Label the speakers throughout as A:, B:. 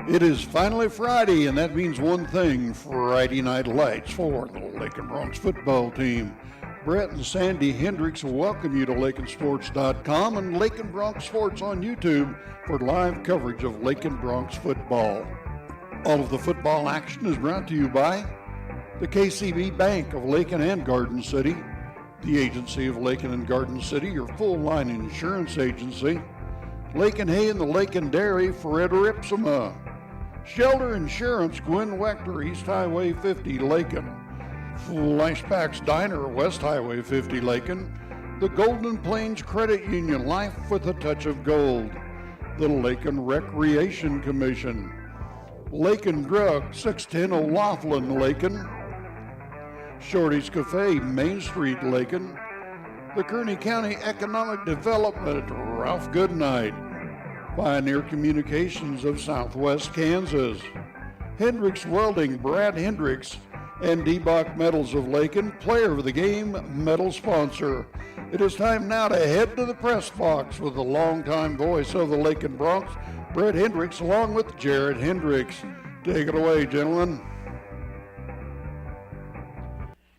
A: It is finally Friday, and that means one thing: Friday night lights for the Laken Bronx football team. Brett and Sandy Hendricks welcome you to LakenSports.com and Laken Bronx Sports on YouTube for live coverage of Laken Bronx football. All of the football action is brought to you by the KCB Bank of Laken and Garden City, the agency of Laken and Garden City, your full-line insurance agency, Laken Hay and the Laken Dairy, Fred Ripsema, Shelter Insurance, Gwen Wechter, East Highway 50, Laken, Flashbacks Diner, West Highway 50, Laken, the Golden Plains Credit Union, Life with a Touch of Gold, the Laken Recreation Commission, Laken Drug, 610 O'Laughlin, Laken, Shorty's Cafe, Main Street, Laken, the Kearney County Economic Development, Ralph Goodnight, Pioneer Communications of Southwest Kansas, Hendricks Welding, Brad Hendricks, and D-Bach Metals of Laken, player of the game, medal sponsor. It is time now to head to the press box with the longtime voice of the Laken Bronx, Brett Hendricks, along with Jared Hendricks. Take it away, gentlemen.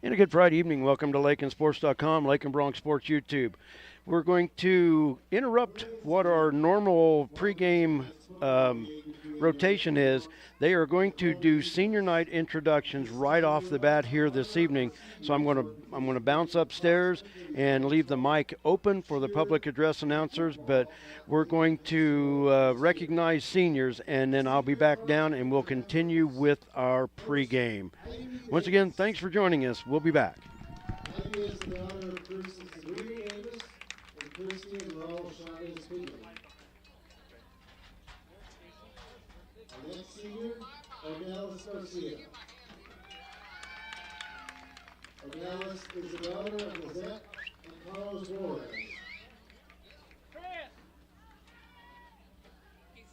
B: And a good Friday evening. Welcome to LakenSports.com, Laken Bronx Sports YouTube. We're going to interrupt what our normal pregame rotation is. They are going to do senior night introductions right off the bat here this evening. So I'm going to bounce upstairs and leave the mic open for the public address announcers. But we're going to recognize seniors, and then I'll be back down and we'll continue with our pregame. Once again, thanks for joining us. We'll be back.
C: Our next senior, Ornelas Garcia. Ornelas is the daughter of Lizette and Carlos Juarez.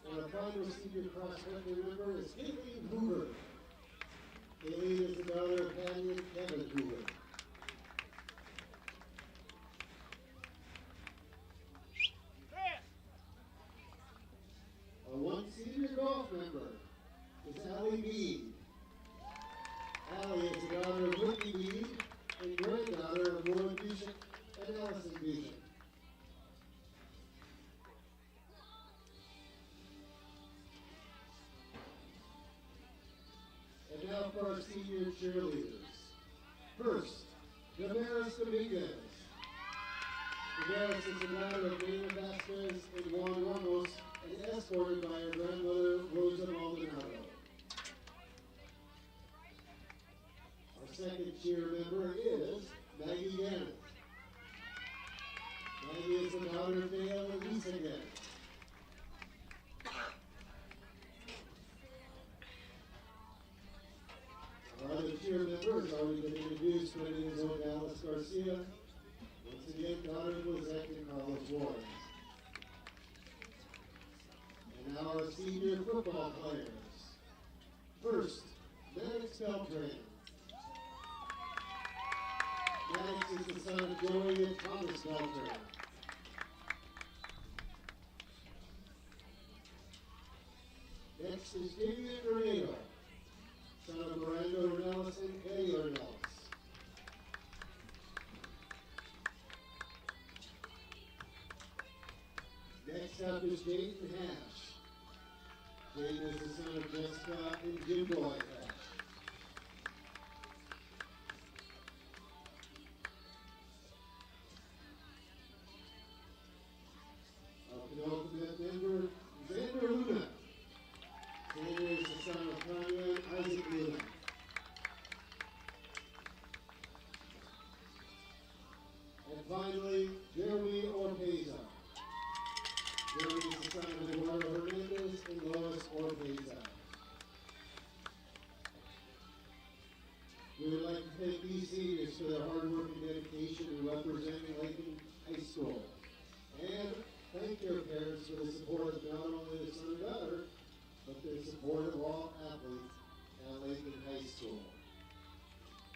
C: And our final senior cross-country member is Haley Hoover. Haley is the daughter of Patty and Kevin Hoover. Our one senior golf member is Allie Mead. Allie is the daughter of Whitney Mead and granddaughter of Lauren Bishop and Allison Bishop. And now for our senior cheerleaders. First, Damaris Dominguez. Damaris is the daughter of Dana Vasquez and Juan Ramos, and escorted by her grandmother, Rosa Maldonado. Our second cheer member is Maggie Gannett. Maggie is the daughter of Dale and Lisa Gannett. Our other cheer member has already been introduced. Her name is Ornelas Garcia. Once again, daughter of Lizette and Carlos Juarez. And now our senior football players. First, Maddox Beltran. Maddox is the son of Joey and Thomas Beltran. Next is Damian Dorado, son of Miranda Ornelas and Eddie Ornelas. Next up is Dayton Hash. Dayton is the son of Jessica and Jim Boy Hash. Our penultimate member, Xander Luna. Xander is the son of Tanya and Isaac Luna. And finally, Jeremy Orteza. Jeremy is the son of Eduardo Hernandez and Lois Orteza. We would like to thank these seniors for their hard work and dedication in representing Laken High School. And thank their parents for the support of not only their son and daughter, but their support of all athletes at Laken High School.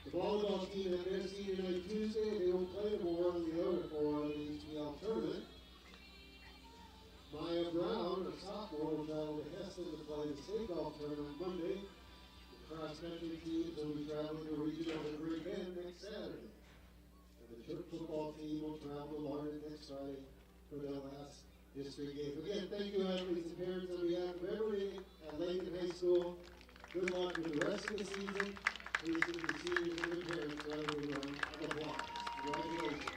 C: The volleyball team had their senior night Tuesday. They will play tomorrow in the other four on the HPL tournament. Maya Brown, a sophomore, will travel to Heston to play the state kickoff tournament Monday. The cross-country teams will be traveling to regional to Pregame next Saturday. And the church football team will travel to Lakin next Friday for their last district game. Again, thank you, athletes and parents, on behalf of everybody at Laken High School. Good luck with the rest of the season. Please give the seniors and their parents a round of applause. Congratulations.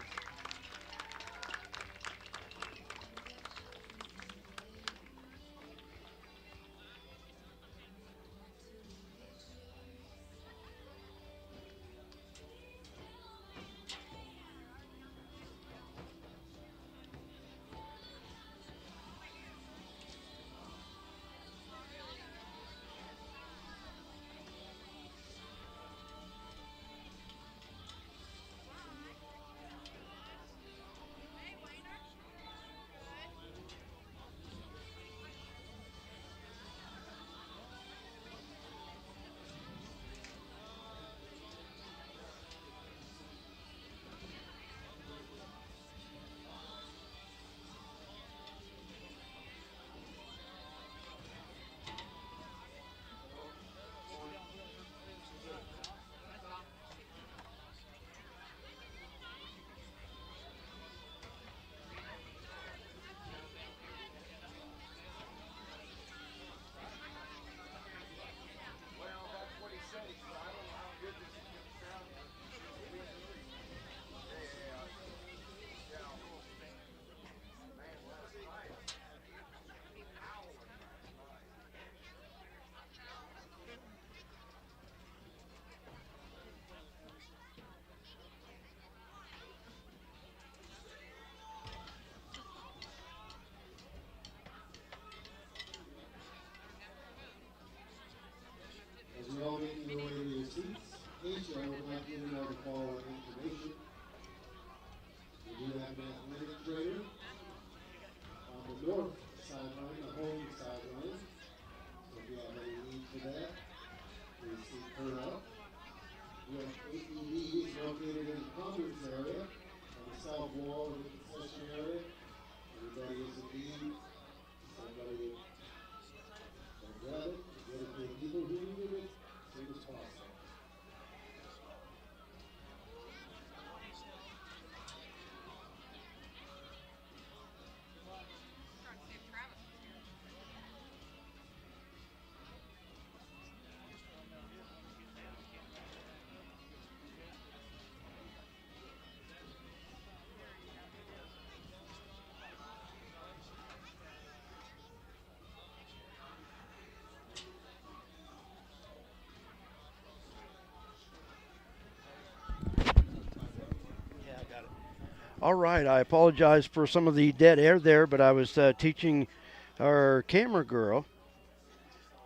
C: As we all make your way to your seats, Asia would like you to know the following information. We do have an athletic trainer on the north sideline, the home sideline. So if you have any need for that, please seek her out. We have ATVs located in the conference area on the south wall of the concession area. Everybody is in need. Somebody can grab it, get it to the people who need it. As soon as possible.
B: All right, I apologize for some of the dead air there, but I was teaching our camera girl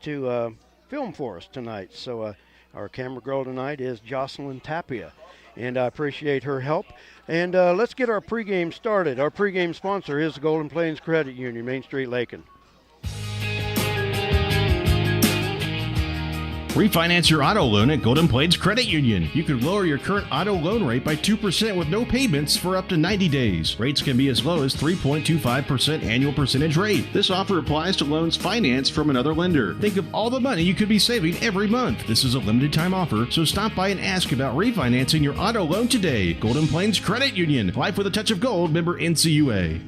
B: to film for us tonight. So our camera girl tonight is Jocelyn Tapia, and I appreciate her help. And let's get our pregame started. Our pregame sponsor is the Golden Plains Credit Union, Main Street, Laken.
D: Refinance your auto loan at Golden Plains Credit Union. You can lower your current auto loan rate by 2% with no payments for up to 90 days. Rates can be as low as 3.25% annual percentage rate. This offer applies to loans financed from another lender. Think of all the money you could be saving every month. This is a limited time offer, so stop by and ask about refinancing your auto loan today. Golden Plains Credit Union. Life with a touch of gold. Member NCUA.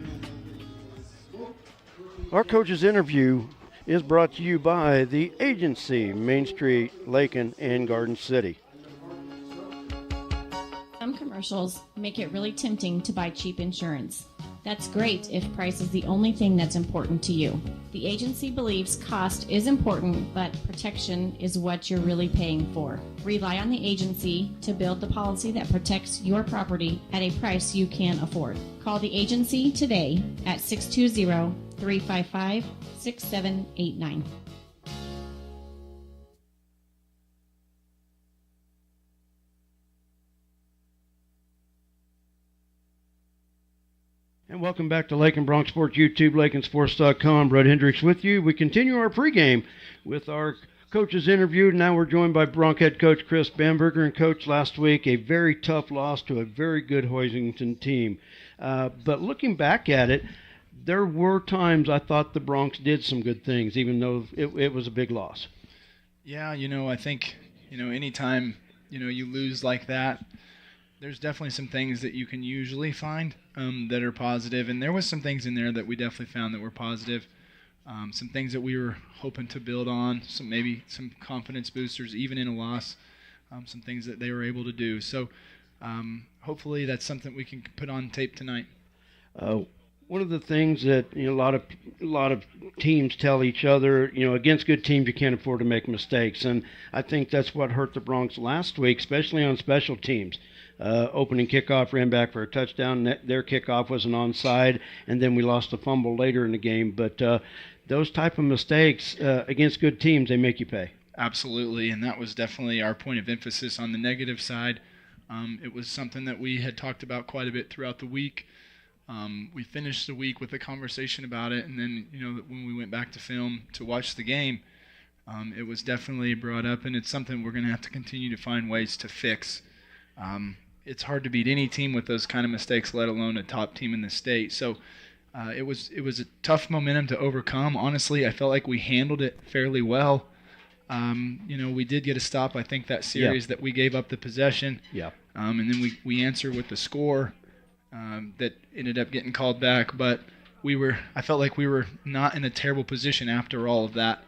B: Our coach's interview is brought to you by the agency, Main Street, Laken, and Garden City.
E: Some commercials make it really tempting to buy cheap insurance. That's great if price is the only thing that's important to you. The agency believes cost is important, but protection is what you're really paying for. Rely on the agency to build the policy that protects your property at a price you can afford. Call the agency today at 620-355-6789.
B: And welcome back to Laken Bronx Sports YouTube, LakenSports.com. Brett Hendricks with you. We continue our pregame with our coaches interviewed. Now we're joined by Bronx head coach Chris Bamberger. And coach, last week a very tough loss to a very good Hoisington team. But looking back at it, there were times I thought the Bronx did some good things, even though it was a big loss.
F: Yeah, I think, anytime, you lose like that, there's definitely some things that you can usually find that are positive. And there was some things in there that we definitely found that were positive. Some things that we were hoping to build on, maybe some confidence boosters, even in a loss, some things that they were able to do. So hopefully that's something we can put on tape tonight.
B: One of the things that a lot of teams tell each other, against good teams you can't afford to make mistakes, and I think that's what hurt the Bronx last week, especially on special teams. Opening kickoff ran back for a touchdown. Their kickoff was an onside, and then we lost a fumble later in the game. But those type of mistakes against good teams, they make you pay.
F: Absolutely, and that was definitely our point of emphasis on the negative side. It was something that we had talked about quite a bit throughout the week. We finished the week with a conversation about it, and then when we went back to film to watch the game, it was definitely brought up, and it's something we're going to have to continue to find ways to fix. It's hard to beat any team with those kind of mistakes, let alone a top team in the state. So it was a tough momentum to overcome. Honestly, I felt like we handled it fairly well. We did get a stop, I think, that series that we gave up the possession.
B: Yeah.
F: And then we answered with the score that ended up getting called back. But I felt like we were not in a terrible position after all of that.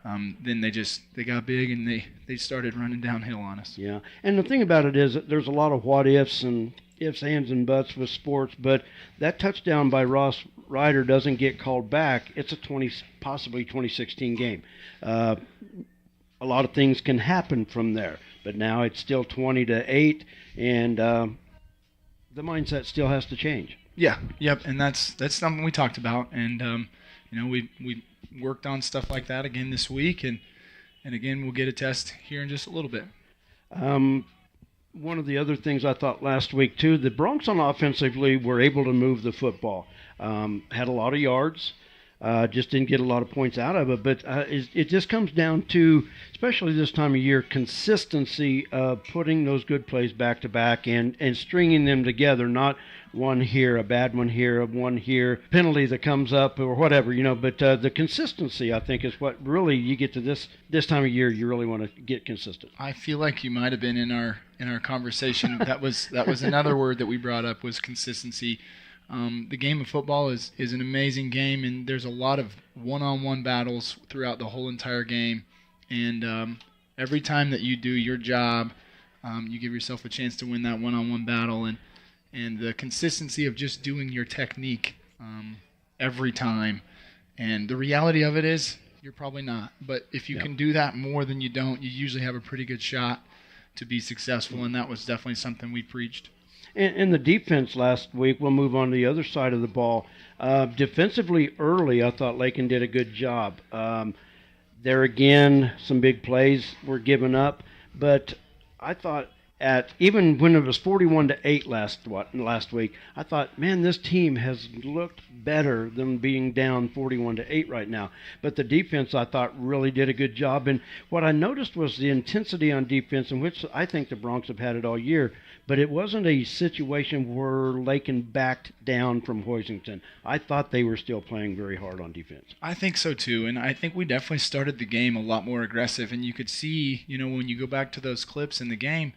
F: Then they got big and they started running downhill on us.
B: Yeah, and the thing about it is that there's a lot of what ifs, ands, and buts with sports, but that touchdown by Ross Ryder doesn't get called back. It's a possibly 2016 game. A lot of things can happen from there, but now it's still 20-8, and the mindset still has to change.
F: Yeah, yep, and that's something we talked about, and we worked on stuff like that again this week, and again we'll get a test here in just a little bit.
B: One of the other things I thought last week too, the Bronx on offensively were able to move the football, had a lot of yards, just didn't get a lot of points out of it, but it just comes down to, especially this time of year, consistency of putting those good plays back to back and stringing them together, not one here, a bad one here, one here, penalty that comes up or whatever, but the consistency, I think, is what really you get to this time of year, you really want to get consistent.
F: I feel like you might have been in our conversation. That was another word that we brought up, was consistency. The game of football is an amazing game, and there's a lot of one-on-one battles throughout the whole entire game. And every time that you do your job, you give yourself a chance to win that one-on-one battle. And the consistency of just doing your technique every time. And the reality of it is you're probably not. But if you can do that more than you don't, you usually have a pretty good shot to be successful, and that was definitely something we preached.
B: And the defense last week, we'll move on to the other side of the ball. Defensively early, I thought Laken did a good job. There again, some big plays were given up, but I thought even when it was 41-8 last week, I thought, man, this team has looked better than being down 41-8 right now. But the defense, I thought, really did a good job. And what I noticed was the intensity on defense, in which I think the Bronx have had it all year. But it wasn't a situation where Laken backed down from Hoisington. I thought they were still playing very hard on defense.
F: I think so too, and I think we definitely started the game a lot more aggressive. And you could see, when you go back to those clips in the game,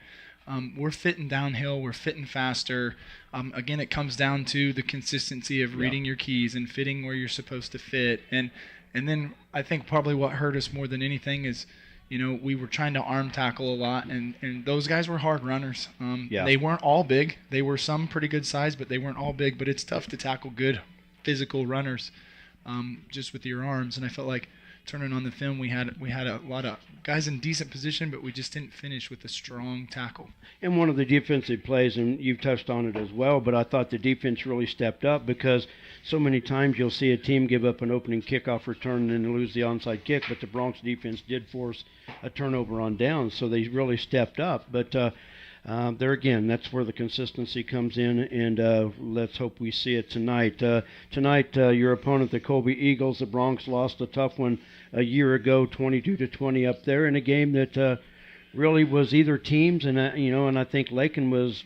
F: we're fitting downhill, we're fitting faster. Again, it comes down to the consistency of reading your keys and fitting where you're supposed to fit. And then I think probably what hurt us more than anything is, we were trying to arm tackle a lot, and those guys were hard runners. They weren't all big. They were some pretty good size, but they weren't all big. But it's tough to tackle good physical runners just with your arms. And I felt like turning on the film, we had a lot of guys in decent position, but we just didn't finish with a strong tackle.
B: And one of the defensive plays, and you've touched on it as well, but I thought the defense really stepped up, because so many times you'll see a team give up an opening kickoff return and then lose the onside kick, but the Bronx defense did force a turnover on downs, so they really stepped up. But there again, that's where the consistency comes in, and let's hope we see it tonight. Tonight, your opponent, the Colby Eagles, the Bronx lost a tough one a year ago, 22-20 up there, in a game that really was either teams, and and I think Laken was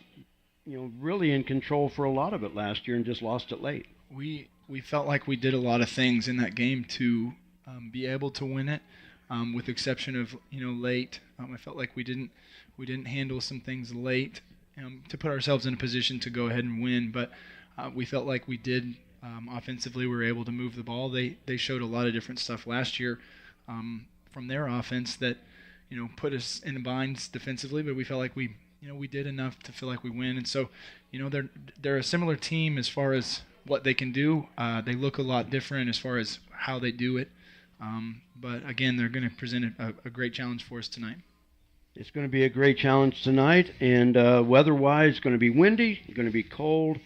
B: really in control for a lot of it last year and just lost it late.
F: We we felt like we did a lot of things in that game to be able to win it, with the exception of late. I felt like we didn't handle some things late to put ourselves in a position to go ahead and win, but we felt like we did. Offensively, we were able to move the ball. They showed a lot of different stuff last year from their offense that put us in binds defensively, but we felt like we did enough to feel like we win. And so they're a similar team as far as what they can do. They look a lot different as far as how they do it, but again, they're going to present a great challenge for us tonight.
B: It's going to be a great challenge tonight, and weather-wise, it's going to be windy, it's going to be cold.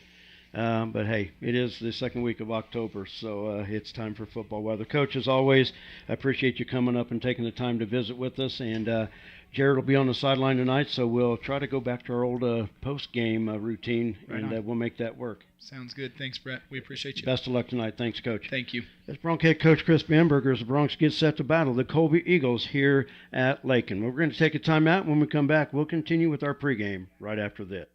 B: But hey, it is the second week of October, so it's time for football weather. Coach, as always, I appreciate you coming up and taking the time to visit with us. And Jared will be on the sideline tonight, so we'll try to go back to our old post-game routine, right, and we'll make that work.
F: Sounds good. Thanks, Brett. We appreciate you.
B: Best of luck tonight. Thanks, Coach.
F: Thank you.
B: That's Bronc head coach Chris Bamberger as the Broncs get set to battle the Colby Eagles here at Laken. We're going to take a timeout. When we come back, we'll continue with our pregame right after this.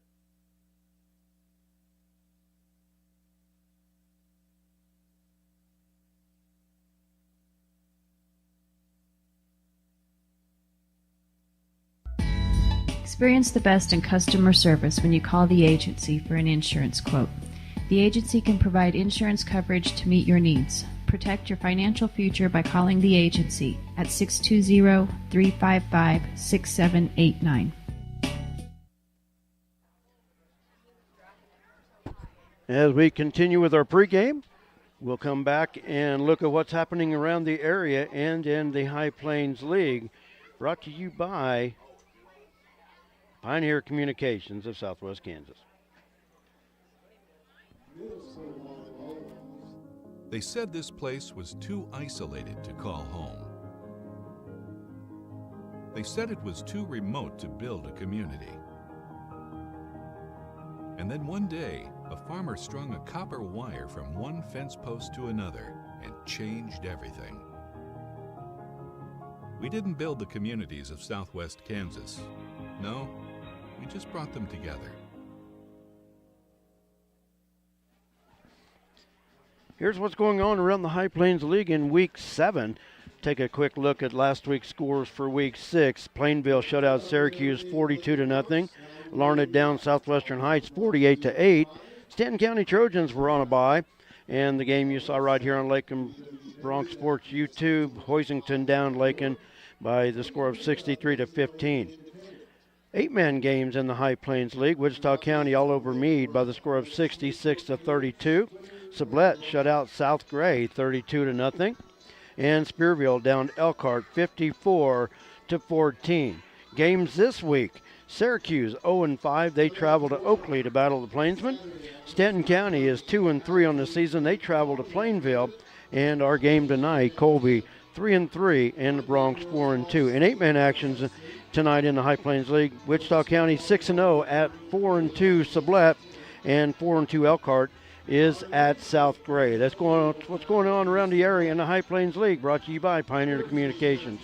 G: Experience the best in customer service when you call the agency for an insurance quote. The agency can provide insurance coverage to meet your needs. Protect your financial future by calling the agency at 620-355-6789.
B: As we continue with our pregame, we'll come back and look at what's happening around the area and in the High Plains League. Brought to you by Pioneer Communications of Southwest Kansas.
H: They said this place was too isolated to call home. They said it was too remote to build a community. And then one day, a farmer strung a copper wire from one fence post to another and changed everything. We didn't build the communities of Southwest Kansas. No, we just brought them together.
B: Here's what's going on around the High Plains League in Week 7. Take a quick look at last week's scores for Week 6. Plainville shut out Syracuse 42-0. Larned down Southwestern Heights 48-8. Stanton County Trojans were on a bye. And the game you saw right here on Laken Bronc Sports YouTube, Hoisington down Laken by the score of 63-15. 8-man games in the High Plains League. Wichita County all over Meade by the score of 66-32. Sublette shut out South Gray 32-0. And Spearville down Elkhart 54-14. Games this week. Syracuse 0-5. They travel to Oakley to battle the Plainsmen. Stanton County is 2-3 on the season. They travel to Plainville. And our game tonight, Colby 3-3 and the Bronx 4-2. In 8-man actions tonight in the High Plains League, Wichita County 6-0 at 4-2 Sublette, and 4-2 Elkhart is at South Gray. That's what's going on around the area in the High Plains League, brought to you by Pioneer Communications.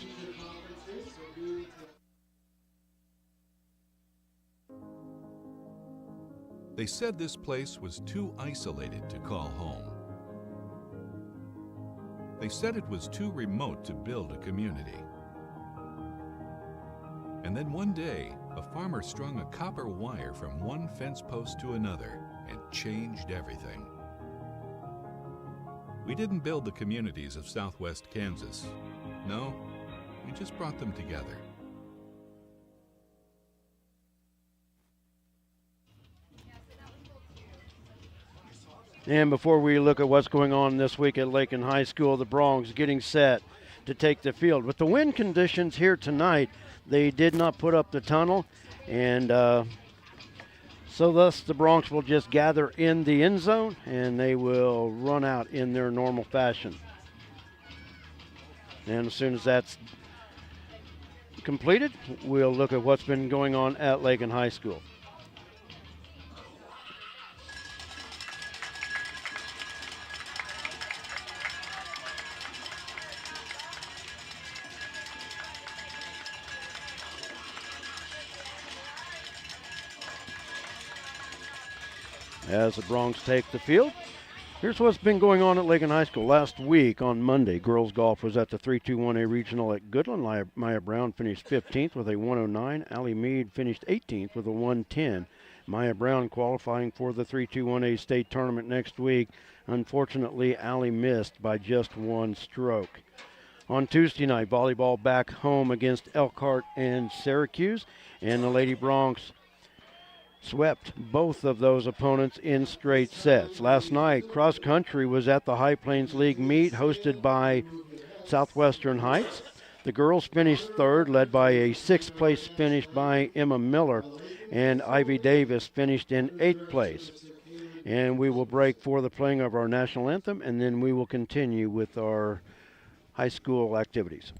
H: They said this place was too isolated to call home. They said it was too remote to build a community. And then one day, a farmer strung a copper wire from one fence post to another and changed everything. We didn't build the communities of Southwest Kansas. No, we just brought them together.
B: And before we look at what's going on this week at Laken High School, the Broncs getting set to take the field. With the wind conditions here tonight, they did not put up the tunnel, and so thus the Broncs will just gather in the end zone, and they will run out in their normal fashion. And as soon as that's completed, we'll look at what's been going on at Laken High School. As the Broncs take the field, Here's what's been going on at Laken High School. Last week on Monday, girls golf was at the 3-2-1A Regional at Goodland. Maya Brown finished 15th with a 109. Allie Mead finished 18th with a 110. Maya Brown qualifying for the 3-2-1A state tournament next week. Unfortunately, Allie missed by just one stroke. On Tuesday night, volleyball back home against Elkhart and Syracuse, and the Lady Broncs swept both of those opponents in straight sets. Last night, cross country was at the High Plains League meet hosted by Southwestern Heights. The girls finished third, led by a sixth place finish by Emma Miller, and Ivy Davis finished in eighth place. And we will break for the playing of our national anthem, and then we will continue with our high school activities.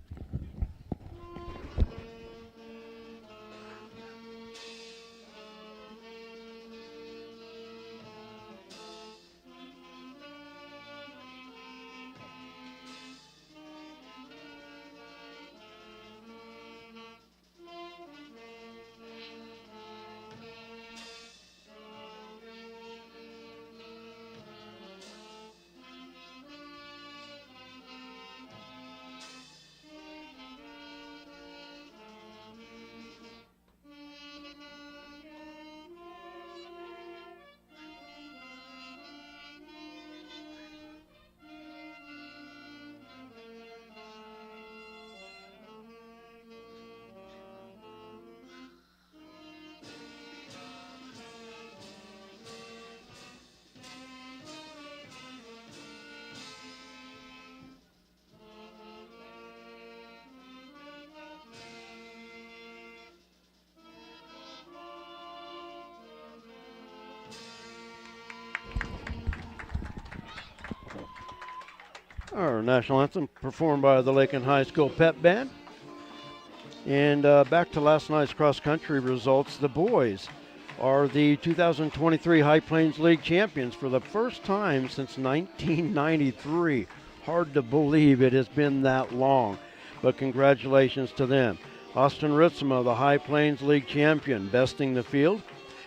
B: Our national anthem performed by the Laken High School Pep Band. And back to last night's cross-country results. The boys are the 2023 High Plains League champions for the first time since 1993. Hard to believe it has been that long, but congratulations to them. Austin Ritzema, the High Plains League champion, besting the field.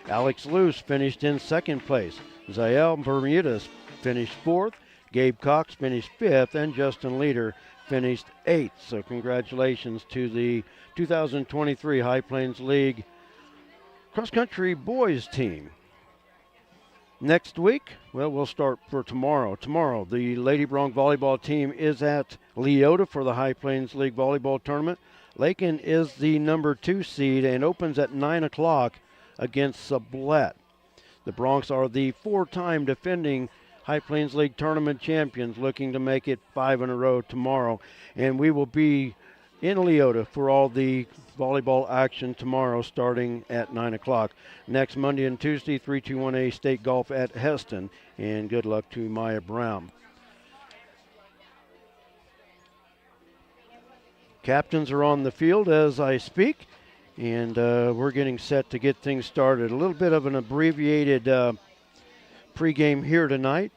B: Alex Luce finished in second place. Zael Bermudez finished fourth. Gabe Cox finished fifth, and Justin Leader finished eighth. So congratulations to the 2023 High Plains League cross-country boys team. Next week, well, we'll start for tomorrow. Tomorrow, the Lady Bronc volleyball team is at Leota for the High Plains League volleyball tournament. Laken is the number 2 seed and opens at 9 o'clock against Sublette. The Broncs are the 4-time defending High Plains League tournament champions, looking to make it 5 in a row tomorrow. And we will be in Leota for all the volleyball action tomorrow starting at 9 o'clock. Next Monday and Tuesday, 3-2-1A state golf at Heston. And good luck to Maya Brown. Captains are on the field as I speak, and we're getting set to get things started. A little bit of an abbreviated pregame here tonight.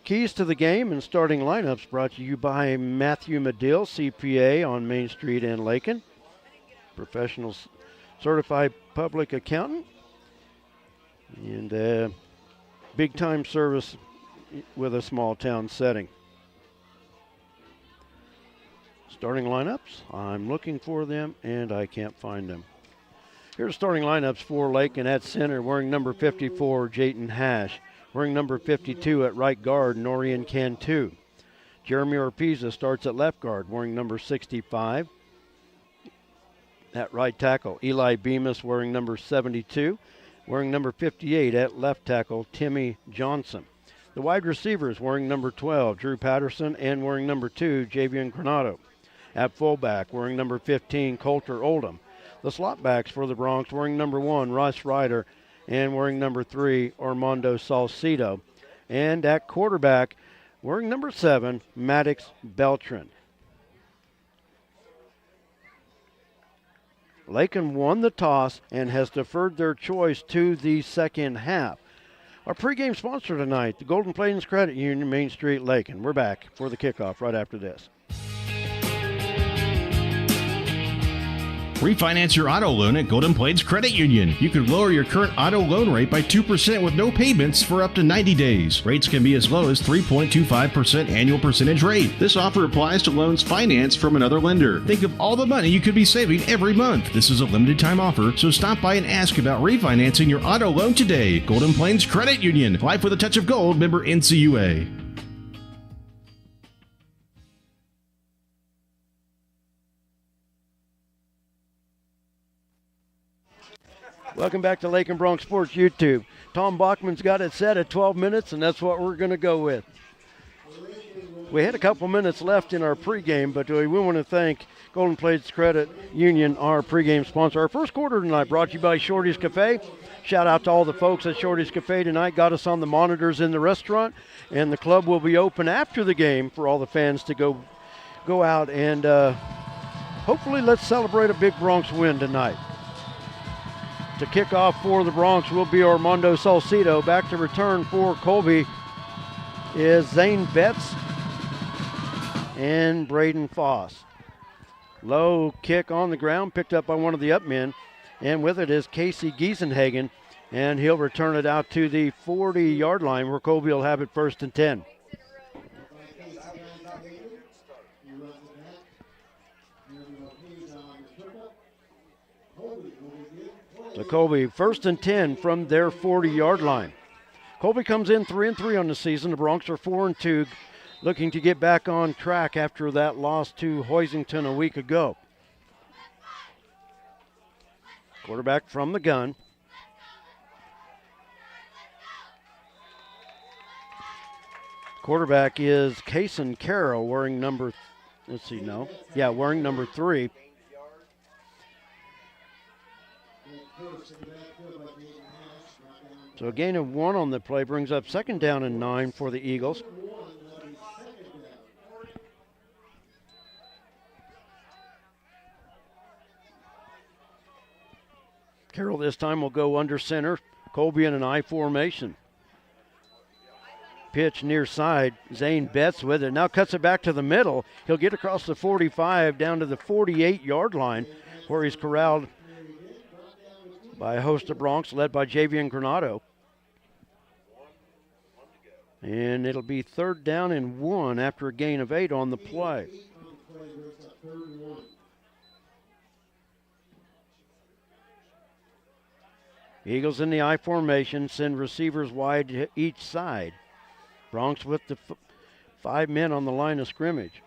B: Keys to the game and starting lineups brought to you by Matthew Medill, CPA on Main Street in Laken, professional certified public accountant, and big time service with a small town setting. Starting lineups, I'm looking for them and I can't find them. Here's starting lineups for Laken. At center, wearing number 54, Jayton Hash. Wearing number 52 at right guard, Norian Cantu. Jeremy Orpiza starts at left guard, wearing number 65. At right tackle, Eli Bemis wearing number 72. Wearing number 58 at left tackle, Timmy Johnson. The wide receivers wearing number 12, Drew Patterson, and wearing number 2, Javian Granado. At fullback, wearing number 15, Coulter Oldham. The slot backs for the Broncs wearing number 1, Ross Ryder, and wearing number 3, Armando Salcido. And at quarterback, wearing number 7, Maddox Beltran. Laken won the toss and has deferred their choice to the second half. Our pregame sponsor tonight, the Golden Plains Credit Union, Main Street, Laken. We're back for the kickoff right after this.
D: Refinance your auto loan at Golden Plains Credit Union. You could lower your current auto loan rate by 2% with no payments for up to 90 days. Rates can be as low as 3.25% annual percentage rate. This offer applies to loans financed from another lender. Think of all the money you could be saving every month. This is a limited time offer, so stop by and ask about refinancing your auto loan today. Golden Plains Credit Union. Life with a touch of gold. Member NCUA.
B: Welcome back to Laken Bronx Sports YouTube. Tom Bachman's got it set at 12 minutes, and that's what we're going to go with. We had a couple minutes left in our pregame, but we want to thank Golden Plains Credit Union, our pregame sponsor. Our first quarter tonight brought to you by Shorty's Cafe. Shout out to all the folks at Shorty's Cafe tonight. Got us on the monitors in the restaurant, and the club will be open after the game for all the fans to go out and hopefully let's celebrate a big Bronx win tonight. To kick off for the Bronx will be Armando Salcido. Back to return for Colby is Zane Betts and Braden Foss. Low kick on the ground, picked up by one of the up men, and with it is Casey Giesenhagen, and he'll return it out to the 40-yard line where Colby will have it 1st and 10. So Colby 1st and 10 from their 40-yard line. Colby comes in 3-3 on the season. The Bronx are 4-2, looking to get back on track after that loss to Hoisington a week ago. Quarterback from the gun. Quarterback is Kason Carroll, wearing number, wearing number 3. So a gain of 1 on the play brings up 2nd down and 9 for the Eagles. Carroll this time will go under center. Colby in an I formation. Pitch near side. Zane Betts with it. Now cuts it back to the middle. He'll get across the 45 down to the 48-yard line where he's corralled by a host of Bronx led by Javian Granado. And it'll be 3rd down and 1 after a gain of 8 on the play. Eagles in the I formation send receivers wide to each side. Bronx with the 5 men on the line of scrimmage.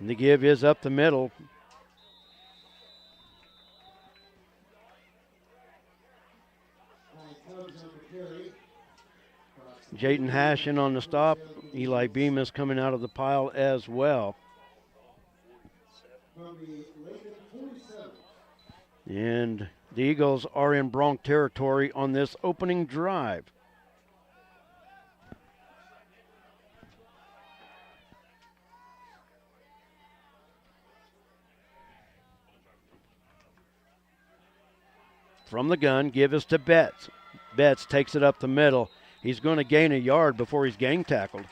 B: And the give is up the middle. Jayden Hash in on the stop. Eli Bemis coming out of the pile as well. And the Eagles are in Bronx territory on this opening drive. From the gun, give us to Betts. Betts takes it up the middle. He's going to gain a yard before he's gang tackled.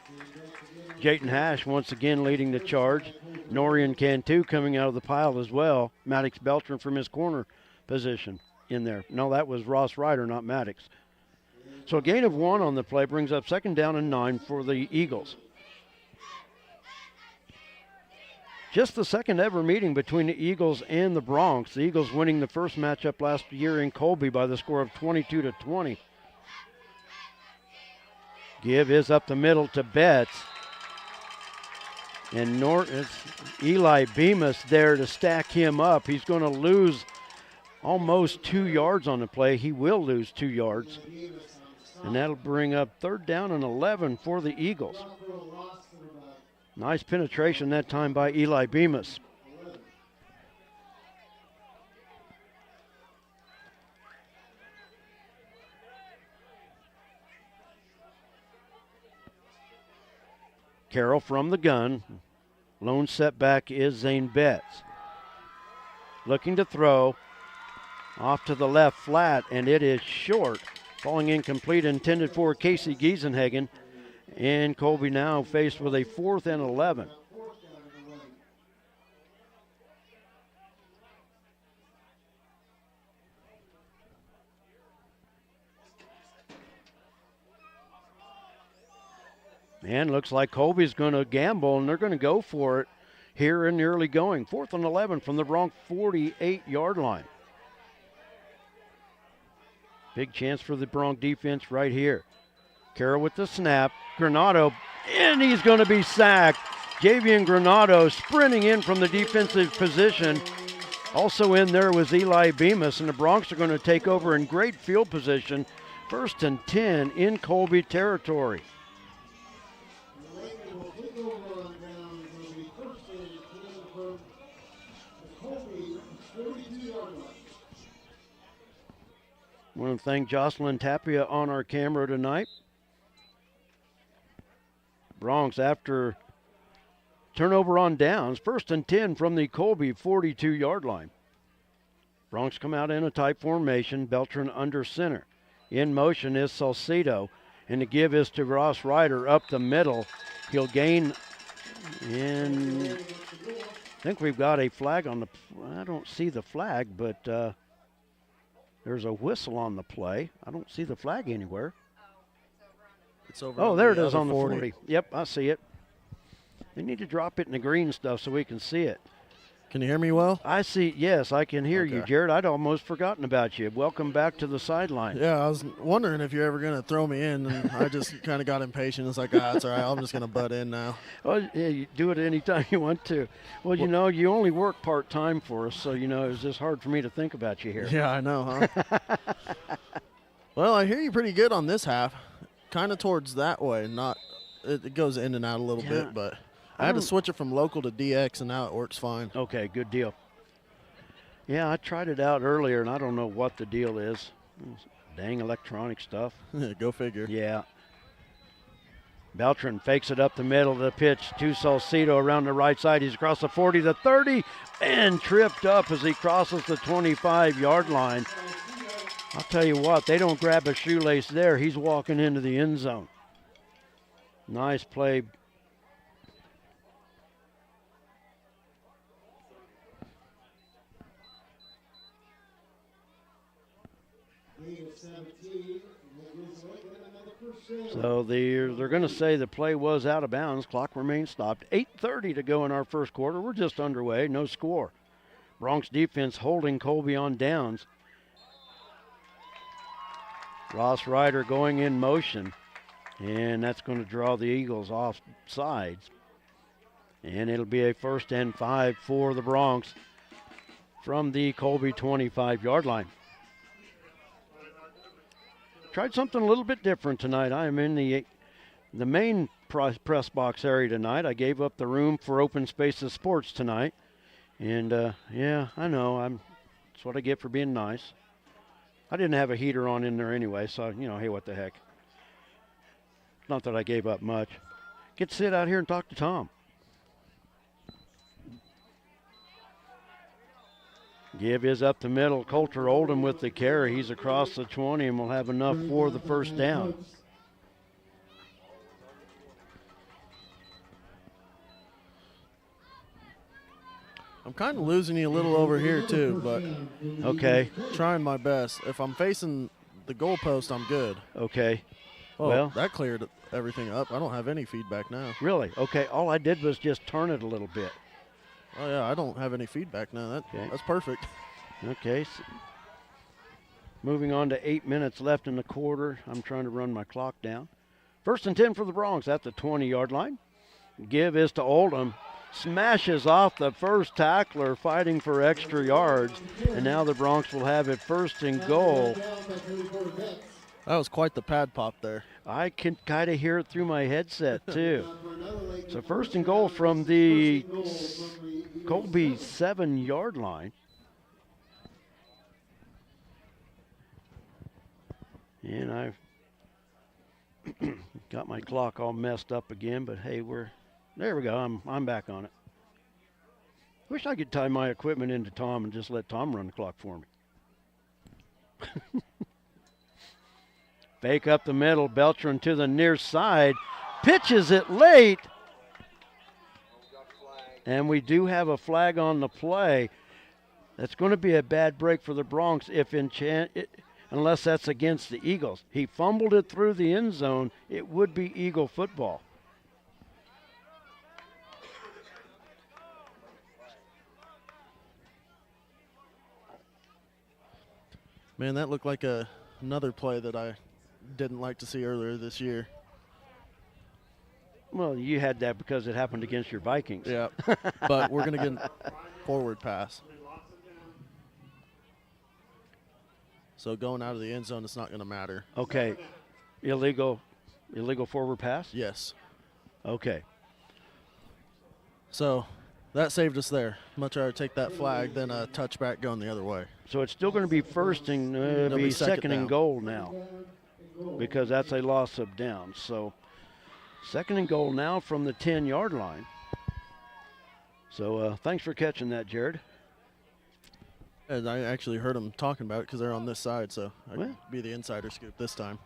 B: Jayden Hash once again leading the charge. Norian Cantu coming out of the pile as well. Maddox Beltran from his corner position in there. No, that was Ross Ryder, not Maddox. So a gain of 1 on the play brings up 2nd down and 9 for the Eagles. Just the second ever meeting between the Eagles and the Bronx. The Eagles winning the first matchup last year in Colby by the score of 22-20. Give is up the middle to Betts. And it's Eli Bemis there to stack him up. He's going to lose almost 2 yards on the play. He will lose 2 yards. And that'll bring up 3rd down and 11 for the Eagles. Nice penetration that time by Eli Bemis. Carroll from the gun. Lone setback is Zane Betts. Looking to throw. Off to the left flat, and it is short. Falling incomplete, intended for Casey Giesenhagen. And Colby now faced with a 4th and 11. And looks like Colby's going to gamble, and they're going to go for it here in the early going. 4th and 11 from the Bronx 48-yard line. Big chance for the Bronx defense right here. Carroll with the snap. Granado, and he's going to be sacked. Javian Granado sprinting in from the defensive position. Also in there was Eli Bemis, and the Bronx are going to take over in great field position. 1st and 10 in Colby territory.
C: Laken will take over on down. It'll be 1st and 10 from the Colby 42-yard line.
B: I want to thank Jocelyn Tapia on our camera tonight. Bronx after turnover on downs. 1st and 10 from the Colby 42-yard line. Bronx come out in a tight formation. Beltran under center. In motion is Salcido. And the give is to Ross Ryder up the middle. He'll gain in. I think we've got a flag on the. I don't see the flag, but there's a whistle on the play. I don't see the flag anywhere.
I: It's over.
B: Oh, there it is on the 40. Yep, I see it. We need to drop it in the green stuff so we can see it.
I: Can you hear me well?
B: I see. Yes, I can hear you,
I: Okay.
B: Jared. I'd almost forgotten about you. Welcome back to the sideline.
I: Yeah, I was wondering if you're ever going to throw me in, and I just kind of got impatient. It's like, it's all right. I'm just going to butt in now.
B: Well, yeah, you do it anytime you want to. Well, you know, you only work part-time for us, so, you know, it's just hard for me to think about you here.
I: Yeah, I know, huh? Well, I hear you pretty good on this half. Kind of towards that way. It goes in and out a little bit, but I had to switch it from local to DX, and now it works fine.
B: Okay, good deal. Yeah, I tried it out earlier, and I don't know what the deal is. Dang electronic stuff.
I: Go figure.
B: Yeah. Beltran fakes it up the middle of the pitch to Salcido around the right side. He's across the 40, the 30, and tripped up as he crosses the 25-yard line. I'll tell you what, they don't grab a shoelace there. He's walking into the end zone. Nice play. So they're going to say the play was out of bounds. Clock remains stopped. 8:30 to go in our first quarter. We're just underway. No score. Bronx defense holding Colby on downs. Ross Ryder going in motion. And that's going to draw the Eagles off sides. And it'll be a 1st and 5 for the Bronx from the Colby 25-yard line. Tried something a little bit different tonight. I am in the main press box area tonight. I gave up the room for Open Spaces Sports tonight. And, yeah, I know. That's what I get for being nice. I didn't have a heater on in there anyway, so, you know, hey, what the heck. Not that I gave up much. Get to sit out here and talk to Tom. Give is up the middle. Coulter Oldham with the carry. He's across the 20 and will have enough for the first down.
I: I'm kind of losing you a little over here, too, but
B: Okay.
I: trying my best. If I'm facing the goalpost, I'm good.
B: Okay.
I: Oh,
B: Well,
I: that cleared everything up. I don't have any feedback now.
B: really? Okay. All I did was just turn it a little bit.
I: Oh, yeah, I don't have any feedback now.
B: Okay.
I: That's perfect.
B: Okay. So moving on to 8 minutes left in the quarter. I'm trying to run my clock down. 1st and 10 for the Bronx at the 20-yard line. Give is to Oldham. Smashes off the first tackler, fighting for extra yards. And now the Bronx will have it 1st and goal.
I: That was quite the pad pop there.
B: I can kind of hear it through my headset, too. So 1st and goal from the Colby 7-yard line. And I've got my clock all messed up again, but hey, there we go. I'm back on it. Wish I could tie my equipment into Tom and just let Tom run the clock for me. Fake up the middle, Beltran to the near side. Pitches it late. And we do have a flag on the play. That's going to be a bad break for the Bronx unless that's against the Eagles. He fumbled it through the end zone. It would be Eagle football.
I: Man, that looked like another play that I didn't like to see earlier this year.
B: Well, you had that because it happened against your Vikings.
I: Yeah, but we're going to get a forward pass. So going out of the end zone, it's not going to matter.
B: Okay. Illegal forward pass?
I: Yes.
B: Okay.
I: So that saved us there. Much rather take that flag than a touchback going the other way.
B: So it's still going to be first and
I: be
B: second and
I: down.
B: goal now because that's a loss of down. So second and goal now from the 10-yard line. So thanks for catching that, Jared.
I: And I actually heard them talking about it because they're on this side, so I
B: Well.
I: could be the insider scoop this time.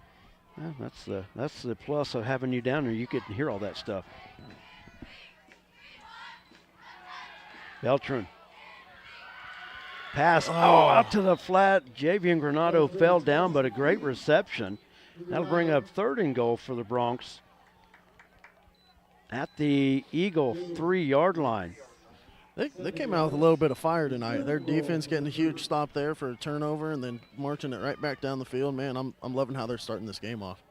B: Yeah, that's the plus of having you down there. You can hear all that stuff. Beltran. Pass. Oh, out to the flat. Javian Granado fell down, but a great reception. That'll bring up third and goal for the Bronx at the Eagle 3-yard line.
I: They came out with a little bit of fire tonight. Their defense getting a huge stop there for a turnover and then marching it right back down the field. Man, I'm loving how they're starting this game off.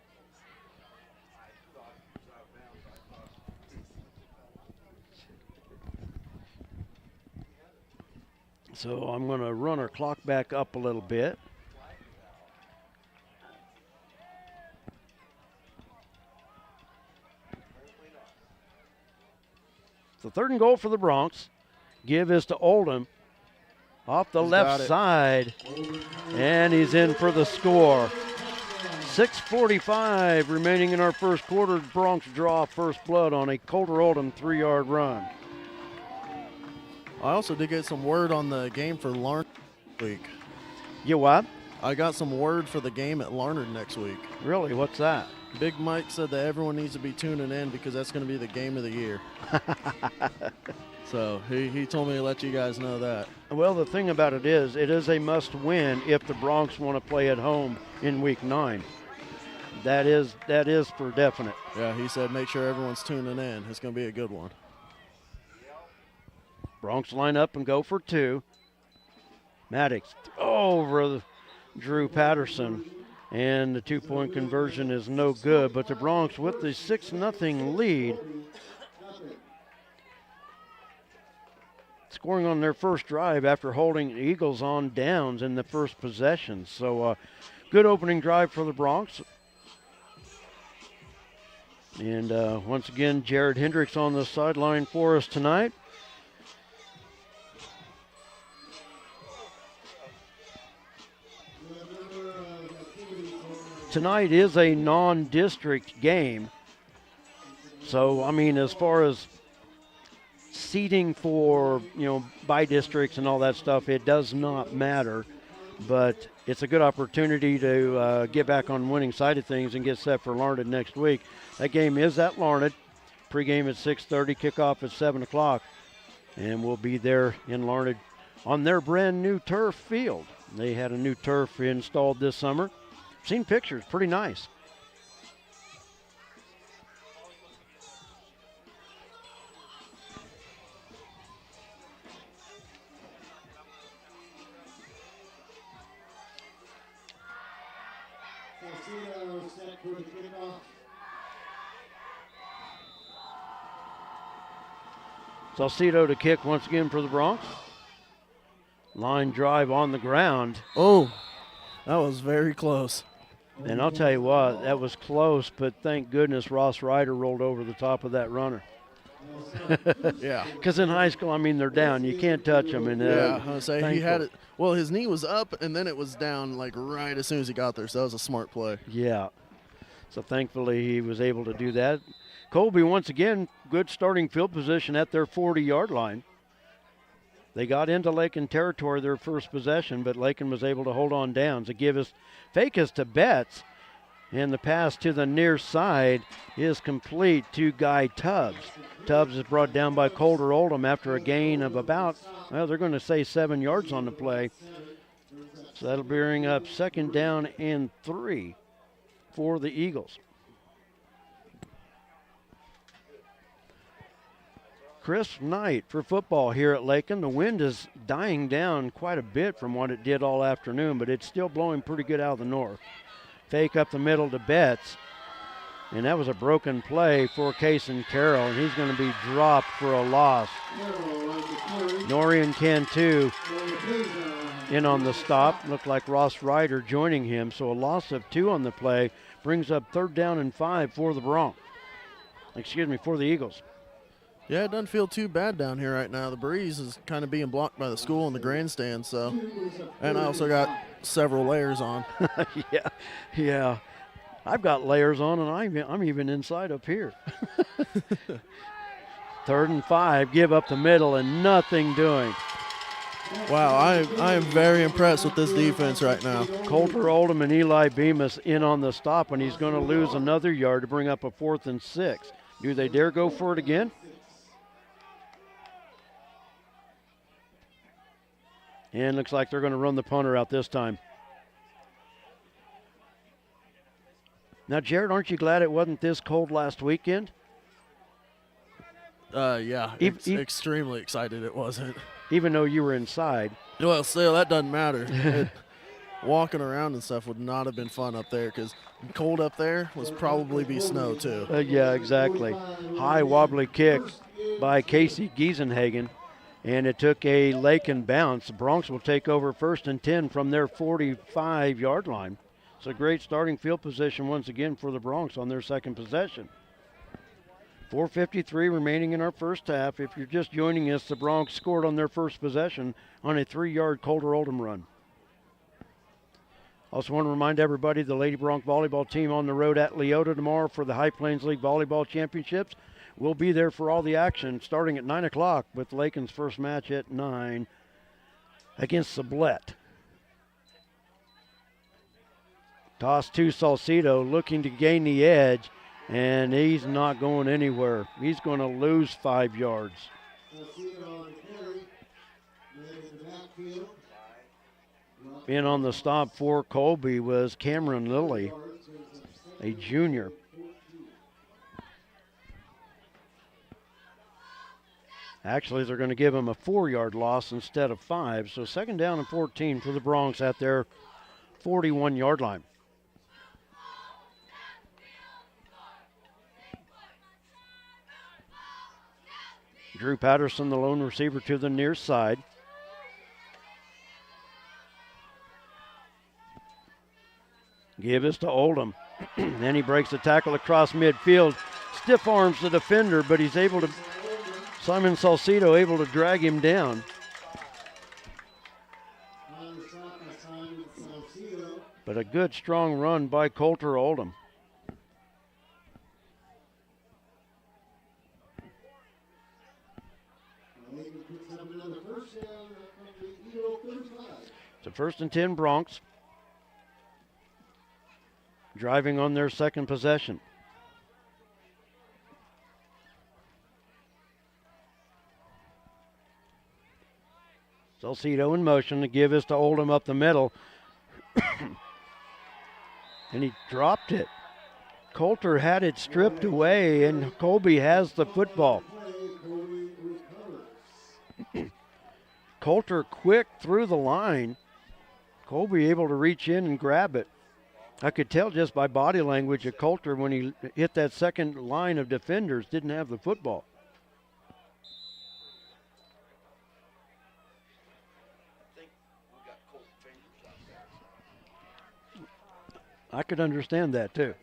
B: So I'm going to run our clock back up a little bit. So third and goal for the Bronx. Give is to Oldham. Off the left side. And he's in for the score. 6:45 remaining in our first quarter. Bronx draw first blood on a Colter Oldham 3-yard run.
I: I also did get some word on the game for Larned week.
B: You what?
I: I got some word for the game at Larned next week.
B: Really? What's that?
I: Big Mike said that everyone needs to be tuning in because that's going to be the game of the year. So he told me to let you guys know that.
B: Well, the thing about it is a must-win if the Bronx want to play at home in Week 9. That is for definite.
I: Yeah, he said make sure everyone's tuning in. It's going to be a good one.
B: Bronx line up and go for two. Maddox over Drew Patterson, and the two-point conversion is no good, but the Bronx with the 6-0 lead, scoring on their first drive after holding Eagles on downs in the first possession. So good opening drive for the Bronx. And once again, Jared Hendricks on the sideline for us tonight. Tonight is a non-district game. So, I mean, as far as seating for, by districts and all that stuff, it does not matter. But it's a good opportunity to get back on winning side of things and get set for Larned next week. That game is at Larned. Pregame at 6:30, kickoff at 7 o'clock. And we'll be there in Larned on their brand new turf field. They had a new turf installed this summer. Seen pictures, pretty nice. Salcedo to kick once again for the Bronx. Line drive on the ground.
I: Oh, that was very close.
B: And I'll tell you what, that was close, but thank goodness Ross Ryder rolled over the top of that runner.
I: Yeah.
B: Because in high school, I mean, they're down. You can't touch them. And
I: yeah, I was say he had it. Well, his knee was up, and then it was down like right as soon as he got there. So that was a smart play.
B: Yeah. So thankfully he was able to do that. Colby, once again, good starting field position at their 40-yard line. They got into Laken territory their first possession, but Laken was able to hold on downs. It give us fake us to Betts, and the pass to the near side is complete to Guy Tubbs. Tubbs is brought down by Colter Oldham after a gain of about, well, they're going to say 7 yards on the play. So that'll bring up 2nd down and 3 for the Eagles. crisp night for football here at Laken. The wind is dying down quite a bit from what it did all afternoon, but it's still blowing pretty good out of the north. Fake up the middle to Betts, and that was a broken play for Kason Carroll, and he's going to be dropped for a loss. Norian Cantu in on the stop. Looked like Ross Ryder joining him, so a loss of 2 on the play brings up 3rd down and 5 for the for the Eagles.
I: Yeah, it doesn't feel too bad down here right now. The breeze is kind of being blocked by the school and the grandstand, so. And I also got several layers on.
B: Yeah. I've got layers on, and I'm even inside up here. 3rd and 5, give up the middle, and nothing doing.
I: Wow, I am very impressed with this defense right now.
B: Coulter Oldham and Eli Bemis in on the stop, and he's going to lose another yard to bring up a 4th and 6. Do they dare go for it again? And looks like they're going to run the punter out this time. Now, Jared, aren't you glad it wasn't this cold last weekend?
I: Yeah, extremely excited it wasn't.
B: Even though you were inside.
I: Well, still, that doesn't matter. Walking around and stuff would not have been fun up there because cold up there was probably be snow too.
B: Yeah, exactly. High wobbly kick by Casey Giesenhagen, and it took a Laken bounce. The Bronx will take over 1st and 10 from their 45-yard line. It's a great starting field position once again for the Bronx on their second possession. 4:53 remaining in our first half. If you're just joining us, the Bronx scored on their first possession on a 3-yard Coulter Oldham run. Also want to remind everybody the Lady Bronx volleyball team on the road at Leota tomorrow for the High Plains League Volleyball Championships. We'll be there for all the action starting at 9 o'clock with Laken's first match at 9 against Sublette. Toss to Salcido, looking to gain the edge, and he's not going anywhere. He's going to lose 5 yards. In on the stop for Colby was Cameron Lilly, a junior. Actually, they're going to give him a 4-yard loss instead of 5, so 2nd down and 14 for the Bronx at their 41-yard line. Drew Patterson, the lone receiver, to the near side. Give this to Oldham. Then he breaks the tackle across midfield. Stiff arms the defender, but he's able to, Simon Salcido able to drag him down. But a good, strong run by Coulter Oldham. It's a 1st and 10 Bronx. Driving on their second possession. Salcido in motion to give this to Oldham up the middle. And he dropped it. Coulter had it stripped away, and Colby has the football. Coulter quick through the line. Colby able to reach in and grab it. I could tell just by body language that Coulter, when he hit that second line of defenders, didn't have the football. I could understand that too.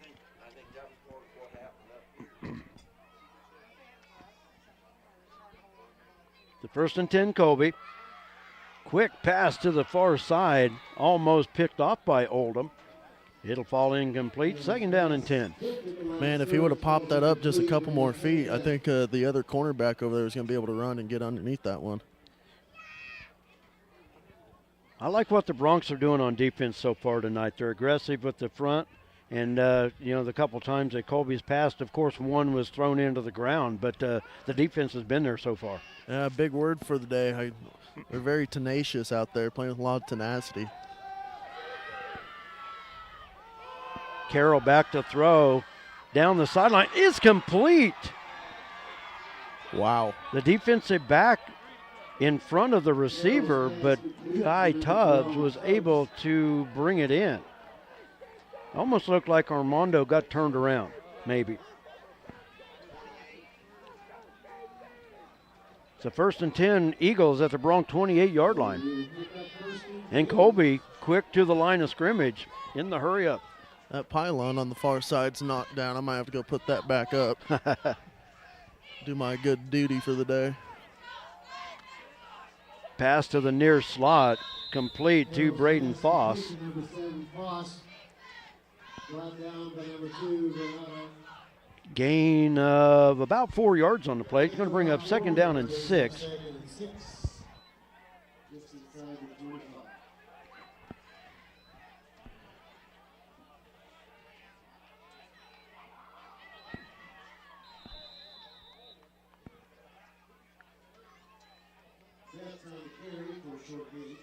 B: The 1st and 10 Colby. Quick pass to the far side, almost picked off by Oldham. It'll fall incomplete. 2nd down and 10.
I: Man, if he would have popped that up just a couple more feet, I think the other cornerback over there was going to be able to run and get underneath that one.
B: I like what the Bronx are doing on defense so far tonight. They're aggressive with the front, and the couple times that Colby's passed, of course, one was thrown into the ground, but the defense has been there so far.
I: Yeah, big word for the day. They're very tenacious out there, playing with a lot of tenacity. Carroll
B: back to throw. Down the sideline is complete.
I: Wow.
B: The defensive back in front of the receiver, but Guy Tubbs was able to bring it in. Almost looked like Armando got turned around, maybe. So 1st and 10, Eagles at the Bronx 28-yard line. And Colby quick to the line of scrimmage in the hurry up.
I: That pylon on the far side's knocked down. I might have to go put that back up. Do my good duty for the day.
B: Pass to the near slot, complete to Braden Foss.
C: Number 7, Foss. Brought down by number 2, Granado.
B: Gain of about 4 yards on the play. It's going to bring up 2nd down and 6.
C: 2nd and 6. Just inside the 25. That's on the carry for a short gain.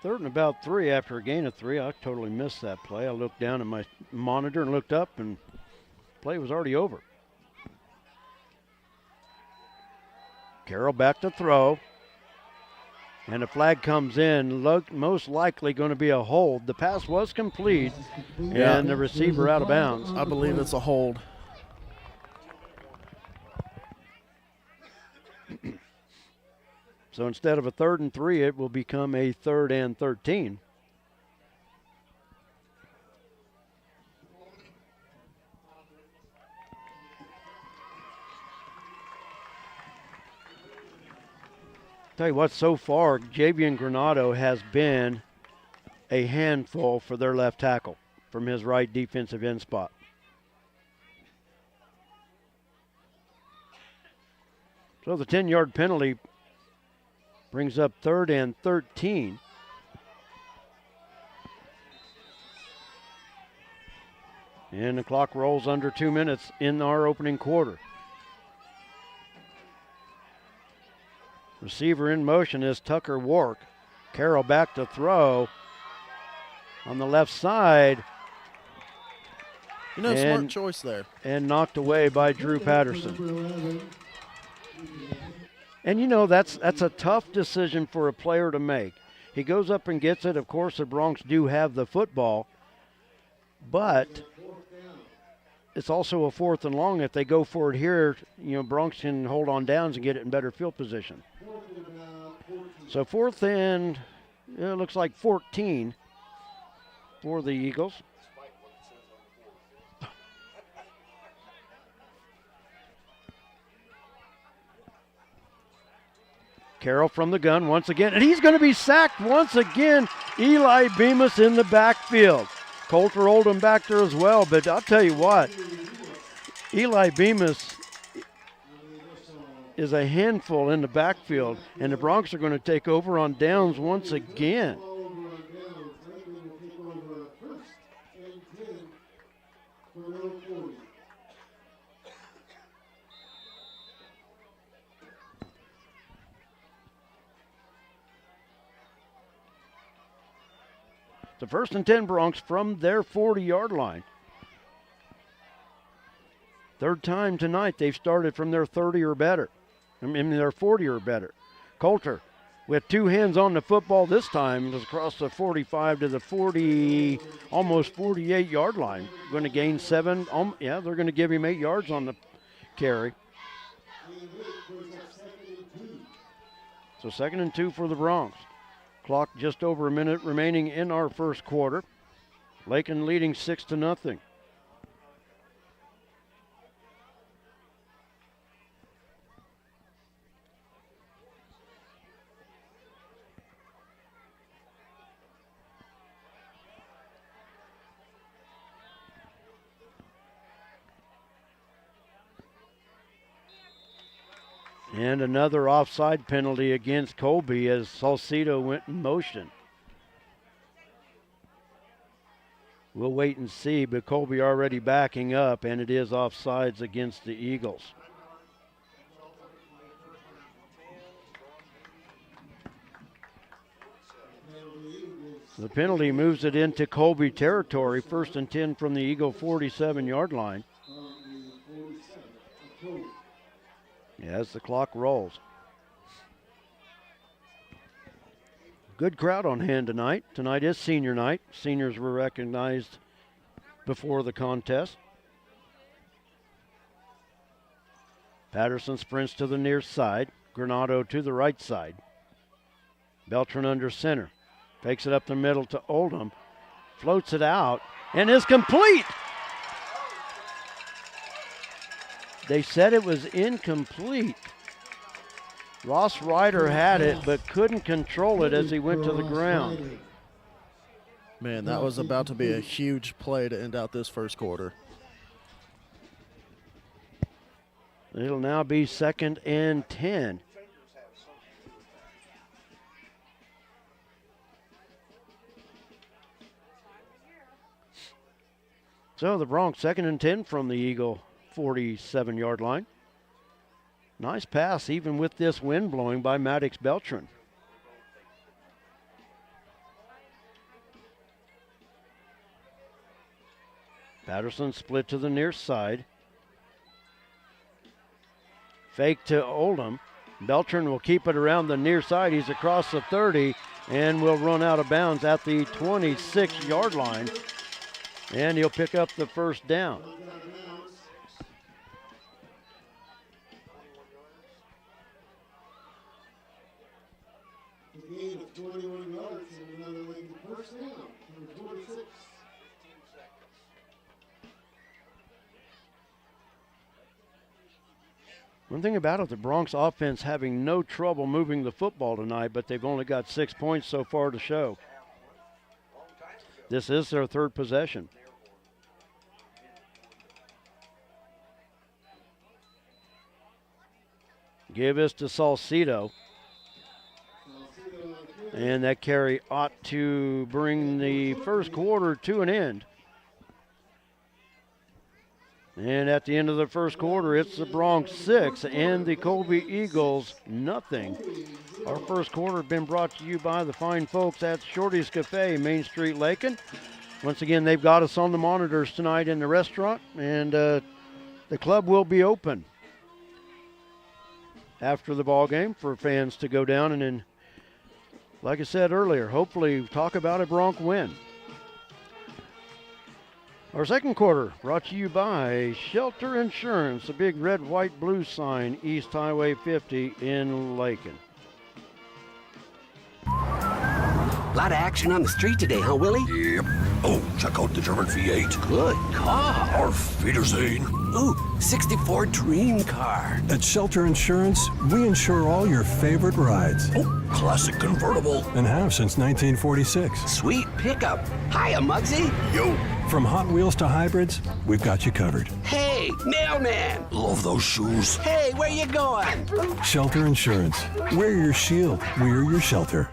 B: Third and about 3 after a gain of 3. I totally missed that play. I looked down at my monitor and looked up, and play was already over. Carroll back to throw. And a flag comes in, most likely going to be a hold. The pass was complete, and the receiver out of bounds.
I: I believe it's a hold.
B: So instead of a 3rd and 3, it will become a 3rd and 13. Tell you what, so far, Javian Granado has been a handful for their left tackle from his right defensive end spot. So the 10-yard penalty brings up 3rd and 13. And the clock rolls under 2 minutes in our opening quarter. Receiver in motion is Tucker Wark. Carroll back to throw on the left side.
I: You know, smart choice there.
B: And knocked away by Drew Patterson. And you know, that's a tough decision for a player to make. He goes up and gets it. Of course, the Bronx do have the football, but it's also a 4th and long. If they go for it here, you know, Bronx can hold on downs and get it in better field position. So 4th and, it looks like 14 for the Eagles. Carroll from the gun once again, and he's going to be sacked once again. Eli Bemis in the backfield. Coulter Oldham back there as well, but I'll tell you what, Eli Bemis is a handful in the backfield, and the Bronx are going to take over on downs once again. The 1st and 10 Bronx from their 40-yard line. 3rd time tonight they've started from their 30 or better. I mean, their 40 or better. Coulter with 2 hands on the football this time was across the 45 to the 40, almost 48-yard line. Going to gain 7. They're going to give him 8 yards on the carry. So 2nd and 2 for the Bronx. Clock just over a minute remaining in our first quarter. Laken leading 6-0. And another offside penalty against Colby as Salcido went in motion. We'll wait and see, but Colby already backing up, and it is offsides against the Eagles. The penalty moves it into Colby territory, 1st and 10 from the Eagle 47-yard line. As the clock rolls. Good crowd on hand tonight. Tonight is senior night. Seniors were recognized before the contest. Patterson sprints to the near side. Granado to the right side. Beltran under center. Takes it up the middle to Oldham. Floats it out and is complete. They said it was incomplete. Ross Ryder had it but couldn't control it as he went to the ground.
I: Man, that was about to be a huge play to end out this first quarter.
B: It'll now be 2nd and 10. So the Bronx 2nd and 10 from the Eagle 47-yard line. Nice pass even with this wind blowing by Maddox Beltran. Patterson split to the near side. Fake to Oldham. Beltran will keep it around the near side. He's across the 30 and will run out of bounds at the 26-yard line. And he'll pick up the first down.
C: A gain of 21 yards and another Laken first down, number 26.
B: One thing about it, the Bronx offense having no trouble moving the football tonight, but they've only got 6 points so far to show. This is their 3rd possession. Give us to Salcido. And that carry ought to bring the first quarter to an end. And at the end of the first quarter, it's the Bronx 6 and the Colby Eagles nothing. Our first quarter has been brought to you by the fine folks at Shorty's Cafe, Main Street, Laken. Once again, they've got us on the monitors tonight in the restaurant, and the club will be open after the ball game for fans to go down and then, like I said earlier, hopefully talk about a Bronx win. Our second quarter brought to you by Shelter Insurance, the big red, white, blue sign, East Highway 50 in Laken.
J: A lot of action on the street today, huh, Willie?
K: Yep. Oh, check out the German V8.
J: Good car.
K: Auf Wiedersehen.
J: Ooh, 64 dream car.
L: At Shelter Insurance, we insure all your favorite rides.
K: Oh, classic convertible.
L: And have since 1946.
J: Sweet pickup. Hiya, Muggsy.
K: Yo.
L: From Hot Wheels to hybrids, we've got you covered.
J: Hey, mailman.
K: Love those shoes.
J: Hey, where you going?
L: Shelter Insurance. We're your shield. We're your shelter.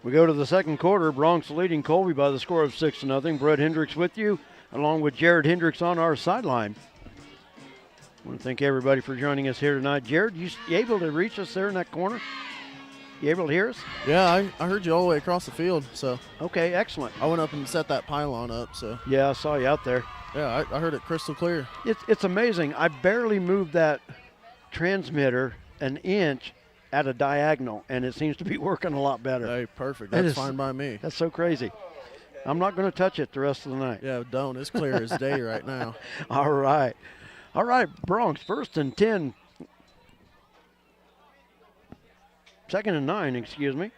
B: We go to the second quarter. Bronx leading Colby by the score of 6-0. Brett Hendricks with you, along with Jared Hendricks on our sideline. I want to thank everybody for joining us here tonight. Jared, you able to reach us there in that corner? You able to hear us?
I: Yeah, I heard you all the way across the field. So
B: okay, excellent.
I: I went up and set that pylon up. So
B: yeah, I saw you out there.
I: Yeah, I heard it crystal clear.
B: It's amazing. I barely moved that transmitter an inch at a diagonal, and it seems to be working a lot better.
I: Hey, perfect. That's fine by me.
B: That's so crazy. I'm not going to touch it the rest of the night.
I: Yeah, don't. It's clear as day right now.
B: All right. All right, Bronx, 1st and 10. 2nd and 9, excuse me.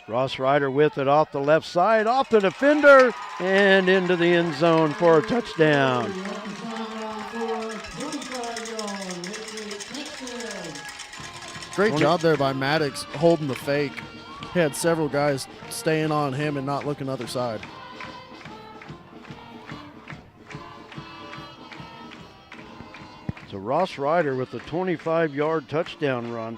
B: Ross Ryder with it off the left side, off the defender, and into the end zone for a touchdown.
I: Great job there by Maddox holding the fake. He had several guys staying on him and not looking other side.
B: So Ross Ryder with a 25-yard touchdown run.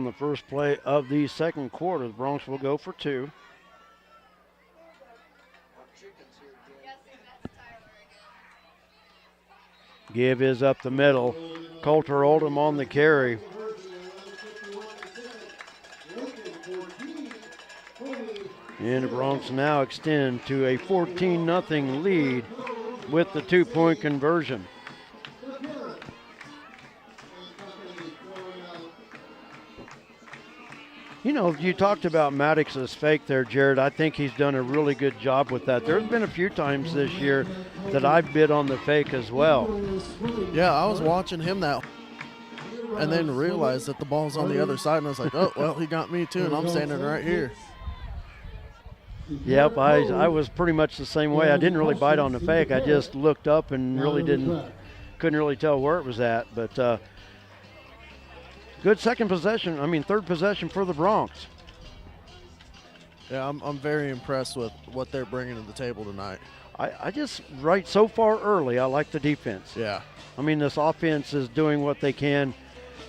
B: on the first play of the second quarter. The Bronx will go for 2. Give is up the middle. Coulter Oldham on the carry. And the Bronx now extend to a 14-0 lead with the 2-point conversion. You know, you talked about Maddox's fake there, Jared. I think he's done a really good job with that. There's been a few times this year that I've bid on the fake as well.
I: Yeah, I was watching him that and then realized that the ball's on the other side, and I was like, oh, well, he got me too, and I'm standing right here.
B: Yep, I was pretty much the same way. I didn't really bite on the fake. I just looked up and really couldn't really tell where it was at. But good third possession for the Bronx.
I: Yeah, I'm very impressed with what they're bringing to the table tonight.
B: I just, so far early, I like the defense.
I: Yeah.
B: I mean, this offense is doing what they can,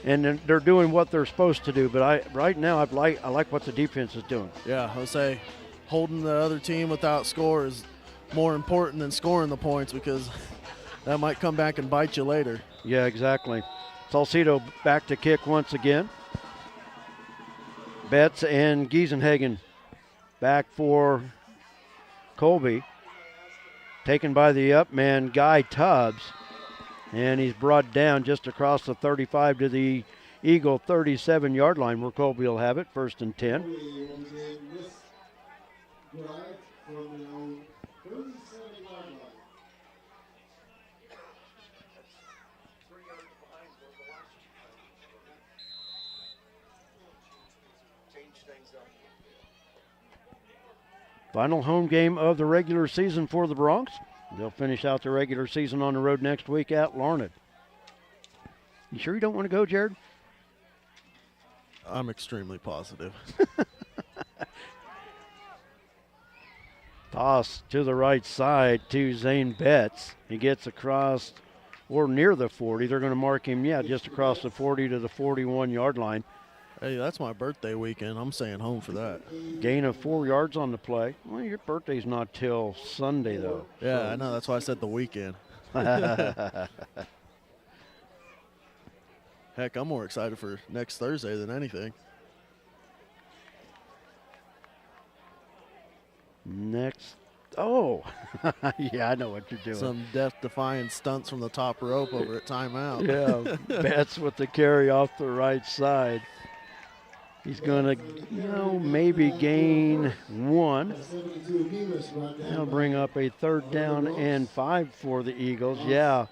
B: and they're doing what they're supposed to do. But right now, I like what the defense is doing.
I: Yeah, I would say holding the other team without score is more important than scoring the points, because that might come back and bite you later.
B: Yeah, exactly. Salcido back to kick once again. Betts and Giesenhagen back for Colby. Taken by the up man, Guy Tubbs. And he's brought down just across the 35 to the Eagle 37-yard line, where Colby will have it, 1st and 10. Final home game of the regular season for the Bronx. They'll finish out the regular season on the road next week at Larned. You sure you don't want to go, Jared?
I: I'm extremely positive.
B: Toss to the right side to Zane Betts. He gets across or near the 40. They're going to mark him, just across the 40 to the 41-yard line.
I: Hey, that's my birthday weekend. I'm staying home for that.
B: Gain of 4 yards on the play. Well, your birthday's not till Sunday, though.
I: Yeah, so. I know. That's why I said the weekend. Heck, I'm more excited for next Thursday than anything.
B: Yeah, I know what you're doing.
I: Some death-defying stunts from the top rope over at timeout.
B: Yeah, Betts with the carry off the right side. He's going to, maybe gain 1. That'll bring up a 3rd down and 5 for the Eagles. Yeah.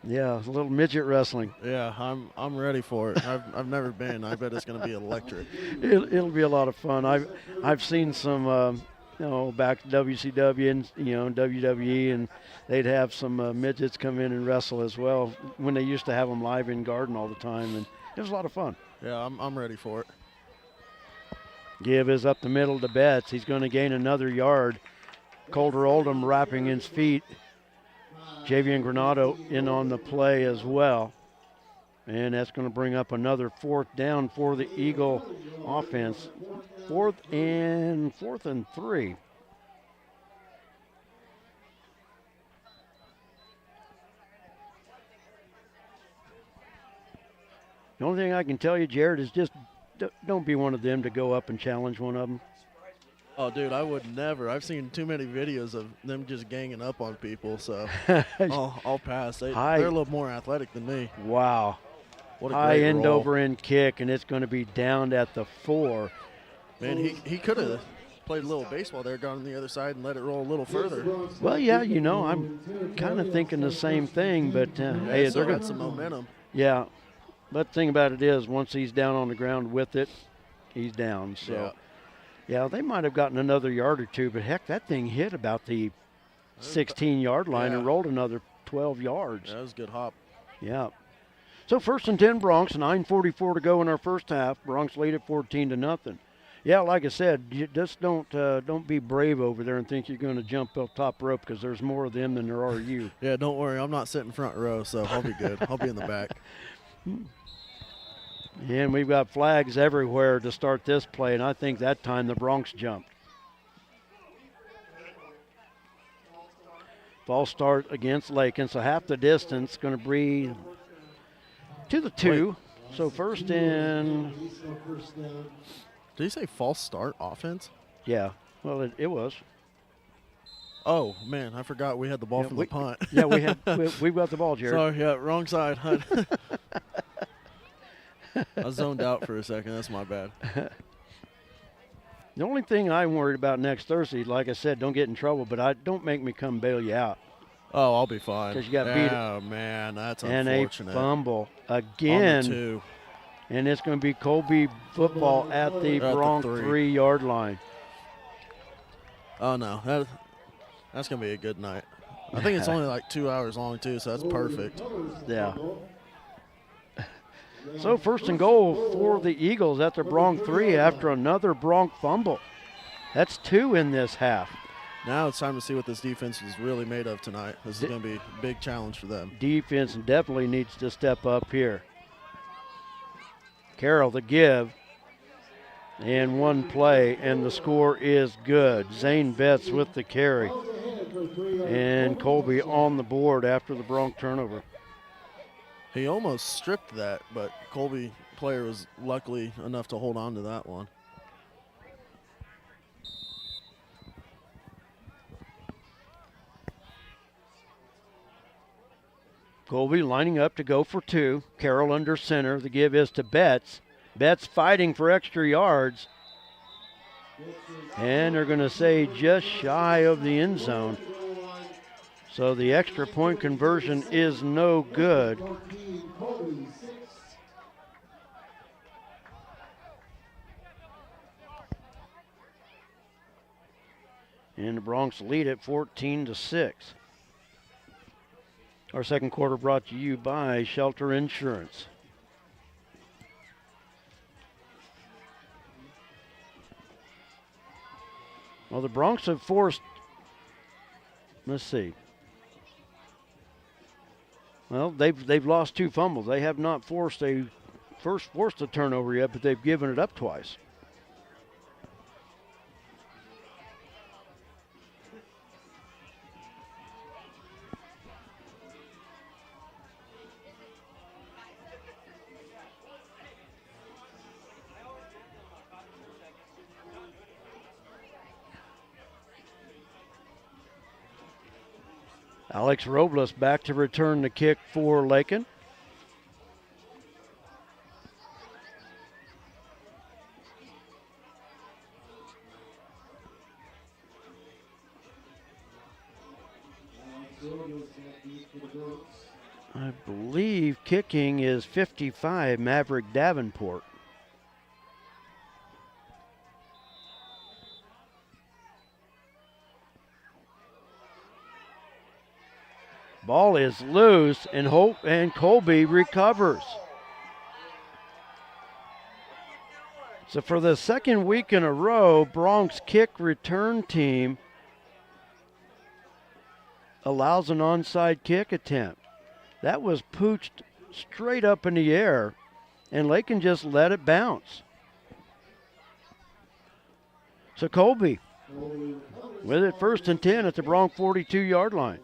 B: Yeah, a little midget wrestling.
I: Yeah, I'm ready for it. I've never been. I bet it's going to be electric.
B: It'll be a lot of fun. I've seen some back to WCW and WWE, and they'd have some midgets come in and wrestle as well when they used to have them live in Garden all the time, and it was a lot of fun.
I: Yeah, I'm ready for it.
B: Give is up the middle to Betts. He's going to gain another yard. Coulter Oldham wrapping his feet. Javian Granado in on the play as well. And that's going to bring up another 4th down for the Eagle offense. 4th and 3. The only thing I can tell you, Jared, is just don't be one of them to go up and challenge one of them.
I: Oh, dude, I would never. I've seen too many videos of them just ganging up on people, so I'll pass. They're a little more athletic than me.
B: Wow.
I: What a
B: high
I: great
B: end
I: roll.
B: over end kick, and it's going to be down at the 4.
I: Man, he could have played a little baseball there, gone on the other side, and let it roll a little further.
B: Well, yeah, I'm kind of thinking the same thing, but hey,
I: they're got some momentum.
B: Yeah, but the thing about it is, once he's down on the ground with it, he's down. So, yeah, they might have gotten another yard or 2, but heck, that thing hit about the 16-yard line and rolled another 12 yards.
I: Yeah, that was a good hop.
B: Yeah. So 1st and 10 Bronx, 9:44 to go in our first half. Bronx lead at 14-0. Yeah, like I said, you just don't be brave over there and think you're going to jump up top rope, because there's more of them than there are you.
I: Yeah, don't worry. I'm not sitting front row, so I'll be good. I'll be in the back.
B: And we've got flags everywhere to start this play, and I think that time the Bronx jumped. False start against Lakin, so half the distance, going to be to the 2. Wait. So first and...
I: Did you say false start offense?
B: Yeah, well, it was.
I: Oh, man, I forgot we had the ball from the punt.
B: Yeah, we've got the ball, Jared.
I: Sorry, yeah, wrong side. I zoned out for a second. That's my bad.
B: The only thing I'm worried about next Thursday, like I said, don't get in trouble, but don't make me come bail you out.
I: Oh, I'll be fine.
B: Because you got beat.
I: Oh, man, that's
B: and
I: unfortunate.
B: And a fumble again.
I: On the 2.
B: And it's going to be Colby football at the Bronx 3-yard line.
I: Oh, no. That's going to be a good night. I think it's only like 2 hours long, too, so that's perfect.
B: Yeah. So first and goal for the Eagles at the Bronx 3 after another Bronx fumble. That's 2 in this half.
I: Now it's time to see what this defense is really made of tonight. This is going to be a big challenge for them.
B: Defense definitely needs to step up here. Carroll the give. And one play, and the score is good. Zane Betts with the carry. And Colby on the board after the Bronx turnover.
I: He almost stripped that, but Colby player was luckily enough to hold on to that one.
B: Colby lining up to go for 2. Carroll under center. The give is to Betts. Betts fighting for extra yards. And they're going to say just shy of the end zone. So the extra point conversion is no good. And the Bronx lead at 14-6. Our second quarter brought to you by Shelter Insurance. Well, the Bronx have forced, let's see. Well, they've lost 2 fumbles. They have not forced a turnover yet, but they've given it up twice. Alex Robles back to return the kick for Laken. I believe kicking is 55, Maverick Davenport. Ball is loose, and Colby recovers. So for the second week in a row, Bronx kick return team allows an onside kick attempt. That was pooched straight up in the air, and Laken just let it bounce. So Colby with it 1st and 10 at the Bronx 42-yard line.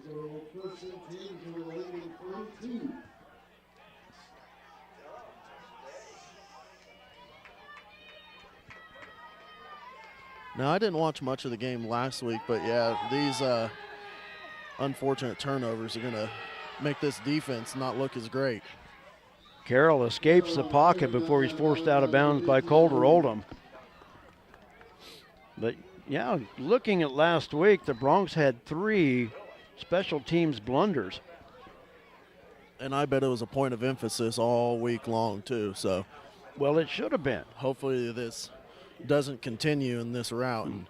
I: Now, I didn't watch much of the game last week, but yeah, these unfortunate turnovers are going to make this defense not look as great.
B: Carroll escapes the pocket before he's forced out of bounds by Colter Oldham. But yeah, looking at last week, the Bronx had 3 special teams blunders.
I: And I bet it was a point of emphasis all week long too. So,
B: well, it should have been.
I: Hopefully this doesn't continue in this route, and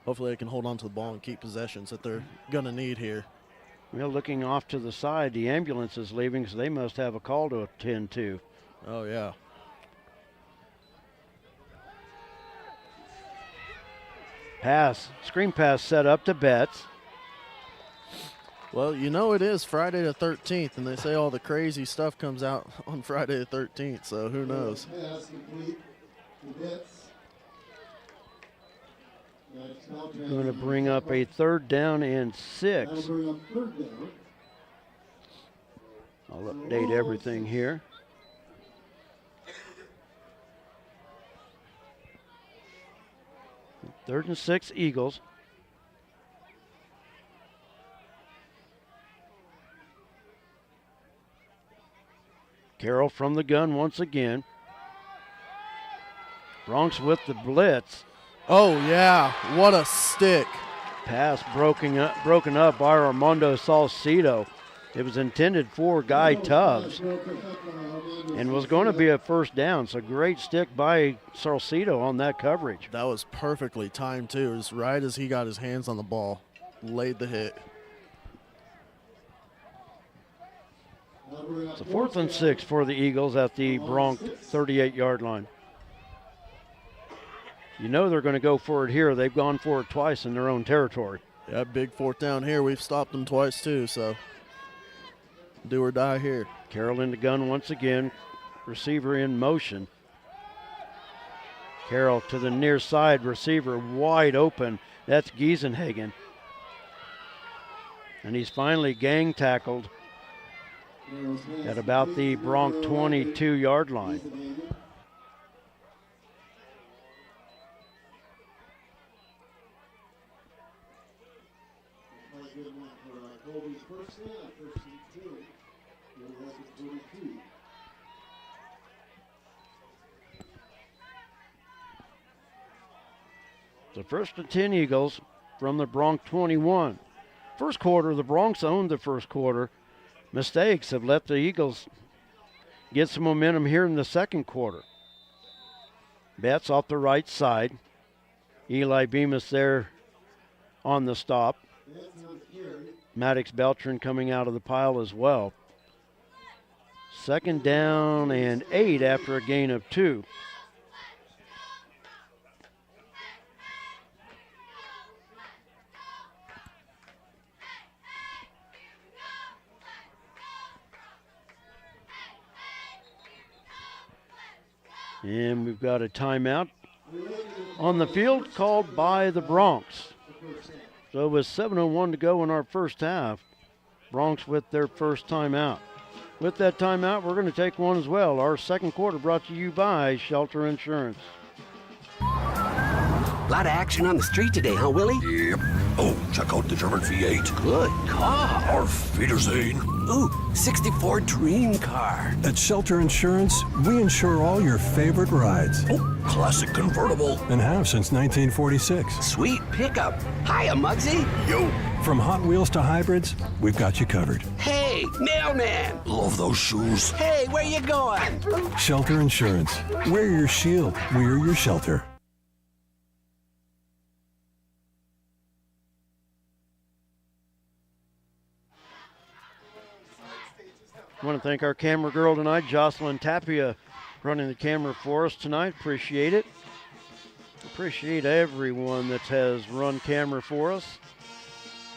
I: hopefully they can hold on to the ball and keep possessions that they're going to need here.
B: Well, looking off to the side, the ambulance is leaving, so they must have a call to attend to.
I: Oh, yeah.
B: Screen pass set up to Betts.
I: Well, you know it is Friday the 13th, and they say all the crazy stuff comes out on Friday the 13th, so who knows?
C: Pass complete to Bitts.
B: We're going to bring up a 3rd down and 6.
C: That'll bring up 3rd down.
B: I'll update everything here. Third and 6 Eagles. Carroll from the gun once again. Bronx with the blitz.
I: Oh, yeah. What a stick.
B: Pass broken up by Armando Salcido. It was intended for Guy Tubbs and was going to be a 1st down. So great stick by Salcido on that coverage.
I: That was perfectly timed, too. It was right as he got his hands on the ball. Laid the hit.
B: So 4th and 6 for the Eagles at the Bronx 38-yard line. You know they're going to go for it here. They've gone for it twice in their own territory.
I: Yeah, big 4th down here. We've stopped them twice, too, so do or die here.
B: Carroll in the gun once again. Receiver in motion. Carroll to the near side. Receiver wide open. That's Giesenhagen. And he's finally gang tackled at about the Bronx 22-yard line.
C: Colby's first down, 1st and 2. Laken 22.
B: So 1st and 10 Eagles from the Bronx 21. First quarter, the Bronx owned the first quarter. Mistakes have let the Eagles get some momentum here in the second quarter. Betts off the right side. Eli Bemis there on the stop. Maddox Beltran coming out of the pile as well. 2nd down and 8 after a gain of 2. And we've got a timeout on the field called by the Bronx. So with 7:01 to go in our first half, Bronx with their first timeout. With that timeout, we're going to take one as well. Our second quarter brought to you by Shelter Insurance.
J: A lot of action on the street today, huh, Willie?
K: Yep. Oh, check out the German V8.
J: Good car.
K: Auf Wiedersehen.
J: Ooh, 64 dream car.
L: At Shelter Insurance, we insure all your favorite rides.
K: Oh, classic convertible.
L: And have since 1946.
J: Sweet pickup. Hiya, Muggsy.
K: Yo.
L: From Hot Wheels to hybrids, we've got you covered.
J: Hey, mailman.
K: Love those shoes.
J: Hey, where you going?
L: Shelter Insurance. We're your shield. We're your shelter.
B: I want to thank our camera girl tonight, Jocelyn Tapia, running the camera for us tonight. Appreciate it. Appreciate everyone that has run camera for us,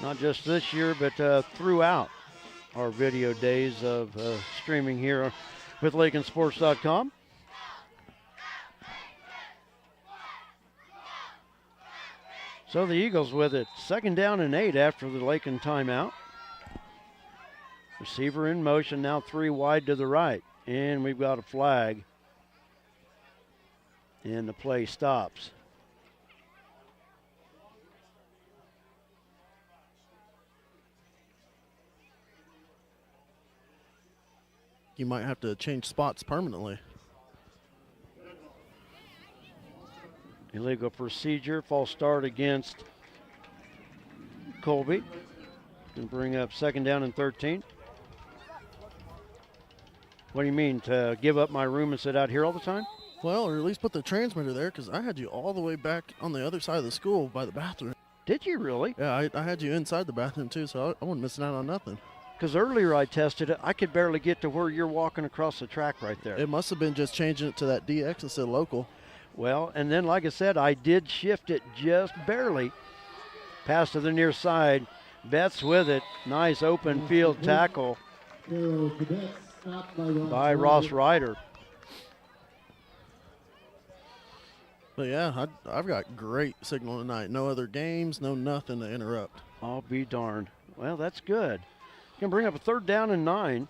B: not just this year, but throughout our video days of streaming here with LakenSports.com. So the Eagles with it. 2nd down and 8 after the Laken timeout. Receiver in motion, now 3 wide to the right. And we've got a flag. And the play stops.
I: You might have to change spots permanently.
B: Illegal procedure, false start against Colby. Can bring up 2nd down and 13. What do you mean, to give up my room and sit out here all the time?
I: Well, or at least put the transmitter there, because I had you all the way back on the other side of the school by the bathroom.
B: Did you really?
I: Yeah, I had you inside the bathroom too, so I wasn't missing out on nothing.
B: Because earlier I tested it, I could barely get to where you're walking across the track right there.
I: It must have been just changing it to that DX instead of local.
B: Well, and then like I said, I did shift it just barely. Pass to the near side. Betts with it. Nice open field tackle by Ross Ryder.
I: But yeah, I've got great signal tonight. No other games, no nothing to interrupt.
B: I'll be darned. Well, that's good. Can bring up a 3rd down and 9.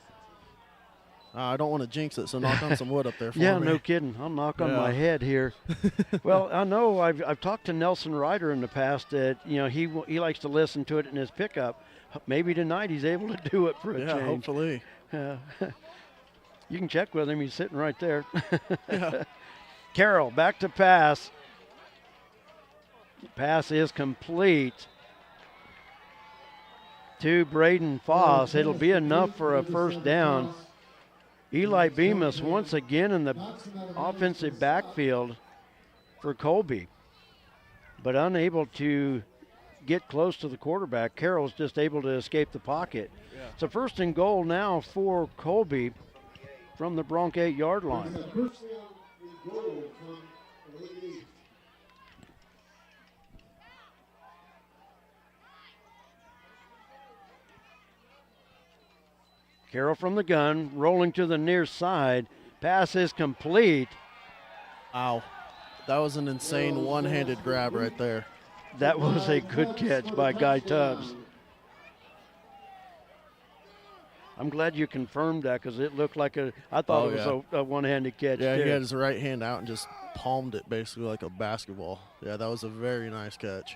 I: I don't want to jinx it, so knock on some wood up there for
B: yeah,
I: me.
B: no kidding. I'll knock on my head here. Well, I know I've talked to Nelson Ryder in the past that he likes to listen to it in his pickup. Maybe tonight he's able to do it for a change.
I: Yeah, hopefully.
B: You can check with him. He's sitting right there.
I: Yeah.
B: Carroll back to pass. Pass is complete to Braden Foss. It'll be enough for a 1st down. Eli Bemis once again in the offensive backfield for Colby, but unable to get close to the quarterback. Carroll's just able to escape the pocket.
I: Yeah.
B: It's a 1st and goal now for Colby from the Bronc 8-yard line. Carroll from the gun, rolling to the near side. Pass is complete.
I: Ow. That was an insane one-handed grab right there.
B: That was a good catch by Guy Tubbs. I'm glad you confirmed that because it looked like I thought it was a one-handed catch.
I: Yeah,
B: too.
I: he had his right hand out and just palmed it basically like a basketball. Yeah, that was a very nice catch.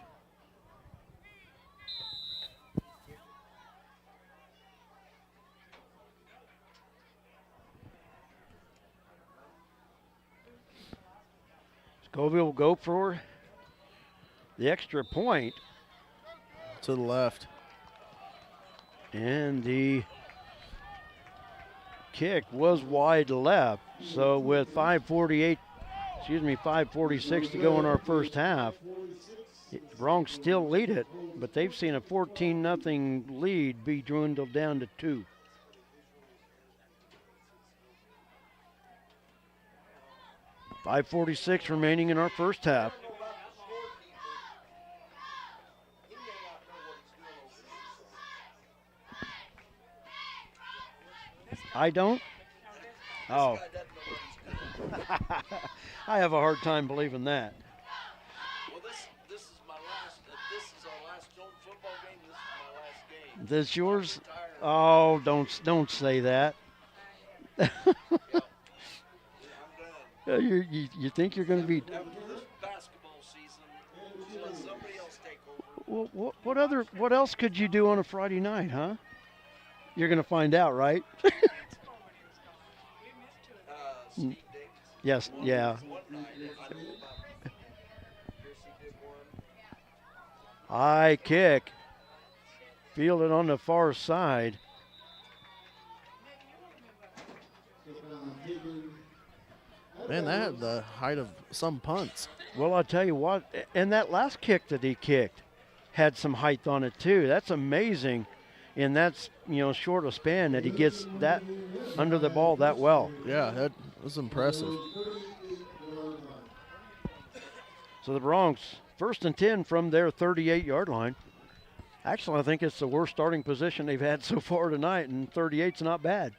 B: Colby will go for the extra point.
I: To the left.
B: And the kick was wide left. So with 5:46 to go in our first half, Bronx still lead it, but they've seen a 14-0 lead be dwindled down to 2. .546 remaining in our first half. I don't? Oh. I have a hard time believing that.
M: Well, this is my last. This is our last home football game. This is my last game.
B: This yours? Oh, don't say that. You think you're going to be?
M: After this basketball season, let somebody else take over.
B: Well, what else could you do on a Friday night, huh? You're going to find out, right? Yes, yeah. High kick. Fielded on the far side.
I: Man, that had the height of some punts.
B: Well, I'll tell you what, and that last kick that he kicked had some height on it too. That's amazing. And that's, short of span that he gets that under the ball that well.
I: Yeah, that was impressive.
B: So the Bronx, 1st and 10 from their 38-yard line. Actually, I think it's the worst starting position they've had so far tonight, and 38's not bad.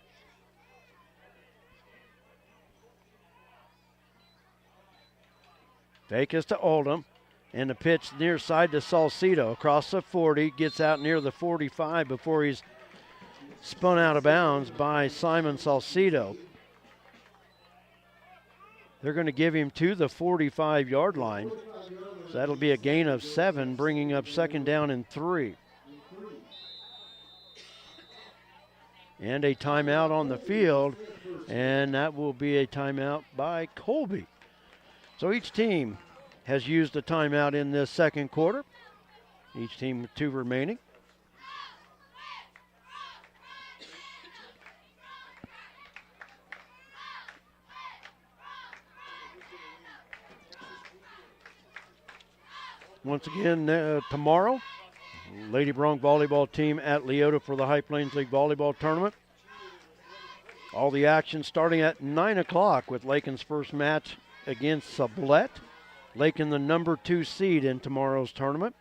B: Fake is to Oldham, and the pitch near side to Salcedo. Across the 40, gets out near the 45 before he's spun out of bounds by Simon Salcedo. They're going to give him to the 45-yard line. So that'll be a gain of 7, bringing up 2nd down and 3. And a timeout on the field, and that will be a timeout by Colby. So each team has used a timeout in this second quarter. Each team with 2 remaining. Once again, tomorrow, Lady Bronx volleyball team at Leota for the High Plains League volleyball tournament. All the action starting at 9 o'clock with Laken's first match against Sublette. Laken, the number 2 seed in tomorrow's tournament.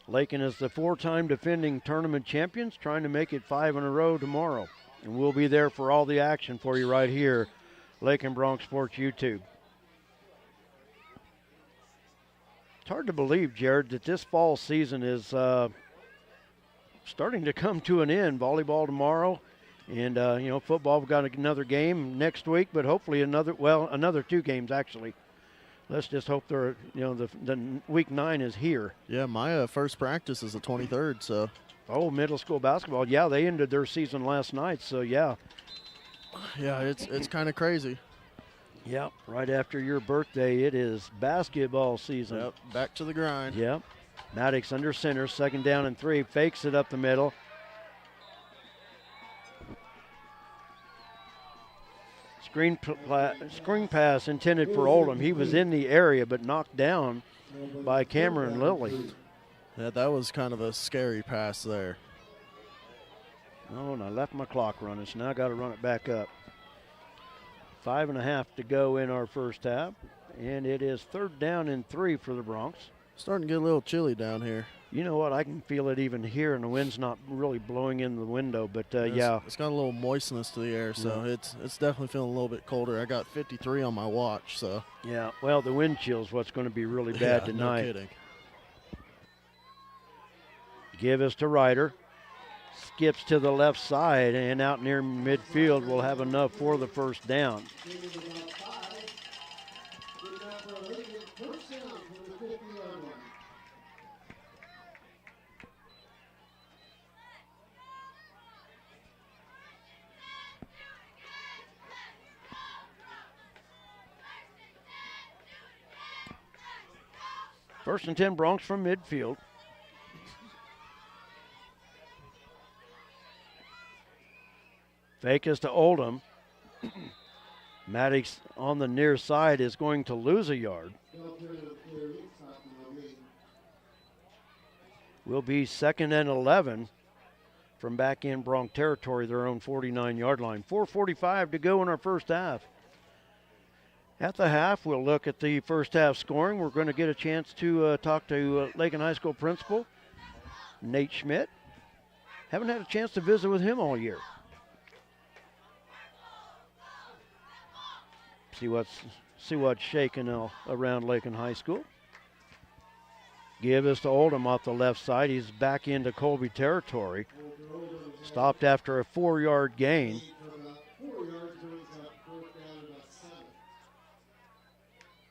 B: Lakin is the 4-time defending tournament champions, trying to make it 5 in a row tomorrow. And we'll be there for all the action for you right here, Laken Bronx Sports YouTube. It's hard to believe, Jared, that this fall season is starting to come to an end. Volleyball tomorrow, and football. We've got another game next week, but hopefully another 2 games actually. Let's just hope the week 9 is here.
I: Yeah, my first practice is the 23rd, so.
B: Oh, middle school basketball. Yeah, they ended their season last night, so yeah.
I: Yeah, it's kind of crazy.
B: Yep, right after your birthday, it is basketball season.
I: Yep, back to the grind.
B: Yep. Maddox under center, 2nd down and 3, fakes it up the middle. Screen pass intended for Oldham. He was in the area but knocked down by Cameron Lilly.
I: Yeah, that was kind of a scary pass there.
B: Oh, and I left my clock running, so now I got to run it back up. 5.5 to go in our first half, and it is 3rd down and 3 for the Bronx.
I: Starting to get a little chilly down here.
B: You know what? I can feel it even here, and the wind's not really blowing in the window, but
I: yeah. It's got a little moistness to the air, so it's definitely feeling a little bit colder. I got 53 on my watch, so.
B: Yeah, well, the wind chill's what's going to be really bad tonight.
I: No kidding.
B: Give us to Ryder. Skips to the left side, and out near midfield will have enough for the 1st down. First and 10 Bronx from midfield. Fake is to Oldham. Maddox on the near side is going to lose a yard. Will be 2nd and 11 from back in Bronx territory, their own 49-yard line. 4:45 to go in our first half. At the half, we'll look at the first half scoring. We're going to get a chance to talk to Laken High School principal Nate Schmidt. Haven't had a chance to visit with him all year. See what's shaking around Laken High School. Give us to Oldham off the left side. He's back into Colby territory. Stopped after a 4-yard gain.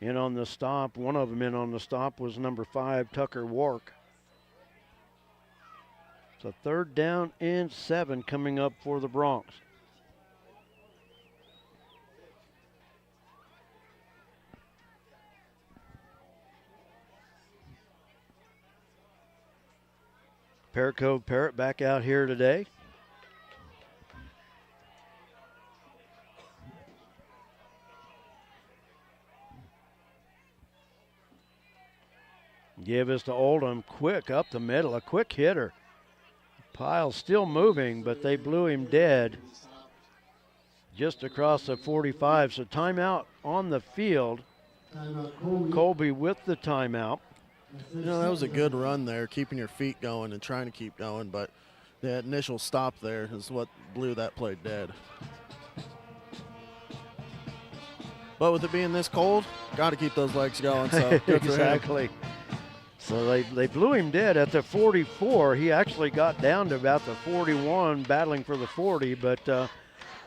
B: In on the stop, one of them in on the stop was number 5, Tucker Wark. So 3rd down and 7 coming up for the Bronx. Parrot back out here today. Give us to Oldham, quick up the middle, a quick hitter. Pile's still moving, but they blew him dead just across the 45. So timeout on the field. Colby with the timeout.
I: You know, that was a good run there, keeping your feet going and trying to keep going, but that initial stop there is what blew that play dead. But with it being this cold, got to keep those legs going. So
B: exactly. So they blew him dead at the 44. He actually got down to about the 41, battling for the 40, but a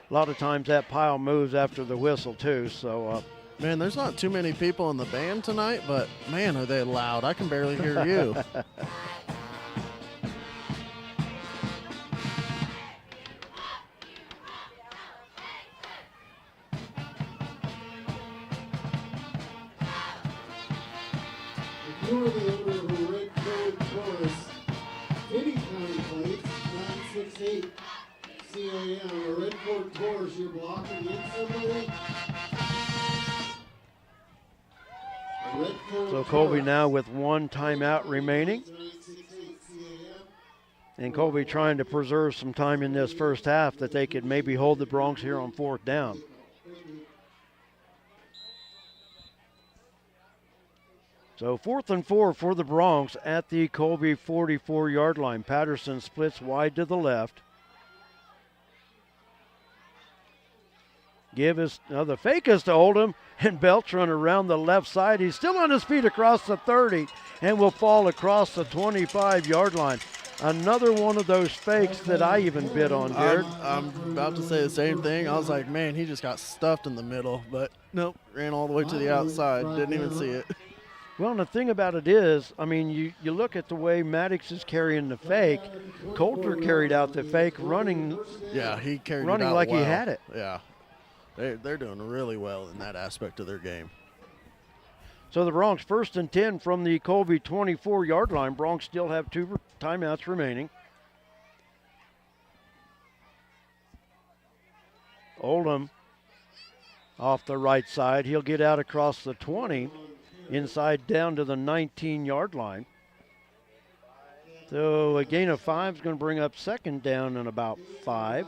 B: lot of times that pile moves after the whistle too. So.
I: Man, there's not too many people in the band tonight, but man, are they loud. I can barely hear you.
C: If you are the owner of a red code Taurus, Vinny County plates, 968 CAM, a red code Taurus, you're blocking in somebody.
B: So Colby now with 1 timeout remaining. And Colby trying to preserve some time in this first half that they could maybe hold the Bronx here on 4th down. So 4th and 4 for the Bronx at the Colby 44-yard line. Patterson splits wide to the left. The fake is to Oldham, and Beltran around the left side. He's still on his feet across the 30 and will fall across the 25-yard line. Another one of those fakes that I even bid on, Jared.
I: I'm about to say the same thing. I was like, man, he just got stuffed in the middle, but nope, ran all the way to the outside. Didn't even see it.
B: Well, and the thing about it is, I mean, you look at the way Maddox is carrying the fake. Coulter carried out the fake running.
I: Yeah, he carried
B: running
I: it out
B: like
I: well.
B: he had it.
I: Yeah, they're doing really well in that aspect of their game.
B: So the Bronx 1st and 10 from the Colby 24-yard line. Bronx still have 2 timeouts remaining. Oldham off the right side. He'll get out across the 20, inside down to the 19-yard line. So a gain of 5 is going to bring up 2nd down and about 5.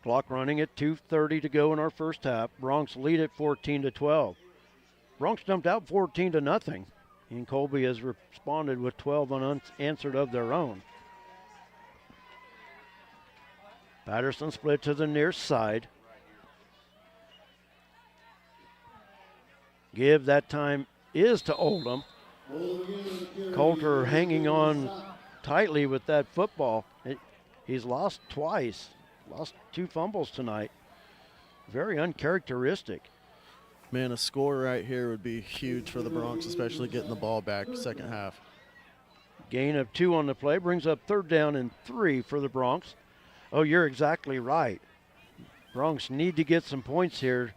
B: Clock running at 2:30 to go in our first half. Bronx lead at 14-12. Bronx jumped out 14-0, and Colby has responded with 12 unanswered of their own. Patterson split to the near side. Give that time is to Oldham. Coulter hanging on tightly with that football. He's lost twice. Lost 2 fumbles tonight. Very uncharacteristic.
I: Man, a score right here would be huge for the Bronx, especially getting the ball back second half.
B: Gain of 2 on the play brings up 3rd down and 3 for the Bronx. Oh, you're exactly right. Bronx need to get some points here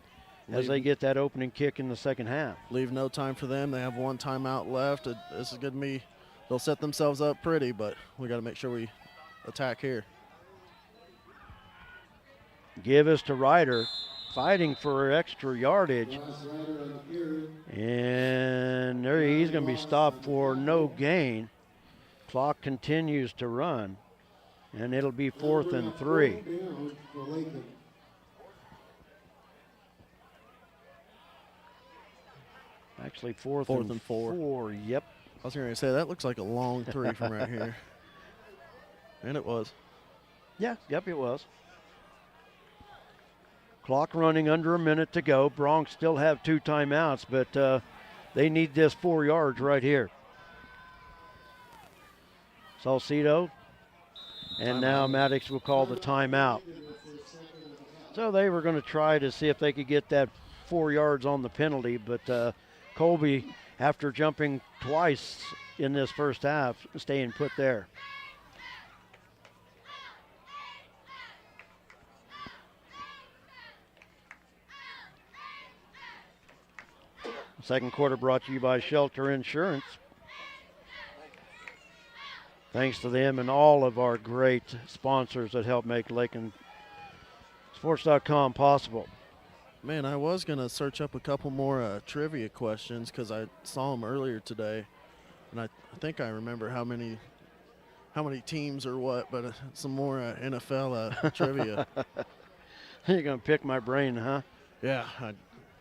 B: as they get that opening kick in the second half.
I: Leave no time for them. They have 1 timeout left. This is going to be, they'll set themselves up pretty, but we got to make sure we attack here.
B: Give us to Ryder, fighting for extra yardage. And there he's going to be stopped for no gain. Clock continues to run, and it'll be 4th and 3. Actually, fourth and four. Yep.
I: I was going to say, that looks like a long 3 from right here. And it was.
B: Yeah, yep, it was. Clock running under a minute to go. Bronx still have 2 timeouts, but they need this 4 yards right here. Salcido, and now Maddox will call the timeout. So they were going to try to see if they could get that 4 yards on the penalty, but Colby, after jumping twice in this first half, staying put there. Second quarter brought to you by Shelter Insurance. Thanks to them and all of our great sponsors that help make LakenSports.com possible.
I: Man, I was going to search up a couple more trivia questions because I saw them earlier today. And I think I remember how many teams or what, but some more NFL trivia.
B: You're going to pick my brain, huh?
I: Yeah.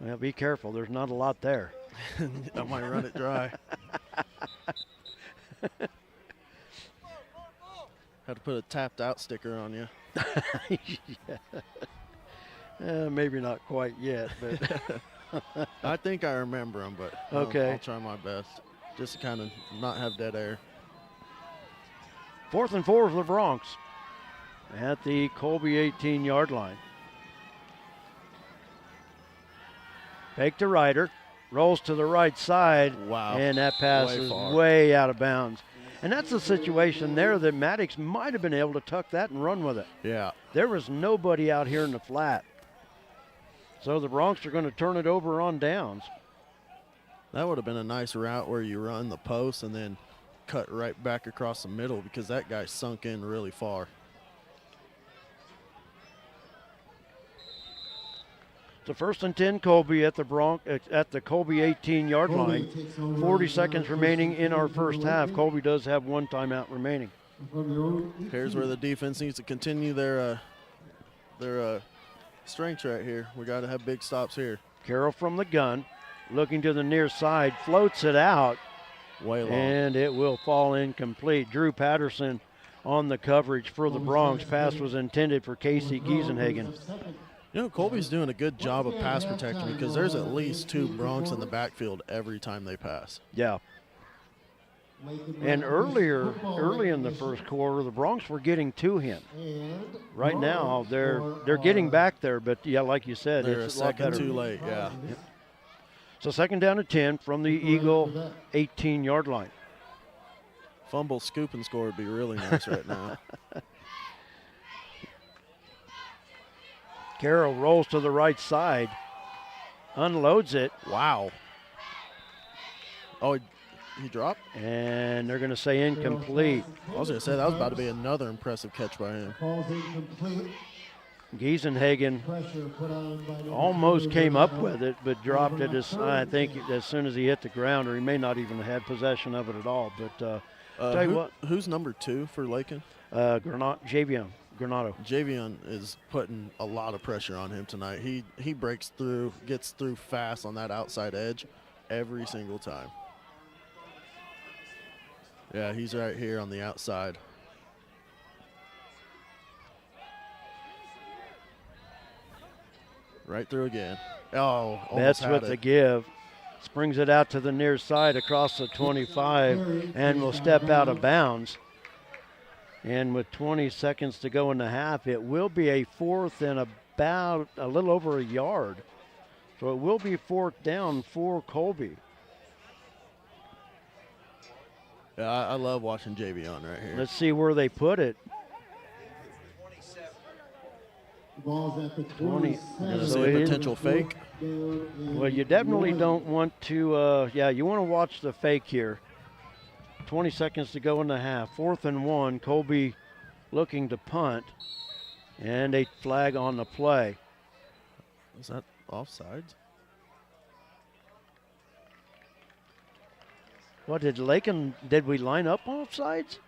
B: Well, be careful. There's not a lot there.
I: I might run it dry. Had to put a tapped out sticker on you.
B: Yeah. Maybe not quite yet, but
I: I think I remember them, but
B: okay.
I: I'll try my best just to kind of not have dead air.
B: 4th and 4 for the Bronx at the Colby 18-yard line. Fake to Ryder, rolls to the right side.
I: Wow.
B: And that pass is way out of bounds. And that's a situation there that Maddox might have been able to tuck that and run with it.
I: Yeah.
B: There was nobody out here in the flat. So the Bronx are going to turn it over on downs.
I: That would have been a nice route where you run the post and then cut right back across the middle because that guy sunk in really far.
B: So 1st and 10, Colby at the Colby 18-yard line. 40 seconds remaining in our first half. Colby does have 1 timeout remaining.
I: Here's where the defense needs to continue their strengths right here. We got to have big stops here.
B: Carroll from the gun, looking to the near side, floats it out.
I: Way long.
B: And it will fall incomplete. Drew Patterson on the coverage for the Bronx. Pass was intended for Casey Giesenhagen.
I: You know, Colby's doing a good job of pass protecting because there's at least 2 Bronx in the backfield every time they pass.
B: Yeah. And early in the first quarter, the Bronx were getting to him. Right now, they're getting back there, but yeah, like you said,
I: they're
B: it's
I: a
B: a lot
I: second
B: better.
I: too late, yeah.
B: Yep. So second down and 10 from the Eagle 18-yard line.
I: Fumble, scoop, and score would be really nice right now.
B: Carroll rolls to the right side, unloads it.
I: Wow. Oh, he dropped?
B: And they're going to say incomplete.
I: I was going to say that was about to be another impressive catch by him.
B: Giesenhagen almost came up with it, but dropped it, I think, as soon as he hit the ground, or he may not even have had possession of it at all. But tell you what.
I: Who's number 2 for Laken?
B: Javion Granado.
I: Javion is putting a lot of pressure on him tonight. He breaks through, gets through fast on that outside edge every single time. Yeah, he's right here on the outside. Right through again. Oh,
B: Betts with the give. Springs it out to the near side across the 25 and will step out of bounds. And with 20 seconds to go in the half, it will be a 4th and about a little over a yard. So it will be 4th down for Colby.
I: Yeah, I love watching Javion right here.
B: Let's see where they put it.
C: 20.
I: So a potential fake.
B: Well, you definitely don't want to, you want to watch the fake here. 20 seconds to go in the half. 4th and 1. Colby looking to punt. And a flag on the play.
I: Is that offsides?
B: What did we line up offsides?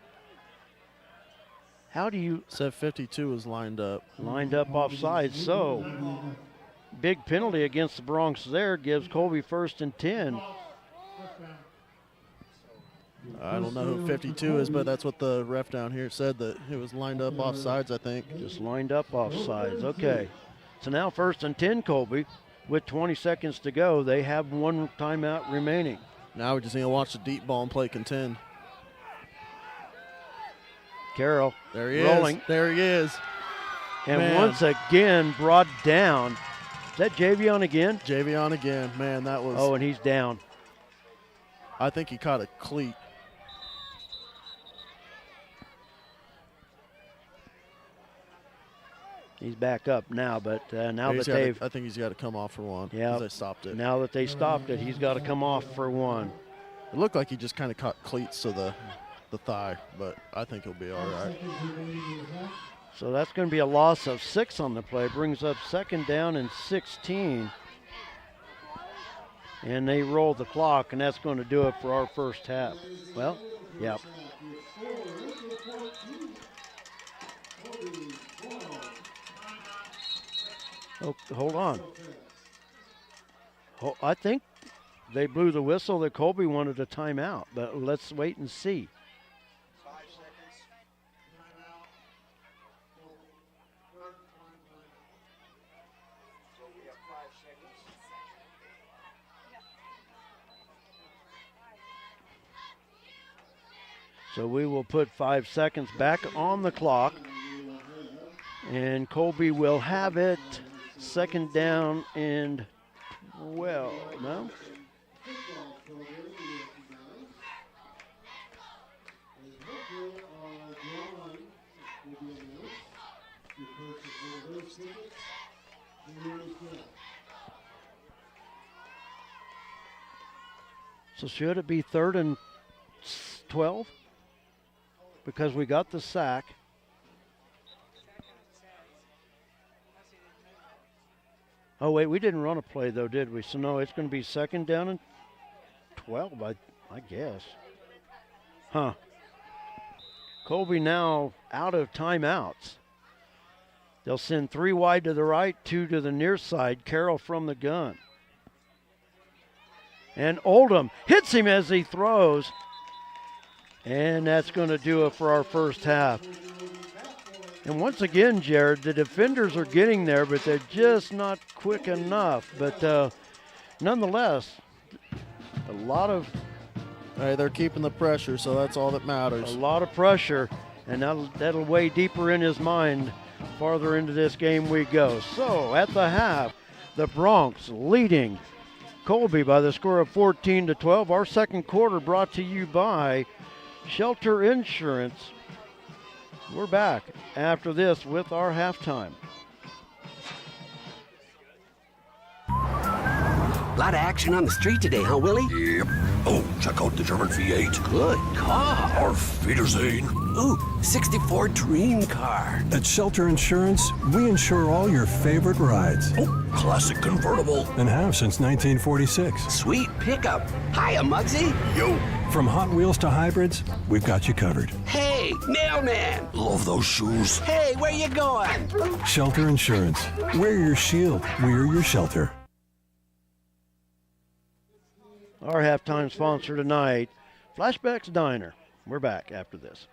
B: How do you?
I: Said 52 is lined up.
B: Lined up offsides, so big penalty against the Bronx there gives Colby 1st and 10.
I: I don't know who 52 is, but that's what the ref down here said, that it was lined up offsides, I think.
B: Just lined up offsides, okay. So now 1st and 10 Colby with 20 seconds to go. They have 1 timeout remaining.
I: Now we're just going to watch the deep ball and play contend.
B: Carroll
I: there he
B: rolling.
I: Is. There he is.
B: And
I: Man.
B: once again brought down. Is that Javion again?
I: Javion again. Man, that was.
B: Oh, and he's down.
I: I think he caught a cleat.
B: He's back up now, but now that they've.
I: I think he's got to come off for 1.
B: Yeah.
I: They stopped it.
B: Now that they stopped it, he's got to come off for 1.
I: It looked like he just kind of caught cleats to the thigh, but I think he'll be all right.
B: So that's going to be a loss of 6 on the play. Brings up 2nd down and 16. And they roll the clock, and that's going to do it for our first half. Well, yeah. Oh, hold on. I think they blew the whistle that Colby wanted a timeout, but let's wait and see.
M: 5 seconds. So we have 5 seconds.
B: So we will put 5 seconds back on the clock. And Colby will have it 2nd down and 12. No? So should it be 3rd and 12? Because we got the sack. Oh, wait, we didn't run a play, though, did we? So, no, it's going to be 2nd down and 12, I guess. Huh. Colby now out of timeouts. They'll send 3 wide to the right, 2 to the near side. Carroll from the gun. And Oldham hits him as he throws. And that's going to do it for our first half. And once again, Jared, the defenders are getting there, but they're just not quick enough. But nonetheless, a lot of...
I: Hey, they're keeping the pressure, so that's all that matters.
B: A lot of pressure, and that'll weigh deeper in his mind. Farther into this game we go. So at the half, the Broncs leading Colby by the score of 14-12. Our second quarter brought to you by Shelter Insurance. We're back after this with our halftime.
J: A lot of action on the street today, huh, Willie?
K: Yep. Oh, check out the German V8.
J: Good car.
K: Auf Wiedersehen.
J: Ooh, 64 dream car.
L: At Shelter Insurance, we insure all your favorite rides.
K: Oh, classic convertible.
L: And have since 1946.
J: Sweet pickup. Hiya, Muggsy.
K: Yo.
L: From Hot Wheels to hybrids, we've got you covered.
J: Hey, mailman.
K: Love those shoes.
J: Hey, where you going?
L: Shelter Insurance. We're your shield. We're your shelter.
B: Our halftime sponsor tonight, Flashbacks Diner. We're back after this.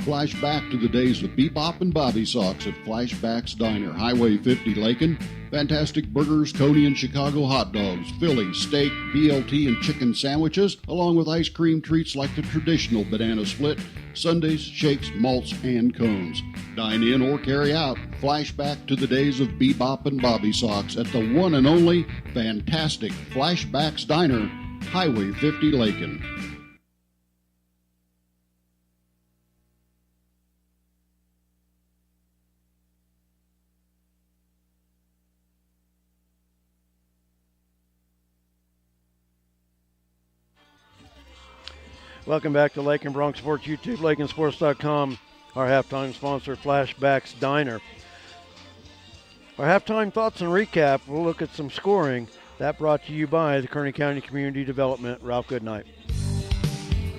A: Flashback to the days of Bebop and Bobby Socks at Flashbacks Diner, Highway 50, Laken. Fantastic burgers, Coney and Chicago hot dogs, Philly, steak, BLT, and chicken sandwiches, along with ice cream treats like the traditional banana split, sundaes, shakes, malts, and cones. Dine in or carry out. Flashback to the days of Bebop and Bobby Socks at the one and only fantastic Flashbacks Diner, Highway 50, Laken.
B: Welcome back to Laken Bronx Sports YouTube, LakenSports.com. Our halftime sponsor, Flashbacks Diner. Our halftime thoughts and recap, we'll look at some scoring. That brought to you by the Kearney County Community Development. Ralph Goodnight.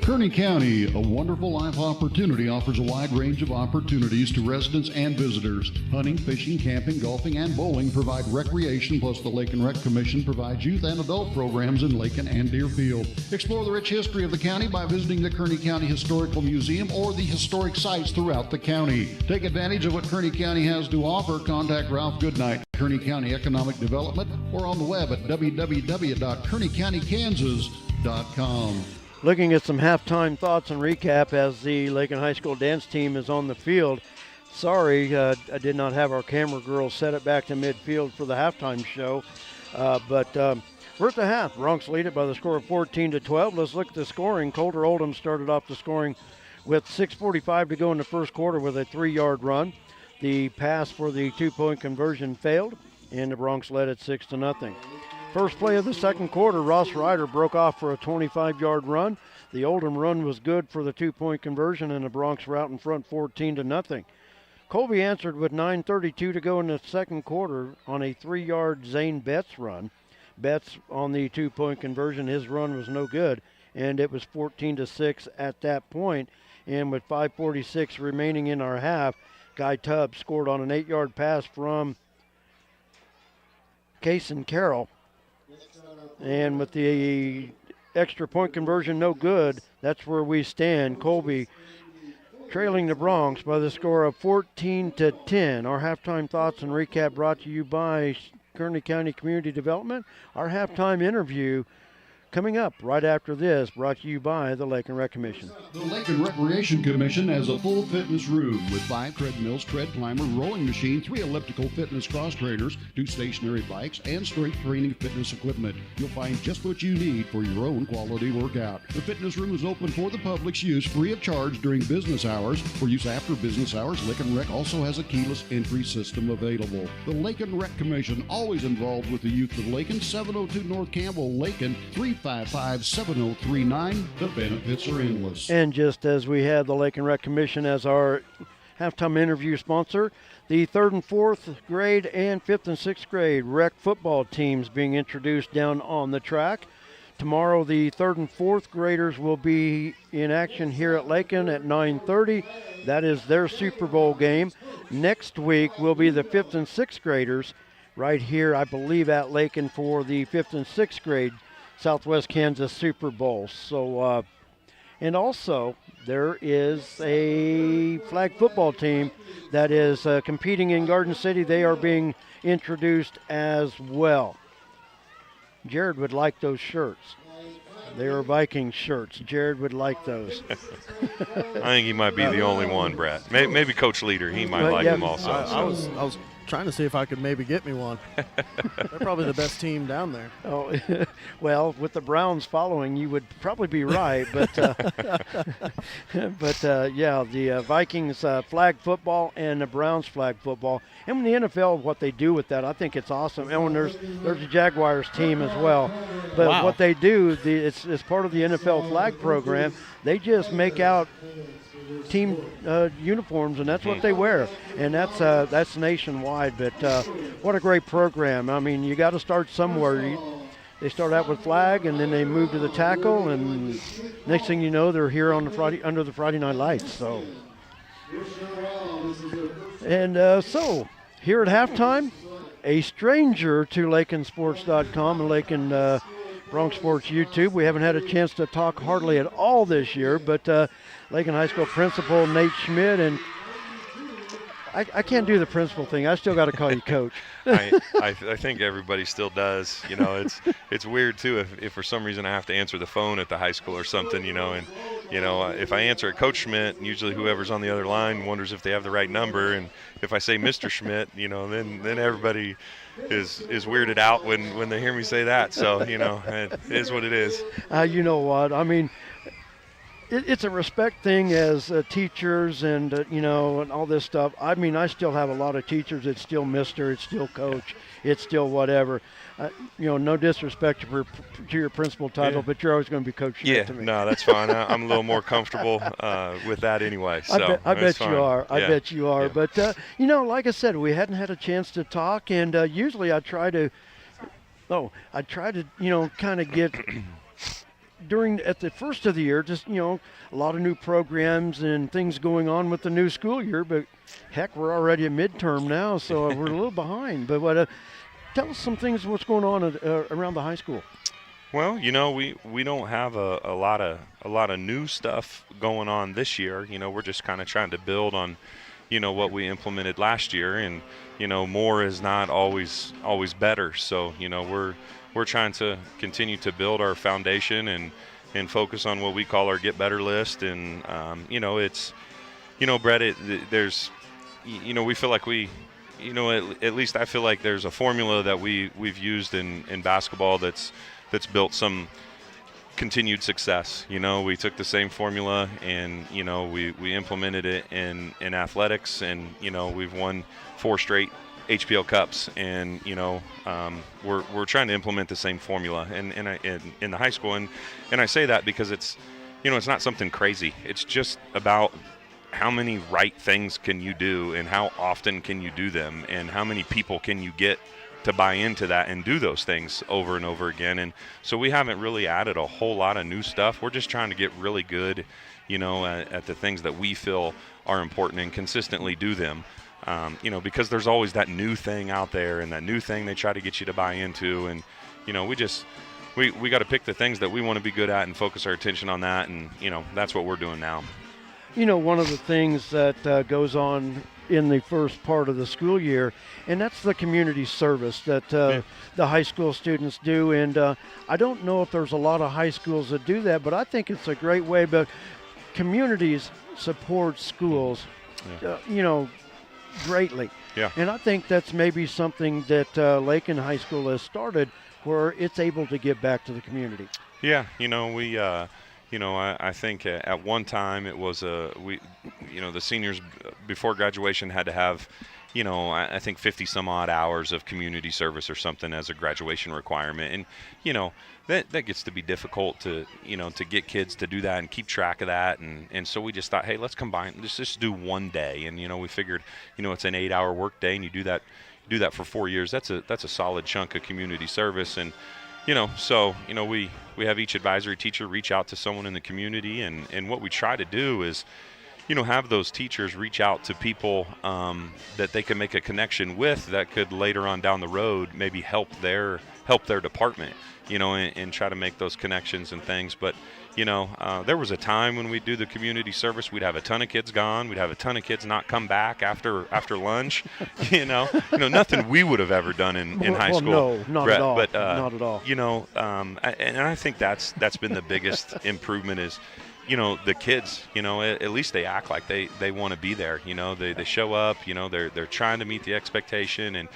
A: Kearney County, a wonderful life opportunity, offers a wide range of opportunities to residents and visitors. Hunting, fishing, camping, golfing, and bowling provide recreation, plus the Lake and Rec Commission provides youth and adult programs in Laken and Deerfield. Explore the rich history of the county by visiting the Kearney County Historical Museum or the historic sites throughout the county. Take advantage of what Kearney County has to offer. Contact Ralph Goodnight, Kearney County Economic Development, or on the web at www.kearneycountykansas.com.
B: Looking at some halftime thoughts and recap as the Laken High School dance team is on the field. Sorry, I did not have our camera girl set it back to midfield for the halftime show. But we're at the half. Bronx lead it by the score of 14-12. Let's look at the scoring. Colter Oldham started off the scoring with 6:45 to go in the first quarter with a 3-yard run. The pass for the 2-point conversion failed, and the Bronx led it 6-0. First play of the second quarter, Ross Ryder broke off for a 25-yard run. The Oldham run was good for the 2-point conversion, and the Bronx were out in front 14-0. Colby answered with 9:32 to go in the second quarter on a 3-yard Zane Betts run. Betts on the 2-point conversion, his run was no good, and it was 14-6 at that point. And with 5:46 remaining in our half, Guy Tubbs scored on an 8-yard pass from Cason Carroll. And with the extra point conversion no good, that's where we stand. Colby trailing the Bronx by the score of 14-10. Our halftime thoughts and recap brought to you by Kearney County Community Development. Our halftime interview coming up right after this, brought to you by the Lake and Rec Commission.
A: The Lake and Recreation Commission has a full fitness room with 5 treadmills, tread climber, rowing machine, 3 elliptical fitness cross trainers, 2 stationary bikes, and strength training fitness equipment. You'll find just what you need for your own quality workout. The fitness room is open for the public's use free of charge during business hours. For use after business hours, Lake and Rec also has a keyless entry system available. The Lake and Rec Commission, always involved with the youth of Laken, 702 North Campbell, Laken, 355-7039. The benefits are endless.
B: And just as we had the Lake and Rec Commission as our halftime interview sponsor, the 3rd and 4th grade and 5th and 6th grade rec football teams being introduced down on the track. Tomorrow, the 3rd and 4th graders will be in action here at Laken at 9:30. That is their Super Bowl game. Next week will be the 5th and 6th graders right here, I believe, at Laken for the 5th and 6th grade Southwest Kansas Super Bowl. So, and also there is a flag football team that is competing in Garden City. They are being introduced as well. Jared would like those shirts. They are Viking shirts. Jared would like those.
N: I think he might be the only one, Brett. Maybe Coach Leader. He might like them also.
I: I was trying to see if I could maybe get me one. They're probably the best team down there.
B: Oh, well, with the Browns following, you would probably be right. But, yeah, the Vikings flag football and the Browns flag football. And when the NFL, what they do with that, I think it's awesome. And when there's a Jaguars team as well. But what they do, it's part of the NFL flag program. They just make out team uniforms, and that's what they wear, and that's nationwide. But what a great program! I mean, you got to start somewhere. They start out with flag, and then they move to the tackle, and next thing you know, they're here on the Friday under the Friday Night Lights. So, and so here at halftime, a stranger to LakenSports.com and Laken Bronx Sports YouTube. We haven't had a chance to talk hardly at all this year, but Laken High School principal Nate Schmidt, and I can't do the principal thing. I still got to call you coach.
N: I think everybody still does. You know, it's weird too if for some reason I have to answer the phone at the high school or something. You know, and if I answer at Coach Schmidt, usually whoever's on the other line wonders if they have the right number, and if I say Mr. Schmidt, then everybody is weirded out when they hear me say that. So it is what it is.
B: You know what? I mean, it's a respect thing as teachers and and all this stuff. I mean, I still have a lot of teachers. It's still Mr. It's still Coach. It's still whatever. No disrespect to your principal title, but you're always going to be Coach Schmidt to me.
N: No, that's fine. I'm a little more comfortable with that anyway. So
B: I bet you are. I bet you are. But like I said, we hadn't had a chance to talk, and usually I try to kind of get. At the first of the year, just, a lot of new programs and things going on with the new school year, but heck, we're already at midterm now, so we're a little behind. But tell us some things, what's going on around the high school.
N: Well, we don't have a lot of new stuff going on this year. We're just kind of trying to build on, what we implemented last year, and, more is not always better. So, we're trying to continue to build our foundation and focus on what we call our Get Better list. And, it's, Brett, there's, we feel like at least I feel like there's a formula that we've used in basketball that's built some continued success. We took the same formula and, we implemented it in athletics, and, we've won 4 straight HPL Cups, and we're trying to implement the same formula in the high school, and I say that because it's it's not something crazy. It's just about how many right things can you do, and how often can you do them, and how many people can you get to buy into that and do those things over and over again. And so we haven't really added a whole lot of new stuff. We're just trying to get really good, at the things that we feel are important and consistently do them. Because there's always that new thing out there, and that new thing they try to get you to buy into. And, we got to pick the things that we want to be good at and focus our attention on that. And, that's what we're doing now.
B: One of the things that goes on in the first part of the school year, and that's the community service that the high school students do. And I don't know if there's a lot of high schools that do that, but I think it's a great way. But communities support schools, greatly. Yeah. And I think that's maybe something that Laken High School has started, where it's able to give back to the community.
N: Yeah, we I think at one time it was the seniors before graduation had to have I think 50 some odd hours of community service or something as a graduation requirement. And that gets to be difficult to get kids to do that and keep track of that. And so we just thought, hey, let's combine, let's just do one day. And we figured it's an 8-hour work day, and you do that for 4 years. That's a solid chunk of community service. And So we have each advisory teacher reach out to someone in the community, and what we try to do is have those teachers reach out to people that they can make a connection with that could later on down the road maybe help their department, and try to make those connections and things. But there was a time when we'd do the community service, we'd have a ton of kids gone, we'd have a ton of kids not come back after lunch. Nothing we would have ever done in high school.
B: No, not at all.
N: But
B: not at all.
N: And I think that's been the biggest improvement is the kids, at least they act like they want to be there. They show up, they're trying to meet the expectation. And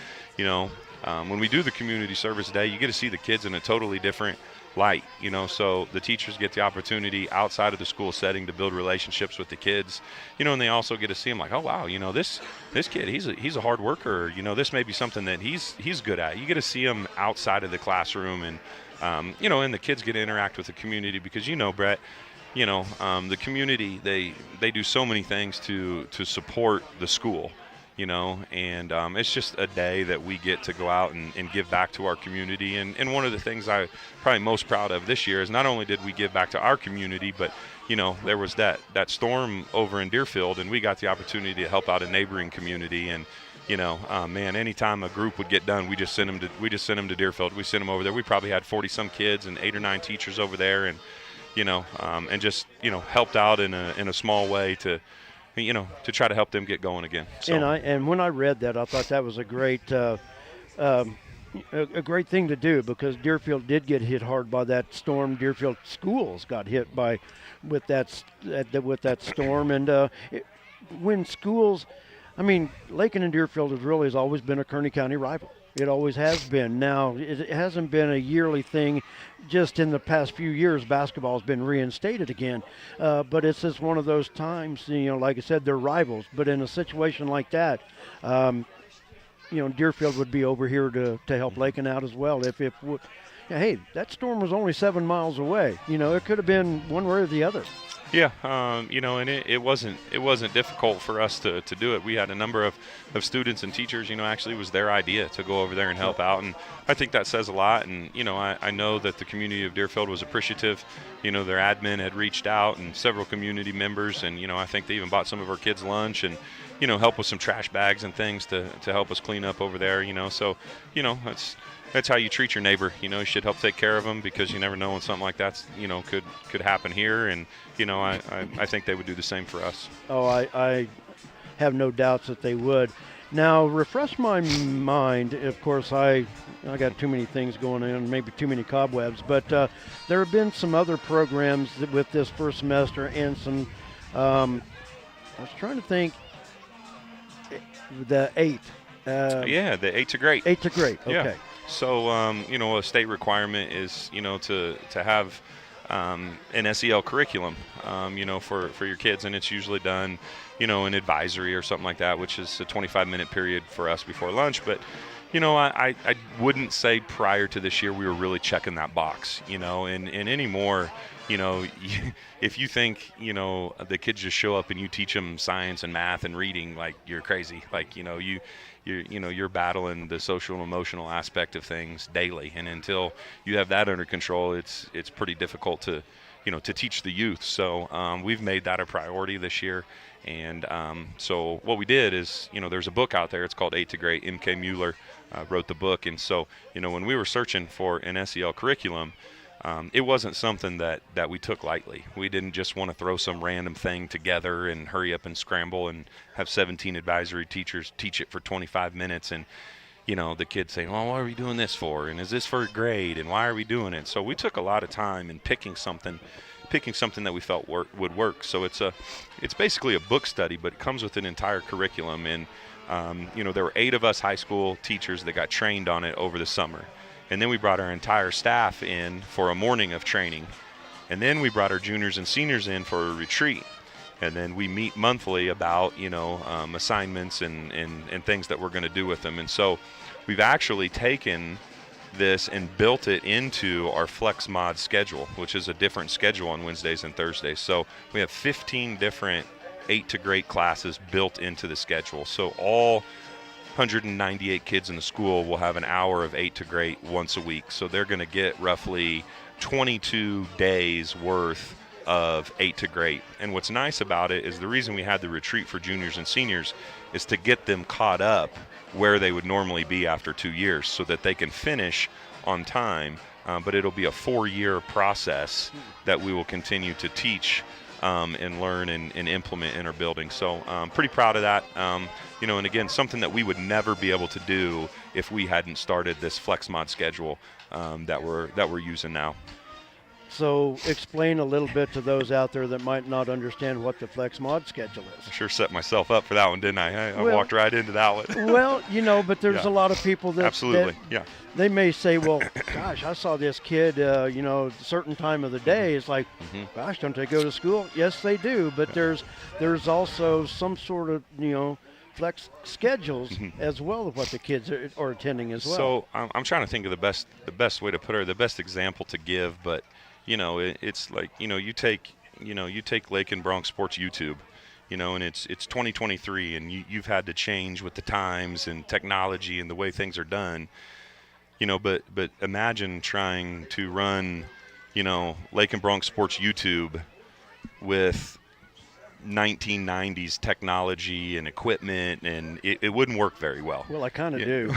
N: when we do the community service day, you get to see the kids in a totally different light, so the teachers get the opportunity outside of the school setting to build relationships with the kids, and they also get to see them like, oh wow, this kid, he's a hard worker, this may be something that he's good at. You get to see them outside of the classroom, and and the kids get to interact with the community because Brett, the community, they do so many things to support the school, and it's just a day that we get to go out and give back to our community. And one of the things I'm probably most proud of this year is not only did we give back to our community, but, there was that storm over in Deerfield, and we got the opportunity to help out a neighboring community. And, man, anytime a group would get done, we just sent them to Deerfield. We sent them over there. We probably had 40-some kids and 8 or 9 teachers over there, and, and just, helped out in a small way to try to help them get going again. So.
B: And when I read that, I thought that was a great thing to do, because Deerfield did get hit hard by that storm. Deerfield schools got hit with that storm, and when schools, Laken and Deerfield has always been a Kearney County rival. It always has been. Now, it hasn't been a yearly thing. Just in the past few years, basketball has been reinstated again. But it's just one of those times, like I said, they're rivals. But in a situation like that, Deerfield would be over here to help Laken out as well. Hey, that storm was only 7 miles away. It could have been one way or the other.
N: Yeah, and it wasn't difficult for us to do it. We had a number of students and teachers, actually it was their idea to go over there and help out. And I think that says a lot. And, I know that the community of Deerfield was appreciative. Their admin had reached out, and several community members. And, I think they even bought some of our kids lunch and, help with some trash bags and things to help us clean up over there, So, that's how you treat your neighbor. You should help take care of them, because you never know when something like that, could happen here. And, I think they would do the same for us.
B: Oh, I have no doubts that they would. Now, refresh my mind. Of course, I got too many things going on, maybe too many cobwebs, but there have been some other programs with this first semester, and some, I was trying to think, the 8.
N: The 8 to Great.
B: 8 to Great, okay.
N: Yeah. So, a state requirement is, to have an SEL curriculum, for your kids. And it's usually done, in advisory or something like that, which is a 25-minute period for us before lunch. But, I wouldn't say prior to this year we were really checking that box, and anymore, if you think, the kids just show up and you teach them science and math and reading, like, you're crazy. Like, you're battling the social and emotional aspect of things daily, and until you have that under control, it's pretty difficult to teach the youth. So we've made that a priority this year. And so what we did is, there's a book out there. It's called 8 to Great. M.K. Mueller wrote the book. And so, when we were searching for an SEL curriculum, it wasn't something that we took lightly. We didn't just want to throw some random thing together and hurry up and scramble and have 17 advisory teachers teach it for 25 minutes. And, the kids saying, well, what are we doing this for? And is this for a grade? And why are we doing it? So we took a lot of time in picking something that we felt would work. So it's basically a book study, but it comes with an entire curriculum. And, there were 8 of us high school teachers that got trained on it over the summer. And then we brought our entire staff in for a morning of training. And then we brought our juniors and seniors in for a retreat. And then we meet monthly about, assignments and things that we're going to do with them. And so we've actually taken this and built it into our Flex Mod schedule, which is a different schedule on Wednesdays and Thursdays. So we have 15 different 8 to Great classes built into the schedule. So all 198 kids in the school will have an hour of 8 to great once a week. So they're going to get roughly 22 days worth of 8 to great. And what's nice about it is the reason we had the retreat for juniors and seniors is to get them caught up where they would normally be after 2 years so that they can finish on time. But it'll be a 4-year process that we will continue to teach and learn and implement in our building. So I'm pretty proud of that. And again, something that we would never be able to do if we hadn't started this flex mod schedule that we're using now.
B: So explain a little bit to those out there that might not understand what the flex mod schedule is.
N: I sure set myself up for that one, didn't I? I walked right into that one.
B: Well, but there's a lot of people that
N: absolutely,
B: they may say, well, gosh, I saw this kid, a certain time of the day. It's like, gosh, don't they go to school? Yes, they do. But there's also some sort of, flex schedules as well of what the kids are attending as well.
N: So I'm trying to think of the best way to put it, the best example to give. But, it's like, you take Laken Bronx Sports YouTube, and it's 2023 and you've had to change with the times and technology and the way things are done. But imagine trying to run, Laken Bronx Sports YouTube with 1990s technology and equipment, and it wouldn't work very well.
B: Well, I kind of do.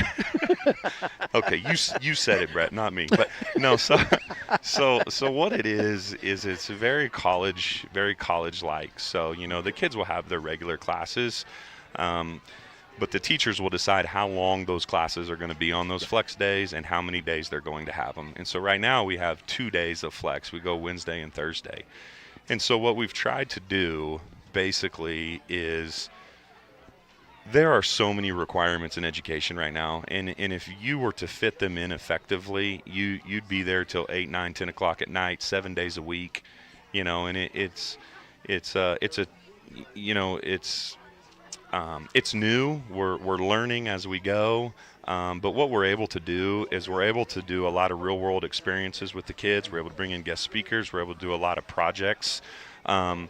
N: Okay, you said it, Brett, not me. But no, so what it is it's very college-like. So the kids will have their regular classes. But the teachers will decide how long those classes are going to be on those flex days and how many days they're going to have them. And so right now we have 2 days of flex. We go Wednesday and Thursday. And so what we've tried to do basically is there are so many requirements in education right now. And if you were to fit them in effectively, you'd be there till 8, 9, 10 o'clock at night, 7 days a week, and it's new. We're learning as we go. But what we're able to do is we're able to do a lot of real-world experiences with the kids. We're able to bring in guest speakers. We're able to do a lot of projects. You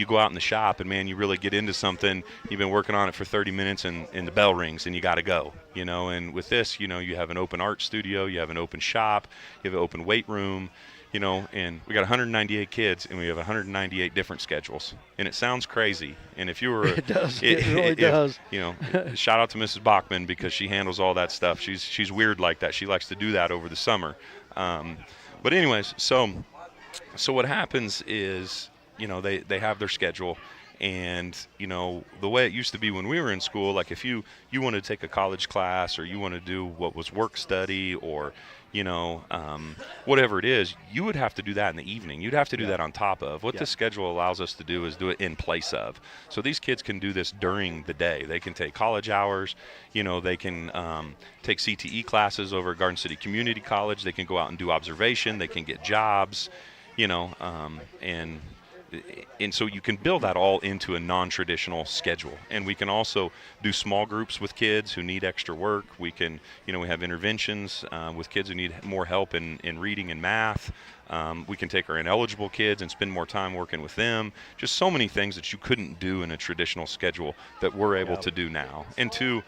N: go out in the shop and, man, you really get into something. You've been working on it for 30 minutes and the bell rings and you got to go, And with this, you have an open art studio. You have an open shop. You have an open weight room. And we got 198 kids, and we have 198 different schedules. And it sounds crazy. And if you were,
B: it does. It really does.
N: Shout out to Mrs. Bachman because she handles all that stuff. She's weird like that. She likes to do that over the summer. But anyways, so what happens is, they have their schedule. And, the way it used to be when we were in school, like if you wanted to take a college class or you want to do what was work study or, whatever it is, you would have to do that in the evening. You'd have to do that on top of. What this schedule allows us to do is do it in place of. So these kids can do this during the day. They can take college hours. They can take CTE classes over at Garden City Community College. They can go out and do observation. They can get jobs, and so you can build that all into a non-traditional schedule. And we can also do small groups with kids who need extra work. We can, we have interventions with kids who need more help in reading and math. We can take our ineligible kids and spend more time working with them. Just so many things that you couldn't do in a traditional schedule that we're able to do now. And to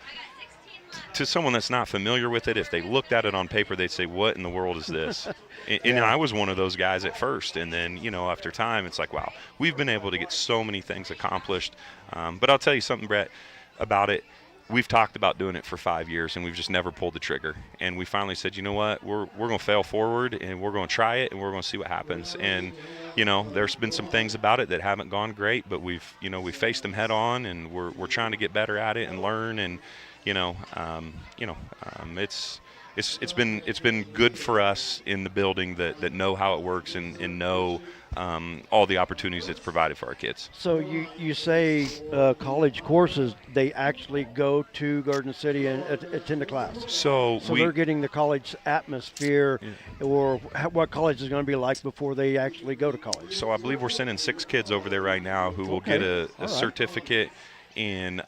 N: someone that's not familiar with it, if they looked at it on paper, they'd say, what in the world is this? And I was one of those guys at first. And then, after time, it's like, wow, we've been able to get so many things accomplished. But I'll tell you something, Brett, about it. We've talked about doing it for 5 years, and we've just never pulled the trigger. And we finally said, you know what, we're going to fail forward, and we're going to try it, and we're going to see what happens. And, there's been some things about it that haven't gone great, but we've faced them head on, and we're trying to get better at it and learn. And, it's been good for us in the building that know how it works and know all the opportunities it's provided for our kids.
B: So you say college courses, they actually go to Garden City and attend a class.
N: So
B: they're getting the college atmosphere, or what college is going to be like before they actually go to college.
N: So I believe we're sending 6 kids over there right now who will get a certificate in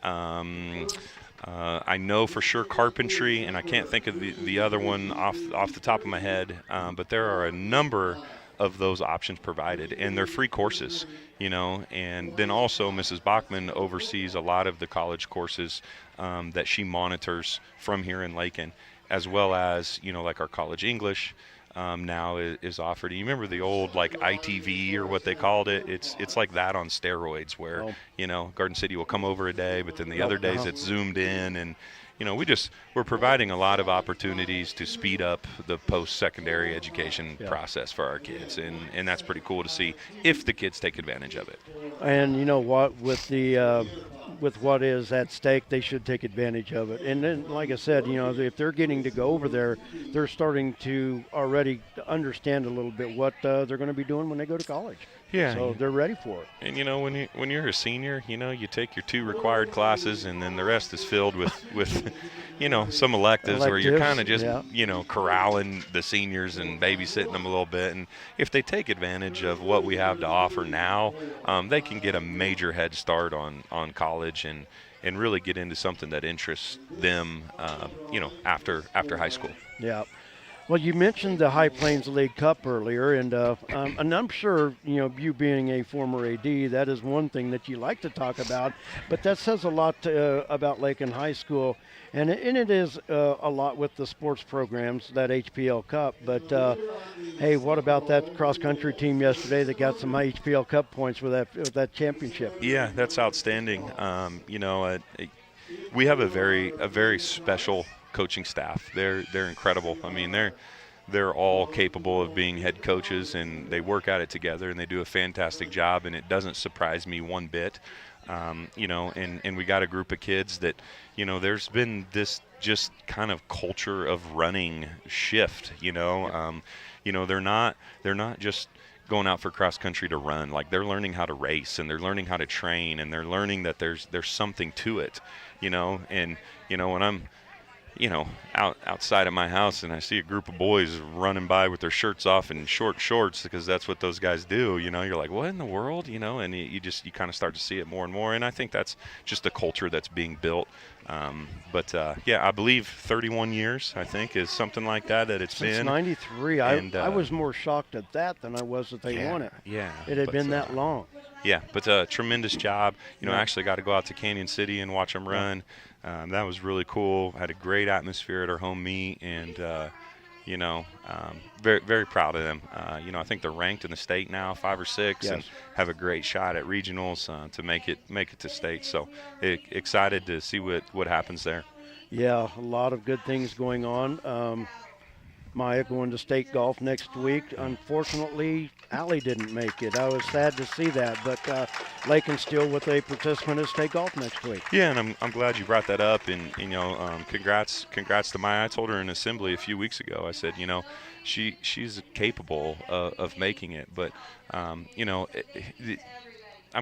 N: I know for sure carpentry, and I can't think of the other one off the top of my head, but there are a number of those options provided, and they're free courses, and then also Mrs. Bachman oversees a lot of the college courses that she monitors from here in Laken, as well as, like our college English now is offered. You remember the old like ITV or what they called it? It's like that on steroids where, Garden City will come over a day, but then the other days it's zoomed in, and we're providing a lot of opportunities to speed up the post-secondary education process for our kids, and that's pretty cool to see if the kids take advantage of it.
B: And you know what, with what is at stake, they should take advantage of it. And then, like I said, if they're getting to go over there, they're starting to already understand a little bit what they're going to be doing when they go to college.
N: Yeah.
B: So they're ready for it.
N: And when you're a senior, you take your 2 required classes, and then the rest is filled with some electives where you're kind of just corralling the seniors and babysitting them a little bit. And if they take advantage of what we have to offer now, they can get a major head start on college and really get into something that interests them, after high school.
B: Yeah. Well, you mentioned the High Plains League Cup earlier, and I'm sure, you being a former AD, that is one thing that you like to talk about, but that says a lot about Laken High School, and it is a lot with the sports programs, that HPL Cup, but hey, what about that cross-country team yesterday that got some HPL Cup points with that championship?
N: Yeah, that's outstanding. We have a very special coaching staff. They're incredible. I mean, they're all capable of being head coaches, and they work at it together, and they do a fantastic job, and it doesn't surprise me one bit. And we got a group of kids that, there's been this just kind of culture of running shift, they're not just going out for cross country to run. Like, they're learning how to race, and they're learning how to train, and they're learning that there's something to it, and when I'm outside of my house and I see a group of boys running by with their shirts off and short shorts, because that's what those guys do, you're like, what in the world, and you kind of start to see it more and more, and I think that's just the culture that's being built. I believe 31 years, I think, is something like that it's
B: Since
N: been.
B: 93. I was more shocked at that than I was that they won it.
N: Yeah.
B: It had been that long.
N: Yeah, but a tremendous job. I actually got to go out to Canyon City and watch them run. That was really cool. Had a great atmosphere at our home meet, and very, very proud of them. I think they're ranked in the state now, 5 or 6, and have a great shot at regionals to make it to state. So excited to see what happens there.
B: Yeah, a lot of good things going on. Maya going to state golf next week. Unfortunately, Allie didn't make it. I was sad to see that, but Laken still with a participant at state golf next week.
N: Yeah, and I'm glad you brought that up, and congrats to Maya. I told her in assembly a few weeks ago. I said, she's capable of making it, but I'm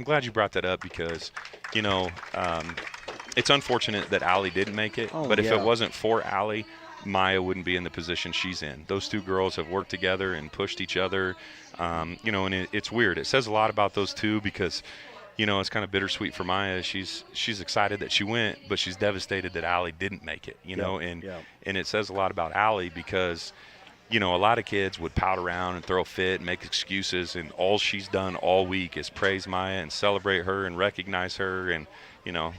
N: glad you brought that up because it's unfortunate that Allie didn't make it, but if it wasn't for Allie, Maya wouldn't be in the position she's in. Those 2 girls have worked together and pushed each other, and it's weird. It says a lot about those 2 because, it's kind of bittersweet for Maya. She's excited that she went, but she's devastated that Allie didn't make it, and it says a lot about Allie because, a lot of kids would pout around and throw a fit and make excuses, and all she's done all week is praise Maya and celebrate her and recognize her, and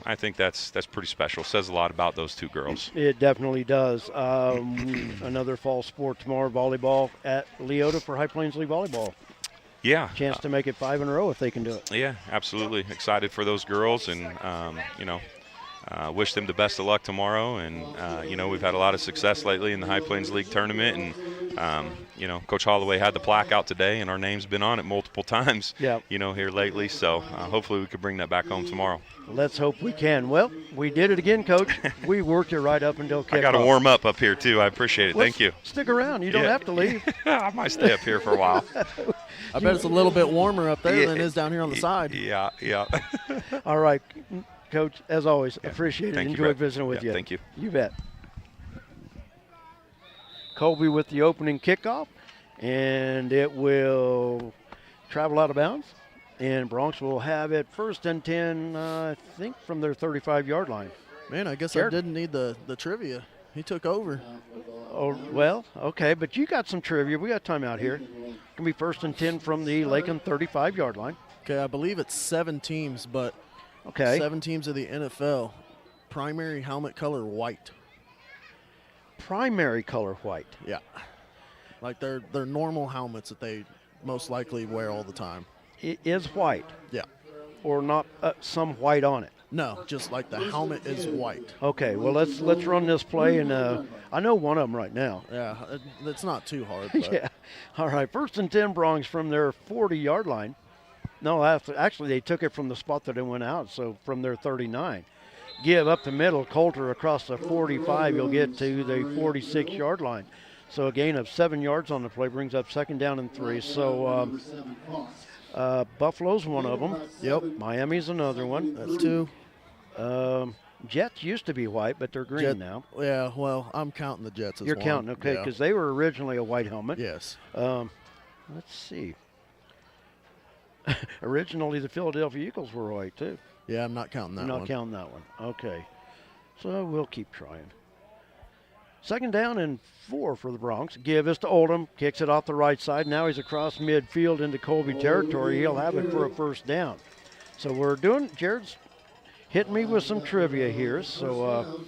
N: I think that's pretty special. It says a lot about those 2 girls.
B: It definitely does. Another fall sport tomorrow, volleyball at Leota for High Plains League Volleyball.
N: Yeah.
B: Chance to make it 5 in a row if they can do it.
N: Yeah, absolutely. Excited for those girls, and, wish them the best of luck tomorrow. And, we've had a lot of success lately in the High Plains League tournament, and, Coach Holloway had the plaque out today, and our name's been on it multiple times, here lately. So hopefully we could bring that back home tomorrow.
B: Let's hope we can. Well, we did it again, Coach. We worked it right up until kickoff.
N: I got to warm up here, too. I appreciate it.
B: Well,
N: thank you.
B: Stick around. You don't have to leave.
N: I might stay up here for a while.
I: I bet it's a little bit warmer up there than it is down here on the side.
N: Yeah.
B: All right, Coach, as always, appreciate it.
N: Thank
B: Enjoy
N: you,
B: visiting with you.
N: Thank you.
B: You bet. Colby with the opening kickoff, and it will travel out of bounds. And Bronx will have it 1st and 10, I think, from their 35-yard line.
I: Man, I guess I didn't need the trivia. He took over.
B: Oh, well, okay, but you got some trivia. We got time out here. going to be 1st and 10 from the Laken 35-yard line.
I: Okay, I believe it's 7 teams, but
B: okay,
I: 7 teams of the NFL. Primary helmet color white.
B: Primary color white.
I: Yeah. Like they're normal helmets that they most likely wear all the time.
B: It is white.
I: Yeah.
B: Or not some white on it.
I: No, just like the helmet is white.
B: Okay, well let's run this play, and I know one of them right now.
I: Yeah, it's not too hard. But.
B: Yeah. All right, 1st and 10 Bronx from their 40-yard line. No, actually they took it from the spot that it went out, so from their 39. Give up the middle, Coulter across the 45. You'll get to the 46-yard line. So a gain of 7 yards on the play brings up 2nd down and 3. So Buffalo's one of them.
I: Yep.
B: Miami's another one.
I: That's 2.
B: Jets used to be white, but they're green now.
I: Yeah, well, I'm counting the Jets as
B: You're
I: one.
B: counting, okay, because they were originally a white helmet.
I: Yes.
B: Let's see. Originally, the Philadelphia Eagles were white, too.
I: Yeah, I'm not counting that one.
B: Not counting that one. Okay. So we'll keep trying. 2nd down and 4 for the Bronx. Give is to Oldham. Kicks it off the right side. Now he's across midfield into Colby territory. He'll have it for a 1st down. So we're doing, Jared's hitting me with some trivia here. So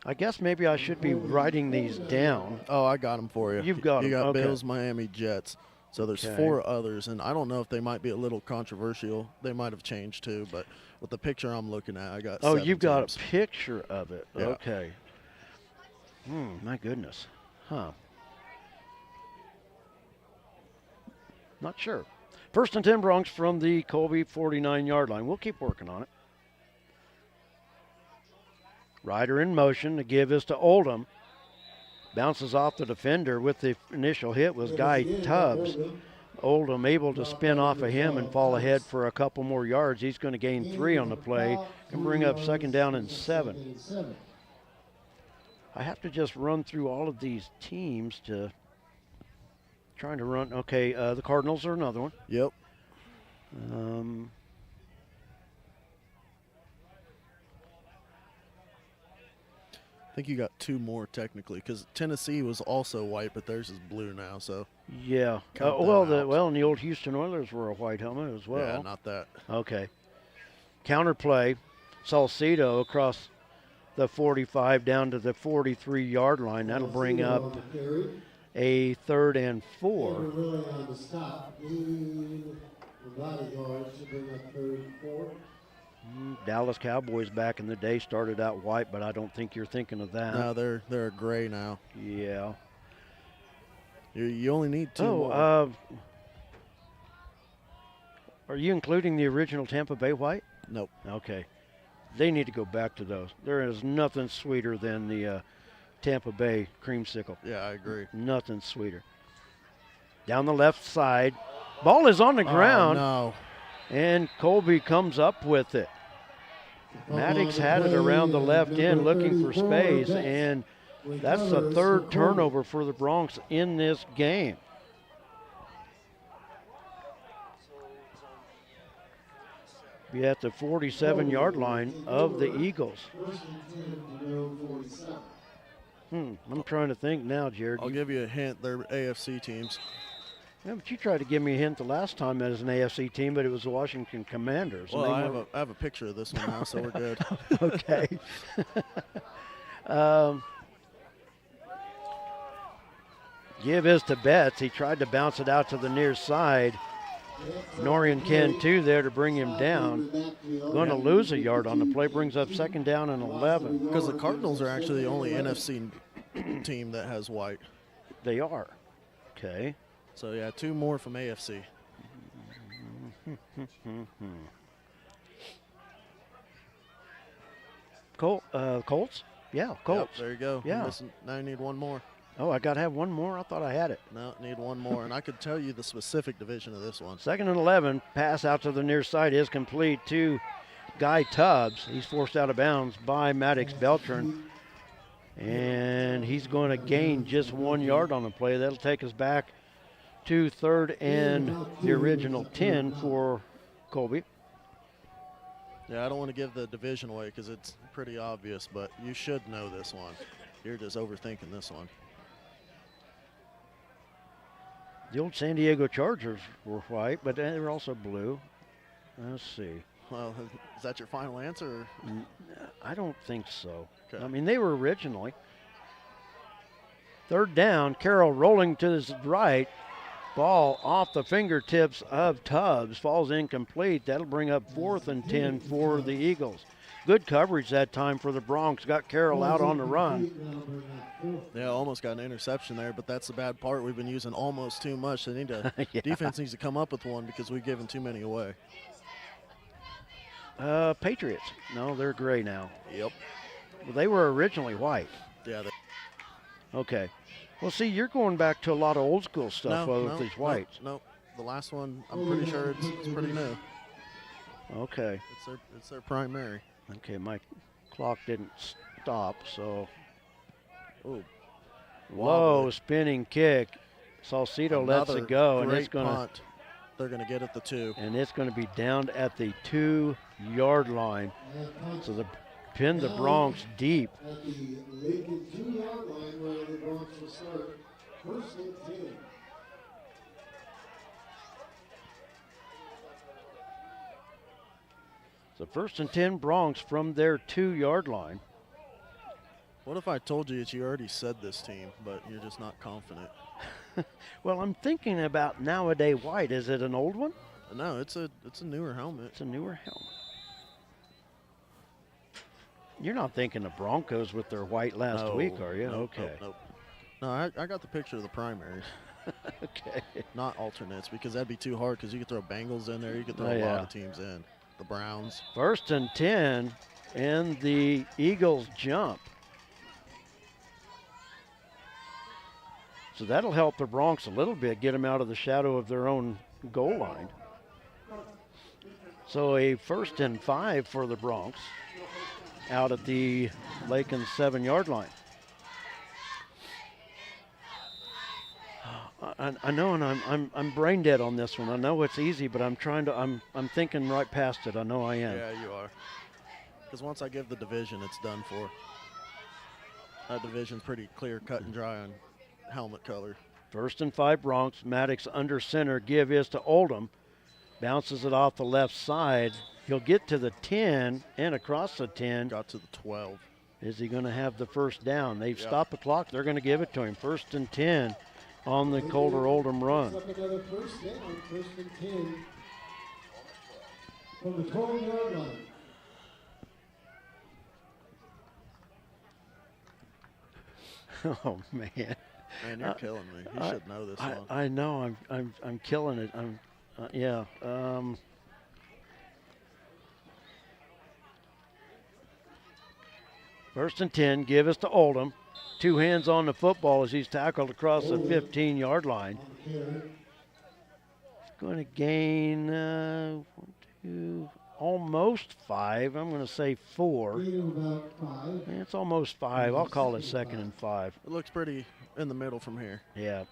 B: I guess maybe I should be writing these down.
I: Oh, I got them for you.
B: You've got them.
I: You got
B: okay.
I: Bills, Miami, Jets. So there's 4 others, and I don't know if they might be a little controversial. They might have changed too, but with the picture I'm looking at, I got 7
B: you've got
I: teams.
B: a picture of it.
I: Yeah.
B: Okay. My goodness. Huh. Not sure. 1st and 10 Bronx from the Colby 49-yard line. We'll keep working on it. Ryder in motion. The give is to Oldham. Bounces off the defender. With the initial hit was Guy Tubbs. Oldham able to spin off of him and fall ahead for a couple more yards. He's going to gain 3 on the play and bring up 2nd down and 7. I have to just run through all of these teams to trying to run. Okay, the Cardinals are another one.
I: Yep. I think you got 2 more technically, because Tennessee was also white, but theirs is blue now. So
B: yeah. And the old Houston Oilers were a white helmet as well.
I: Yeah, not that.
B: Okay. Counter play, Salcedo across the 45 down to the 43-yard line. That'll bring up a 3rd and 4.
C: We're really on the stop. The bodyguard should bring up 3rd and 4.
B: Dallas Cowboys back in the day started out white, but I don't think you're thinking of that.
I: No, they're a gray now.
B: Yeah.
I: You only need 2 more.
B: Are you including the original Tampa Bay white?
I: Nope.
B: Okay. They need to go back to those. There is nothing sweeter than the Tampa Bay creamsicle.
I: Yeah, I agree.
B: Nothing sweeter. Down the left side. Ball is on the ground.
I: No.
B: And Colby comes up with it. Maddox had it around the left end looking for space, and that's the 3rd turnover for the Bronx in this game. Be at the 47-yard line of the Eagles. I'm trying to think now, Jared.
I: I'll give you a hint. They're AFC teams.
B: Yeah, but you tried to give me a hint the last time as an AFC team, but it was the Washington Commanders.
I: Well, I have a picture of this one now, so we're good.
B: Okay. Give is to Betts. He tried to bounce it out to the near side. Norian Ken, too, there to bring him down. Going to lose a yard on the play. Brings up 2nd down and 11.
I: Because the Cardinals are actually the only NFC team that has white.
B: They are. Okay.
I: So, yeah, 2 more from AFC.
B: Colts? Yeah, Colts.
I: Yep, there you go.
B: Yeah.
I: Now you need 1 more.
B: Oh, I got to have 1 more? I thought I had it.
I: No, need 1 more. And I could tell you the specific division of this one.
B: 2nd and 11. Pass out to the near side is complete to Guy Tubbs. He's forced out of bounds by Maddox Beltran. And he's going to gain just 1 yard on the play. That'll take us back to 3rd and the original 10 for Colby.
I: Yeah, I don't want to give the division away because it's pretty obvious, but you should know this one. You're just overthinking this one.
B: The old San Diego Chargers were white, but they were also blue. Let's see.
I: Well, is that your final answer?
B: I don't think so.
I: Okay.
B: I mean, they were originally. Third down, Carroll rolling to his right. Ball off the fingertips of Tubbs. Falls incomplete. That'll bring up 4th and 10 for the Eagles. Good coverage that time for the Bronx. Got Carroll out on the run.
I: Yeah, almost got an interception there, but that's the bad part. We've been using almost too much. They need to,
B: Yeah.
I: Defense needs to come up with one because we've given too many away.
B: Patriots. No, they're gray now.
I: Yep.
B: Well, they were originally white.
I: Yeah.
B: Okay. Well, see, you're going back to a lot of old school stuff with these whites.
I: No. The last one, I'm pretty sure it's pretty new.
B: Okay.
I: It's their primary.
B: Okay, my clock didn't stop, so.
I: Ooh.
B: Low spinning kick. Salcido lets it go, and it's going to.
I: They're going to get at the 2.
B: And it's going to be down at the 2-yard line. So the pin the Bronx deep.
C: At the Laken 2-yard line where the Bronx will start. 1st and 10.
B: So 1st and 10 Bronx from their 2-yard line.
I: What if I told you that you already said this team, but you're just not confident?
B: Well, I'm thinking about nowadays white. Is it an old one?
I: No, it's a newer helmet.
B: It's a newer helmet. You're not thinking of Broncos with their white last week, are you?
I: Nope,
B: Okay.
I: Nope. No, I got the picture of the primaries.
B: Okay.
I: Not alternates, because that'd be too hard, because you could throw Bengals in there. You could throw a lot of teams in. The Browns.
B: 1st and 10, and the Eagles jump. So that'll help the Bronx a little bit, get them out of the shadow of their own goal line. So a 1st and 5 for the Bronx out at the Laken 7-yard line. I know, and I'm brain dead on this one. I know it's easy, but I'm thinking right past it. I know I am.
I: Yeah, you are. Because once I give the division, it's done for. That division's pretty clear, cut and dry on helmet color.
B: 1st and 5 Bronx. Maddox under center. Give is to Oldham. Bounces it off the left side. He'll get to the 10 and across the 10.
I: Got to the 12.
B: Is he going to have the first down? They've stopped the clock. They're going to give it to him. 1st and 10 on the Colder Oldham run.
C: Up another 1st down, 1st and 10 from the 12-yard line.
B: Oh man.
I: Man, you're killing me. You should know this one.
B: I know. I'm killing it. Yeah. 1st and 10. Give us to Oldham. 2 hands on the football as he's tackled across the 15-yard line. Going to gain 1, 2, almost 5. I'm going to say 4. It's almost 5. I'll call it 2nd and 5.
I: It looks pretty in the middle from here.
B: Yeah.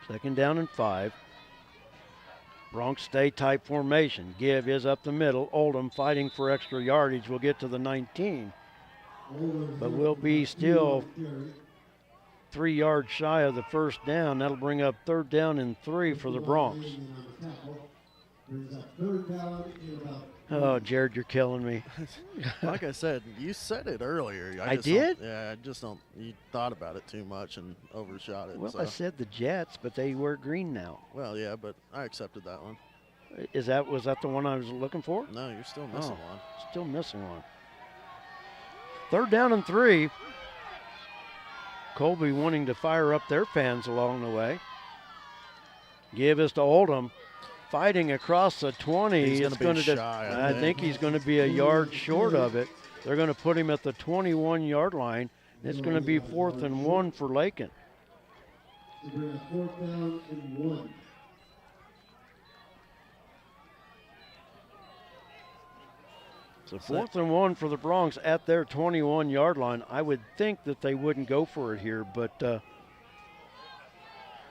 B: Second down and 5. Bronx stay type formation. Give is up the middle. Oldham fighting for extra yardage. We'll get to the 19. But we'll be still 3 yards shy of the first down. That'll bring up 3rd down and 3 for the Bronx. Oh, Jared, you're killing me.
I: Like I said, you said it earlier.
B: I did?
I: I just don't. You thought about it too much and overshot it.
B: Well,
I: so.
B: I said the Jets, but they wear green now.
I: Well, yeah, but I accepted that one.
B: Was that the one I was looking for?
I: No, you're still missing one.
B: Still missing one. 3rd down and 3. Colby wanting to fire up their fans along the way. Give us to Oldham. Fighting across the 20.
I: He's going to be shy.
B: I think he's going to be a yard short of it. They're going to put him at the 21-yard line. It's going to be 4th and 1 for Laken.
C: To bring a 4th down and 1.
B: So 4th and 1 for the Bronx at their 21-yard line. I would think that they wouldn't go for it here, but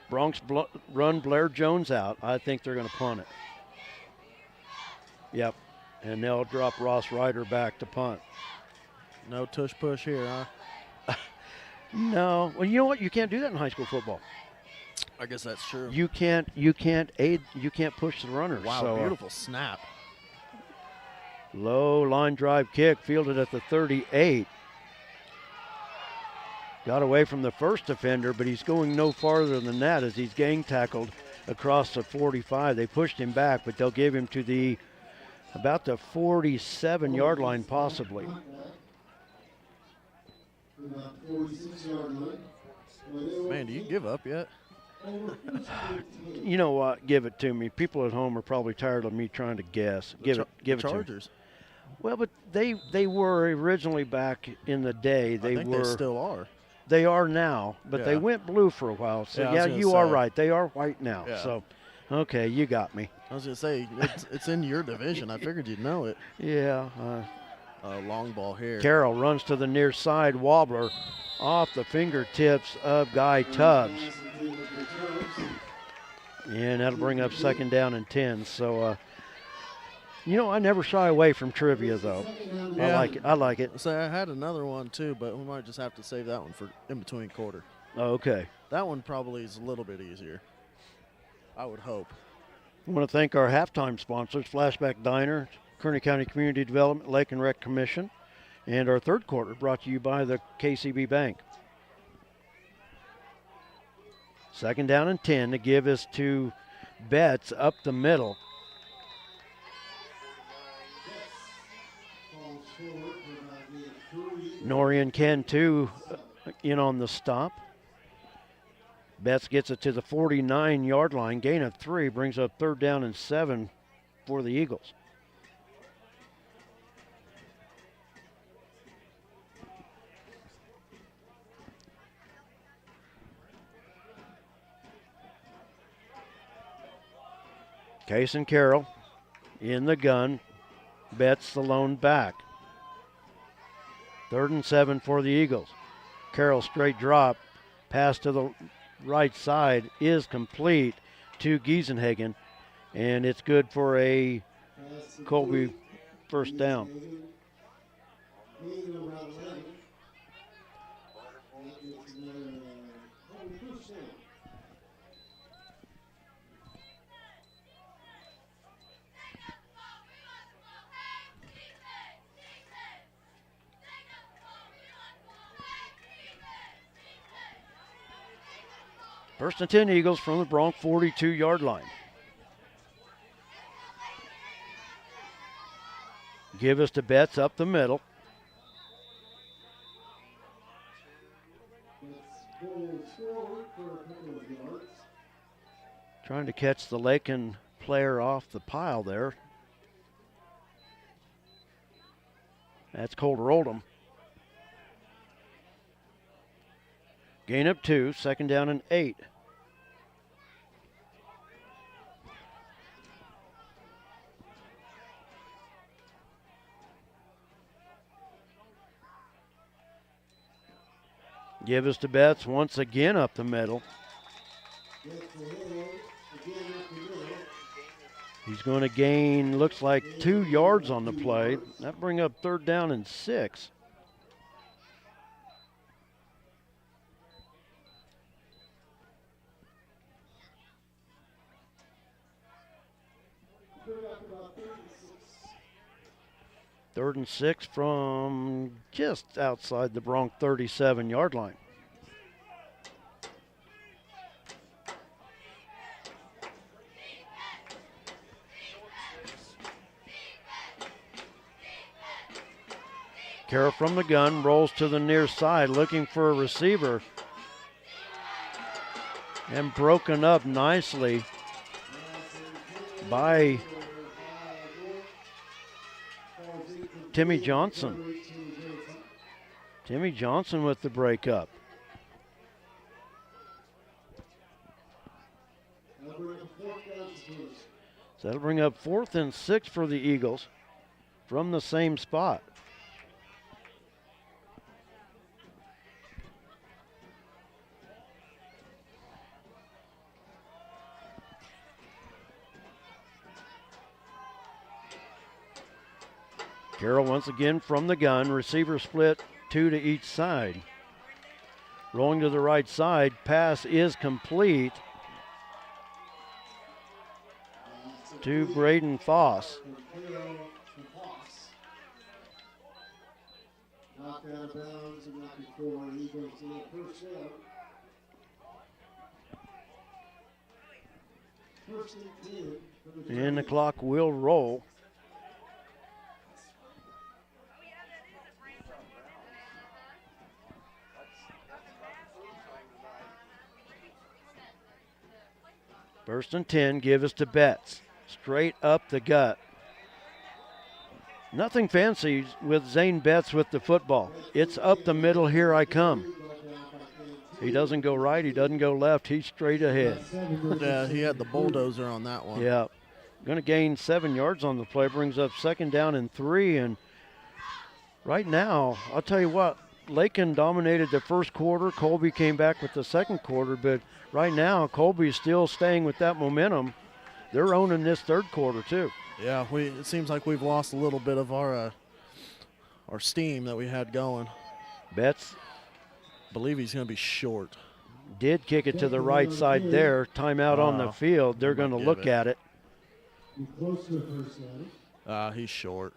B: Bronx run Blair Jones out. I think they're going to punt it. Yep. And they'll drop Ross Ryder back to punt.
I: No tush push here, huh?
B: No. Well, you know what? You can't do that in high school football.
I: I guess that's true.
B: You can't push the runners.
I: Wow,
B: so,
I: beautiful snap.
B: Low line drive kick fielded at the 38. Got away from the first defender, but he's going no farther than that as he's gang tackled across the 45. They pushed him back, but they'll give him to about the 47-yard line possibly.
I: Man, do you give up yet?
B: You know what? Give it to me. People at home are probably tired of me trying to guess. Give it to me.
I: Chargers.
B: Well, but they were originally back in the day.
I: I think they still are.
B: They are now, but they went blue for a while. So yeah, you are right. They are white now.
I: Yeah.
B: So, okay, you got me.
I: I was gonna say it's in your division. I figured you'd know it.
B: Yeah.
I: Long ball here.
B: Carroll runs to the near side. Wobbler off the fingertips of Guy Tubbs. And that'll bring up 2nd down and 10. So, I never shy away from trivia, though.
I: Yeah.
B: I like it.
I: So I had another one, too, but we might just have to save that one for in between quarter.
B: Oh, okay.
I: That one probably is a little bit easier. I would hope.
B: I want to thank our halftime sponsors, Flashback Diner, Kearney County Community Development, Lake and Rec Commission, and our third quarter brought to you by the KCB Bank. 2nd down and 10 to give us to Betts up the middle. Norian can too in on the stop. Betts gets it to the 49-yard line. Gain of 3 brings up 3rd down and 7 for the Eagles. Case and Carroll in the gun. Betts the lone back. 3rd and 7 for the Eagles. Carroll straight drop. Pass to the right side is complete to Giesenhagen. And it's good for a Colby first down. First and 10 Eagles from the Bronx 42-yard line. Give us to Betts up the middle. Trying to catch the Laken player off the pile there. That's Colter Oldham. Gain up 2, 2nd down and 8. Give us to Betts once again up the middle. He's going to gain, looks like 2 yards on the play. That bring up 3rd down and 6. Third and 6 from just outside the Bronx 37-yard line. Carroll from the gun, rolls to the near side, looking for a receiver. And broken up nicely by Timmy Johnson. Timmy Johnson with the breakup. So that'll bring up 4th and 6 for the Eagles from the same spot. Carroll once again from the gun. Receiver split, 2 to each side. Rolling to the right side. Pass is complete to Braden Foss.
C: Knocked out of bounds and not before Eagles in the first down. First and 10.
B: And the clock will roll. First and 10, give us to Betts. Straight up the gut. Nothing fancy with Zane Betts with the football. It's up the middle, here I come. He doesn't go right, he doesn't go left, he's straight ahead.
I: Yeah, he had the bulldozer on that one.
B: Yeah. Going to gain 7 yards on the play, brings up 2nd down and 3. And right now, I'll tell you what, Laken dominated the first quarter. Colby came back with the second quarter, but right now, Colby's still staying with that momentum. They're owning this third quarter, too.
I: Yeah, it seems like we've lost a little bit of our steam that we had going.
B: Betts,
I: believe he's going to be short.
B: Did kick it to the right side there. Timeout on the field. They're going to look at it.
I: He's short.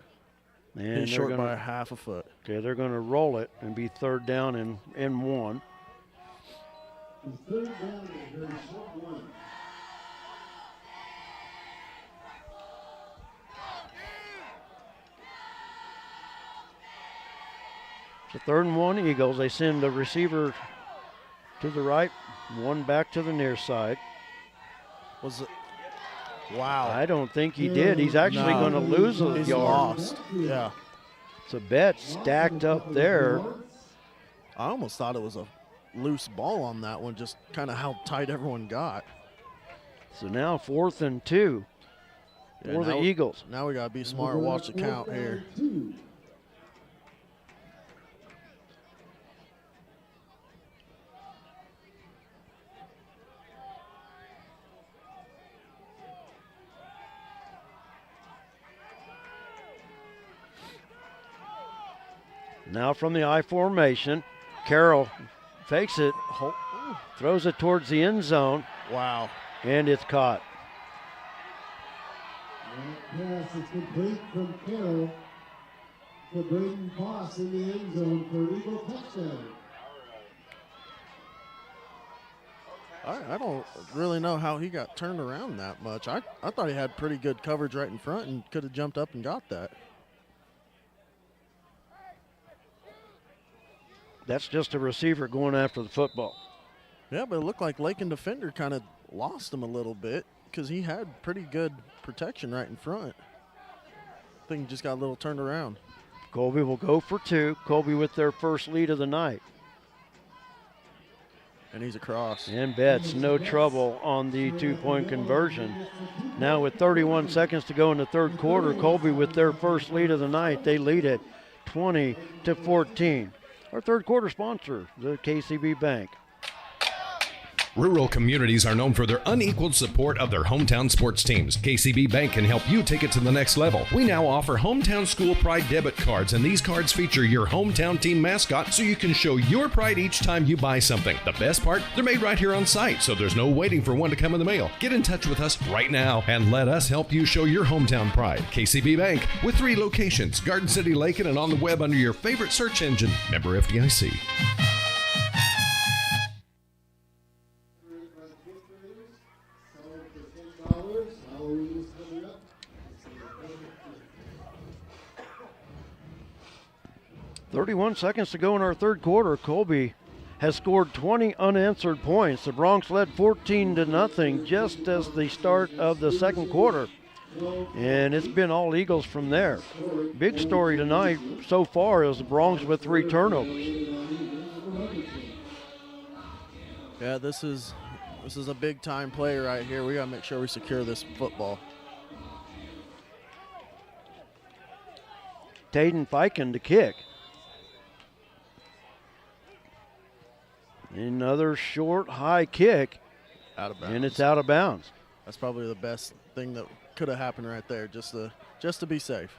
B: And
I: he's short by half a foot.
B: Okay, they're going to roll it and be 3rd down and 1.
C: 3rd down and very short 1.
B: So 3rd and 1 Eagles. They send the receiver to the right, 1 back to the near side.
I: Was it? Wow.
B: I don't think he did. He's actually going to lose a
I: He's
B: yard.
I: Lost. Yeah.
B: So Betts stacked up there.
I: I almost thought it was a loose ball on that one, just kind of how tight everyone got.
B: So now 4th and 2 for the Eagles.
I: Now we got to be smart, watch the count here.
B: Now from the I formation, Carroll fakes it, throws it towards the end zone.
I: Wow.
B: And it's caught.
C: That pass is complete from Carroll for Braden Foss in the end zone for an Eagle touchdown.
I: I don't really know how he got turned around that much. I thought he had pretty good coverage right in front and could have jumped up and got that.
B: That's just a receiver going after the football.
I: Yeah, but it looked like Laken defender kind of lost him a little bit because he had pretty good protection right in front. I think he just got a little turned around.
B: Colby will go for 2. Colby with their first lead of the night.
I: And he's across.
B: And Betts, no trouble on the 2-point conversion. Now with 31 seconds to go in the third quarter, Colby with their first lead of the night. They lead it 20-14. Our third quarter sponsor, the KCB Bank.
O: Rural communities are known for their unequaled support of their hometown sports teams. KCB Bank can help you take it to the next level. We now offer Hometown School Pride debit cards, and these cards feature your hometown team mascot so you can show your pride each time you buy something. The best part, they're made right here on site, so there's no waiting for one to come in the mail. Get in touch with us right now and let us help you show your hometown pride. KCB Bank, with 3 locations, Garden City, Laken, and on the web under your favorite search engine. Member FDIC.
B: 31 seconds to go in our third quarter. Colby has scored 20 unanswered points. The Broncs led 14-0 just as the start of the second quarter. And it's been all Eagles from there. Big story tonight so far is the Broncs with 3 turnovers.
I: Yeah, this is a big time play right here. We got to make sure we secure this football.
B: Taden Fiken to kick. Another short, high kick.
I: Out of bounds.
B: And it's out of bounds.
I: That's probably the best thing that could have happened right there, just to be safe.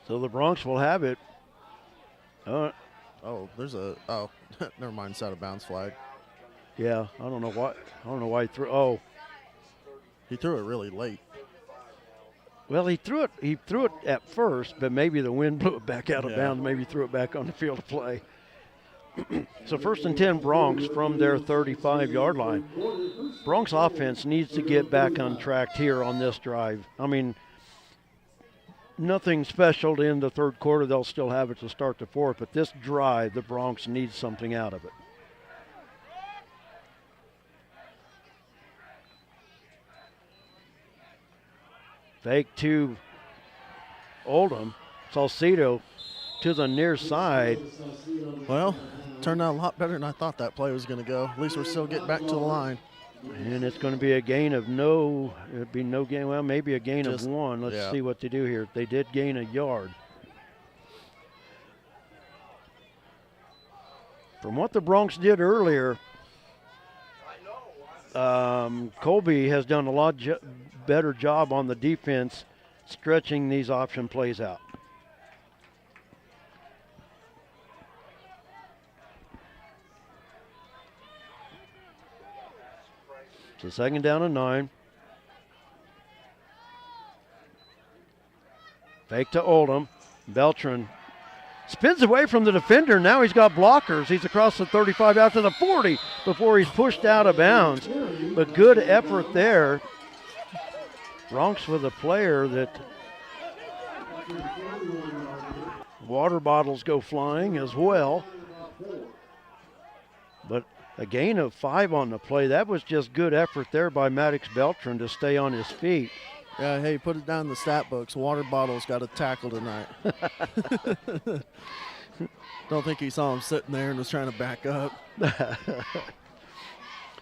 B: So the Bronx will have it.
I: There's a never mind, it's out of bounds flag.
B: Yeah, I don't know why he threw. Oh,
I: he threw it really late.
B: Well, he threw it at first, but maybe the wind blew it back out of bounds. Maybe threw it back on the field of play. So 1st and 10 Bronx from their 35-yard line. Bronx offense needs to get back on track here on this drive. I mean, nothing special in the third quarter. They'll still have it to start the fourth, but this drive, the Bronx needs something out of it. Fake to Oldham. Salcido to the near side.
I: Well, turned out a lot better than I thought that play was going to go. At least we're still getting back to the line.
B: And it's going to be a gain of it'd be no gain, well, maybe a gain of 1. Let's see what they do here. They did gain a yard. From what the Bronx did earlier, Colby has done a lot better job on the defense stretching these option plays out. So 2nd down and 9. Fake to Oldham. Beltran spins away from the defender. Now he's got blockers. He's across the 35 out to the 40 before he's pushed out of bounds. But good effort there. Bronx with a player that water bottles go flying as well. But a gain of 5 on the play. That was just good effort there by Maddox Beltran to stay on his feet.
I: Yeah, hey, put it down in the stat books. Water bottles got a tackle tonight. Don't think he saw him sitting there and was trying to back up.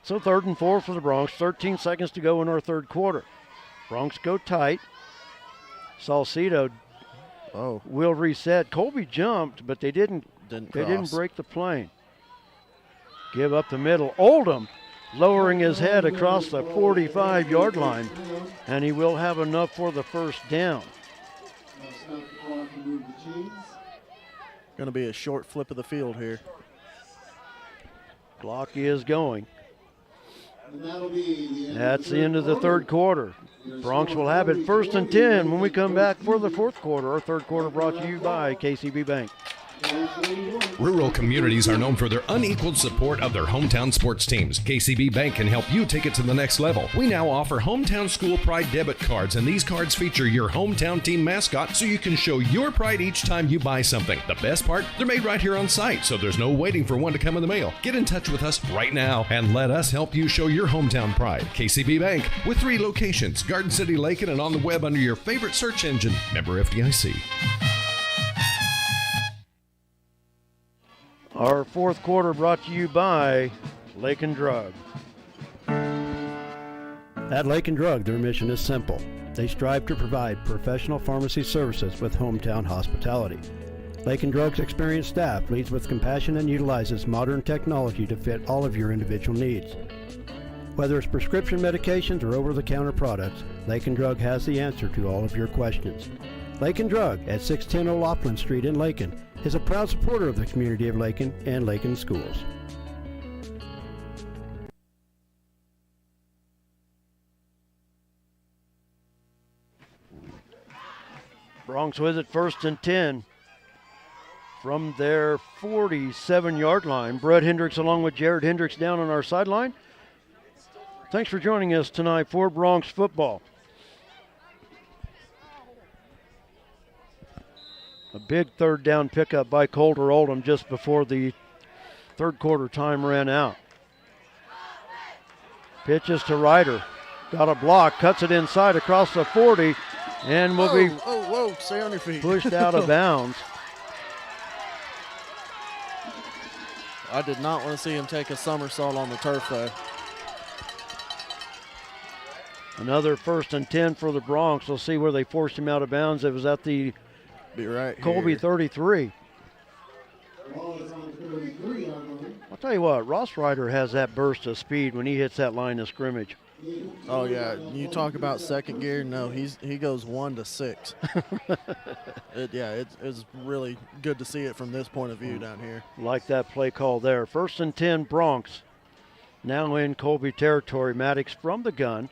B: So 3rd and 4 for the Bronx. 13 seconds to go in our third quarter. Bronx go tight. Salcido will reset. Colby jumped, but they didn't break the plane. Give up the middle. Oldham lowering his head across the 45-yard line, and he will have enough for the first down.
I: Going to be a short flip of the field here.
B: Clock is going. That's the end of the third quarter. Bronx will have it 1st and 10 when we come back for the fourth quarter. Our third quarter brought to you by KCB Bank.
O: Rural communities are known for their unequaled support of their hometown sports teams. KCB Bank can help you take it to the next level. We now offer Hometown School Pride debit cards, and these cards feature your hometown team mascot so you can show your pride each time you buy something. The best part, they're made right here on site, so there's no waiting for one to come in the mail. Get in touch with us right now and let us help you show your hometown pride. KCB Bank with 3 locations, Garden City, Laken, and on the web under your favorite search engine. Member FDIC.
B: Our fourth quarter brought to you by Laken Drug. At Laken Drug, their mission is simple. They strive to provide professional pharmacy services with hometown hospitality. Laken Drug's experienced staff leads with compassion and utilizes modern technology to fit all of your individual needs. Whether it's prescription medications or over-the-counter products, Laken Drug has the answer to all of your questions. Laken Drug at 610 O'Loughlin Street in Laken is a proud supporter of the community of Laken and Laken schools. Bronx with it 1st and 10 from their 47-yard line. Brett Hendricks along with Jared Hendricks down on our sideline. Thanks for joining us tonight for Bronx football. A big third down pickup by Colter Oldham just before the third quarter time ran out. Pitches to Ryder. Got a block, cuts it inside across the 40, and will be
I: stay on your feet.
B: Pushed out of bounds.
I: I did not want to see him take a somersault on the turf there.
B: Another 1st and 10 for the Bronx. We'll see where they forced him out of bounds. It was at the Colby 33. I'll tell you what, Ross Ryder has that burst of speed when he hits that line of scrimmage.
I: Oh yeah, you talk about second gear. No, he goes 1 to 6. It's really good to see it from this point of view down here.
B: Like that play call there. 1st and 10 Bronx. Now in Colby territory. Maddox from the gun.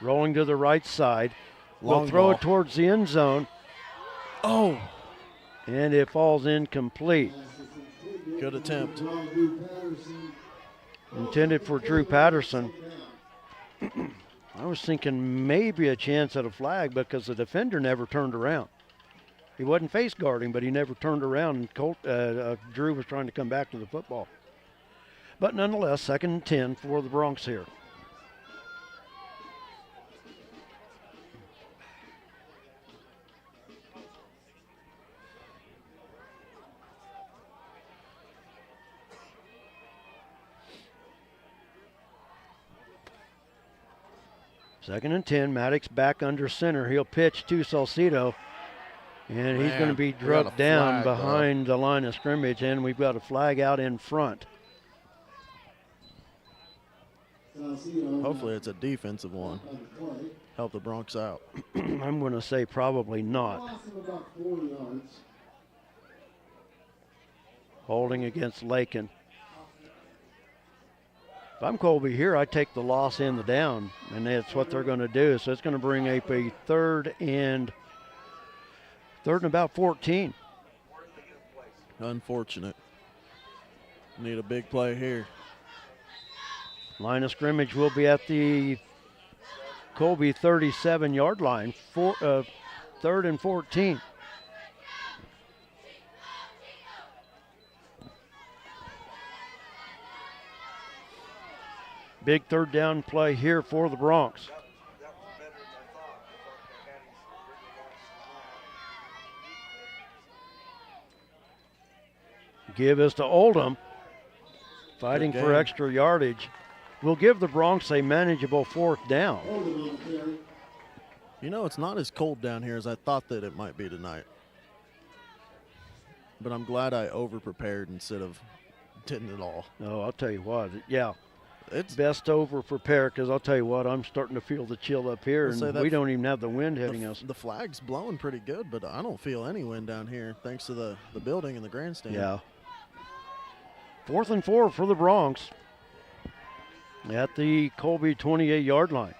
B: Rolling to the right side. Will throw it towards the end zone.
I: Oh!
B: And it falls incomplete.
I: Good attempt.
B: Intended for Drew Patterson. I was thinking maybe a chance at a flag because the defender never turned around. He wasn't face guarding, but he never turned around, and Drew was trying to come back to the football. But nonetheless, 2nd and 10 for the Bronx here. Second and 10, Maddox back under center. He'll pitch to Salcido, and he's going to be drugged down behind the line of scrimmage, and we've got a flag out in front.
I: Hopefully it's a defensive one. Help the Bronx out.
B: I'm going to say probably not. Holding against Lakin. If I'm Colby here, I take the loss in the down, and that's what they're going to do. So it's going to bring up a third and about 14.
I: Unfortunate. Need a big play here.
B: Line of scrimmage will be at the Colby 37-yard line. 3rd and 14. Big third down play here for the Bronx. Give us to Oldham. Fighting for extra yardage. Will give the Bronx a manageable 4th down.
I: You know, it's not as cold down here as I thought that it might be tonight. But I'm glad I over-prepared instead of didn't at all.
B: Oh, I'll tell you what. Yeah. It's best to over-prepare because I'll tell you what, I'm starting to feel the chill up here, and we don't even have the wind hitting us.
I: The flag's blowing pretty good, but I don't feel any wind down here thanks to the building and the grandstand.
B: Yeah. 4th and 4 for the Bronx at the Colby 28-yard line.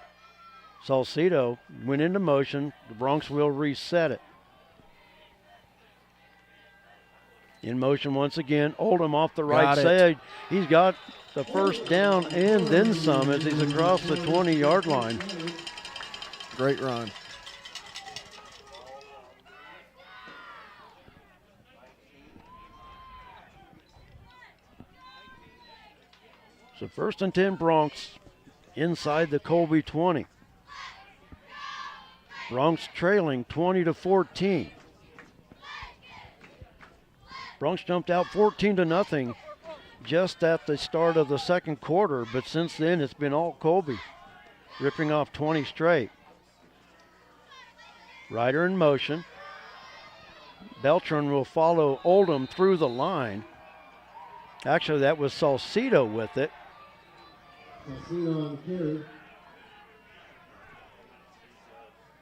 B: Salcido went into motion. The Bronx will reset it. In motion once again. Oldham off the right side. He's got the first down and then some as he's across the 20-yard line.
I: Great run.
B: So 1st and 10 Bronx inside the Colby 20. Bronx trailing 20-14. Bronx jumped out 14-0 just at the start of the second quarter, but since then it's been all Colby, ripping off 20 straight. Ryder in motion. Beltran will follow Oldham through the line. Actually, that was Salcido with it.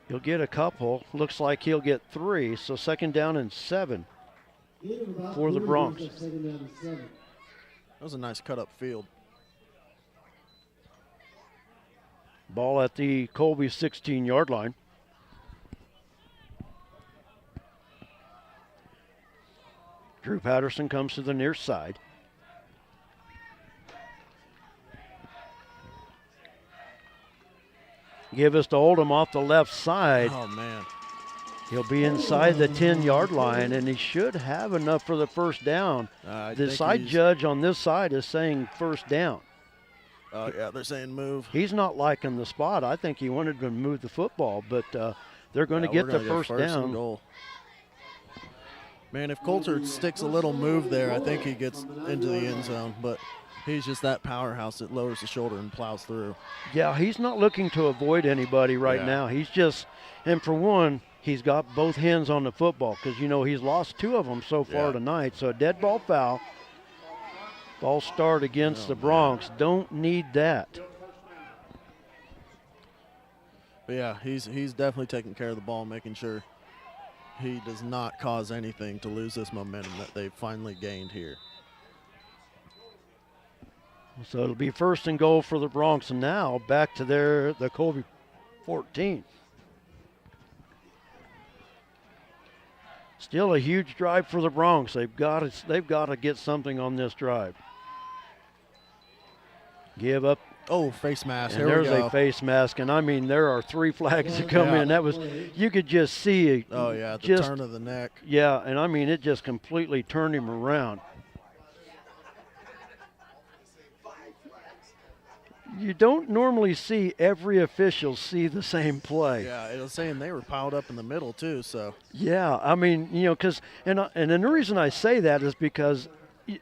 B: He'll get a couple. Looks like he'll get 3, so 2nd down and 7 for the Bronx.
I: That was a nice cut-up field.
B: Ball at the Colby 16-yard line. Drew Patterson comes to the near side. Give us to Oldham off the left side.
I: Oh, man.
B: He'll be inside the 10-yard line, and he should have enough for the first down. The side judge on this side is saying first down.
I: Oh, yeah, they're saying move.
B: He's not liking the spot. I think he wanted to move the football, but they're going to get the first down.
I: Goal. Man, if Coulter sticks a little move there, I think he gets into the end zone, but he's just that powerhouse that lowers the shoulder and plows through.
B: Yeah, he's not looking to avoid anybody right now. He's just, and for one, he's got both hands on the football because, you know, he's lost 2 of them so far tonight. So a dead ball foul. Ball start against the Bronx. Don't need that.
I: But yeah, he's definitely taking care of the ball, making sure he does not cause anything to lose this momentum that they've finally gained here.
B: So it'll be 1st and goal for the Bronx, and now back to the Colby 14. Still a huge drive for the Bronx. They've got to get something on this drive. Give up.
I: Oh, face mask.
B: And there's a face mask, and I mean there are 3 flags that come in. That was, you could just see.
I: Oh yeah, the turn of the neck.
B: Yeah, and I mean it just completely turned him around. You don't normally see every official see the same play.
I: Yeah, it was saying they were piled up in the middle too. So.
B: Yeah, I mean, you know, because and the reason I say that is because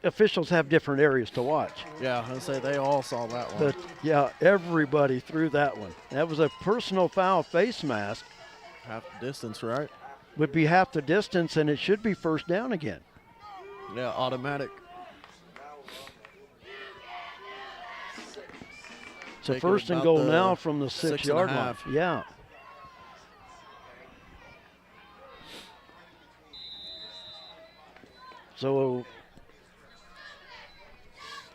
B: officials have different areas to watch.
I: Yeah, I say they all saw that one.
B: But yeah, everybody threw that one. That was a personal foul face mask.
I: Half the distance, right?
B: Would be half the distance, and it should be 1st down again.
I: Yeah, automatic.
B: So 1st and goal now from the 6-yard line. Yeah. So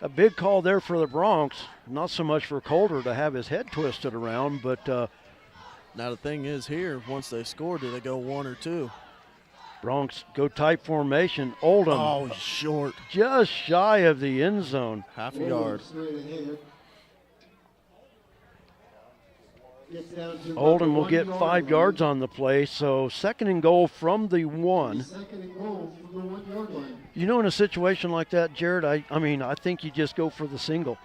B: a big call there for the Bronx. Not so much for Coulter to have his head twisted around, but
I: now the thing is here, once they score, do they go 1 or 2?
B: Bronx go tight formation. Oldham.
I: Oh, short.
B: Just shy of the end zone.
I: Half a yard.
B: Oldham will get 5 yards on the play, so 2nd and goal from the 1. You know, in a situation like that, Jared, I mean, I think you just go for the single.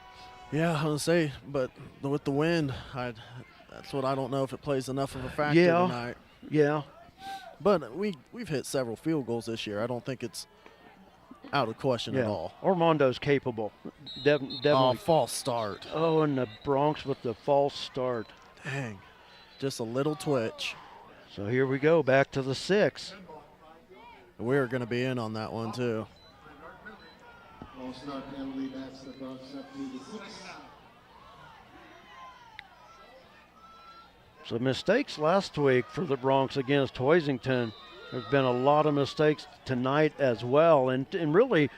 I: Yeah, I was going to say, but with the wind, that's what I don't know if it plays enough of a factor tonight.
B: Yeah.
I: But we've hit several field goals this year. I don't think it's out of question at all.
B: Armando's capable. Definitely.
I: Oh, false start.
B: Oh, and the Bronx with the false start.
I: Dang. Just a little twitch.
B: So here we go, back to the 6.
I: We're going to be in on that one, too.
C: False start penalty, backs the Bronx up to the 6.
B: So mistakes last week for the Bronx against Hoisington. There's been a lot of mistakes tonight as well, and really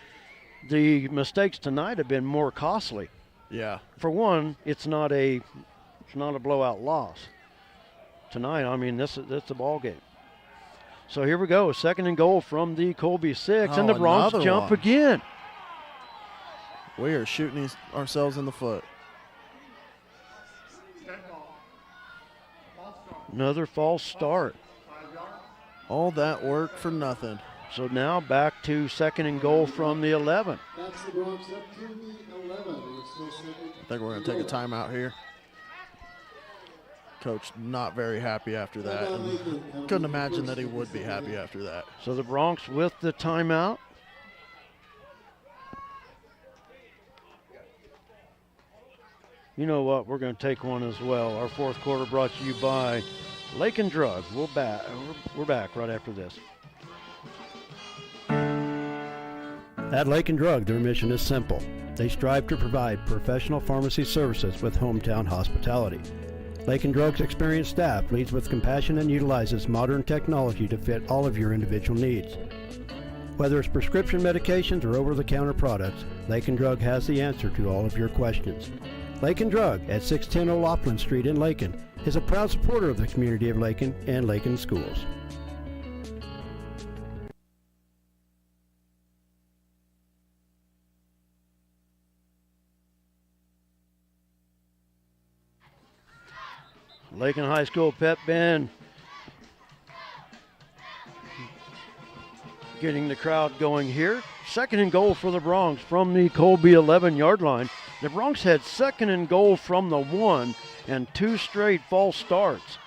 B: the mistakes tonight have been more costly.
I: Yeah.
B: For one, it's not a blowout loss. Tonight, I mean, that's a ball game. So here we go, 2nd and goal from the Colby 6, and the Bronx jump again.
I: We are shooting ourselves in the foot.
B: Another false start.
I: All that work for nothing.
B: So now back to 2nd and goal from the 11.
C: That's the Bronx up to the 11.
I: I think we're going to take a timeout here. Coach not very happy after that. And couldn't imagine that he would be happy after that.
B: So the Bronx with the timeout. You know what? We're going to take one as well. Our 4th quarter brought to you by Laken Drug. We're back right after this. At Laken Drug, their mission is simple. They strive to provide professional pharmacy services with hometown hospitality. Laken Drug's experienced staff leads with compassion and utilizes modern technology to fit all of your individual needs. Whether it's prescription medications or over-the-counter products, Laken Drug has the answer to all of your questions. Laken Drug at 610 O'Loughlin Street in Laken is a proud supporter of the community of Laken and Laken schools. Laken High School pep band getting the crowd going here. 2nd and goal for the Bronx from the Colby 11-yard line. The Bronx had 2nd and goal from the 1 and 2 straight false starts.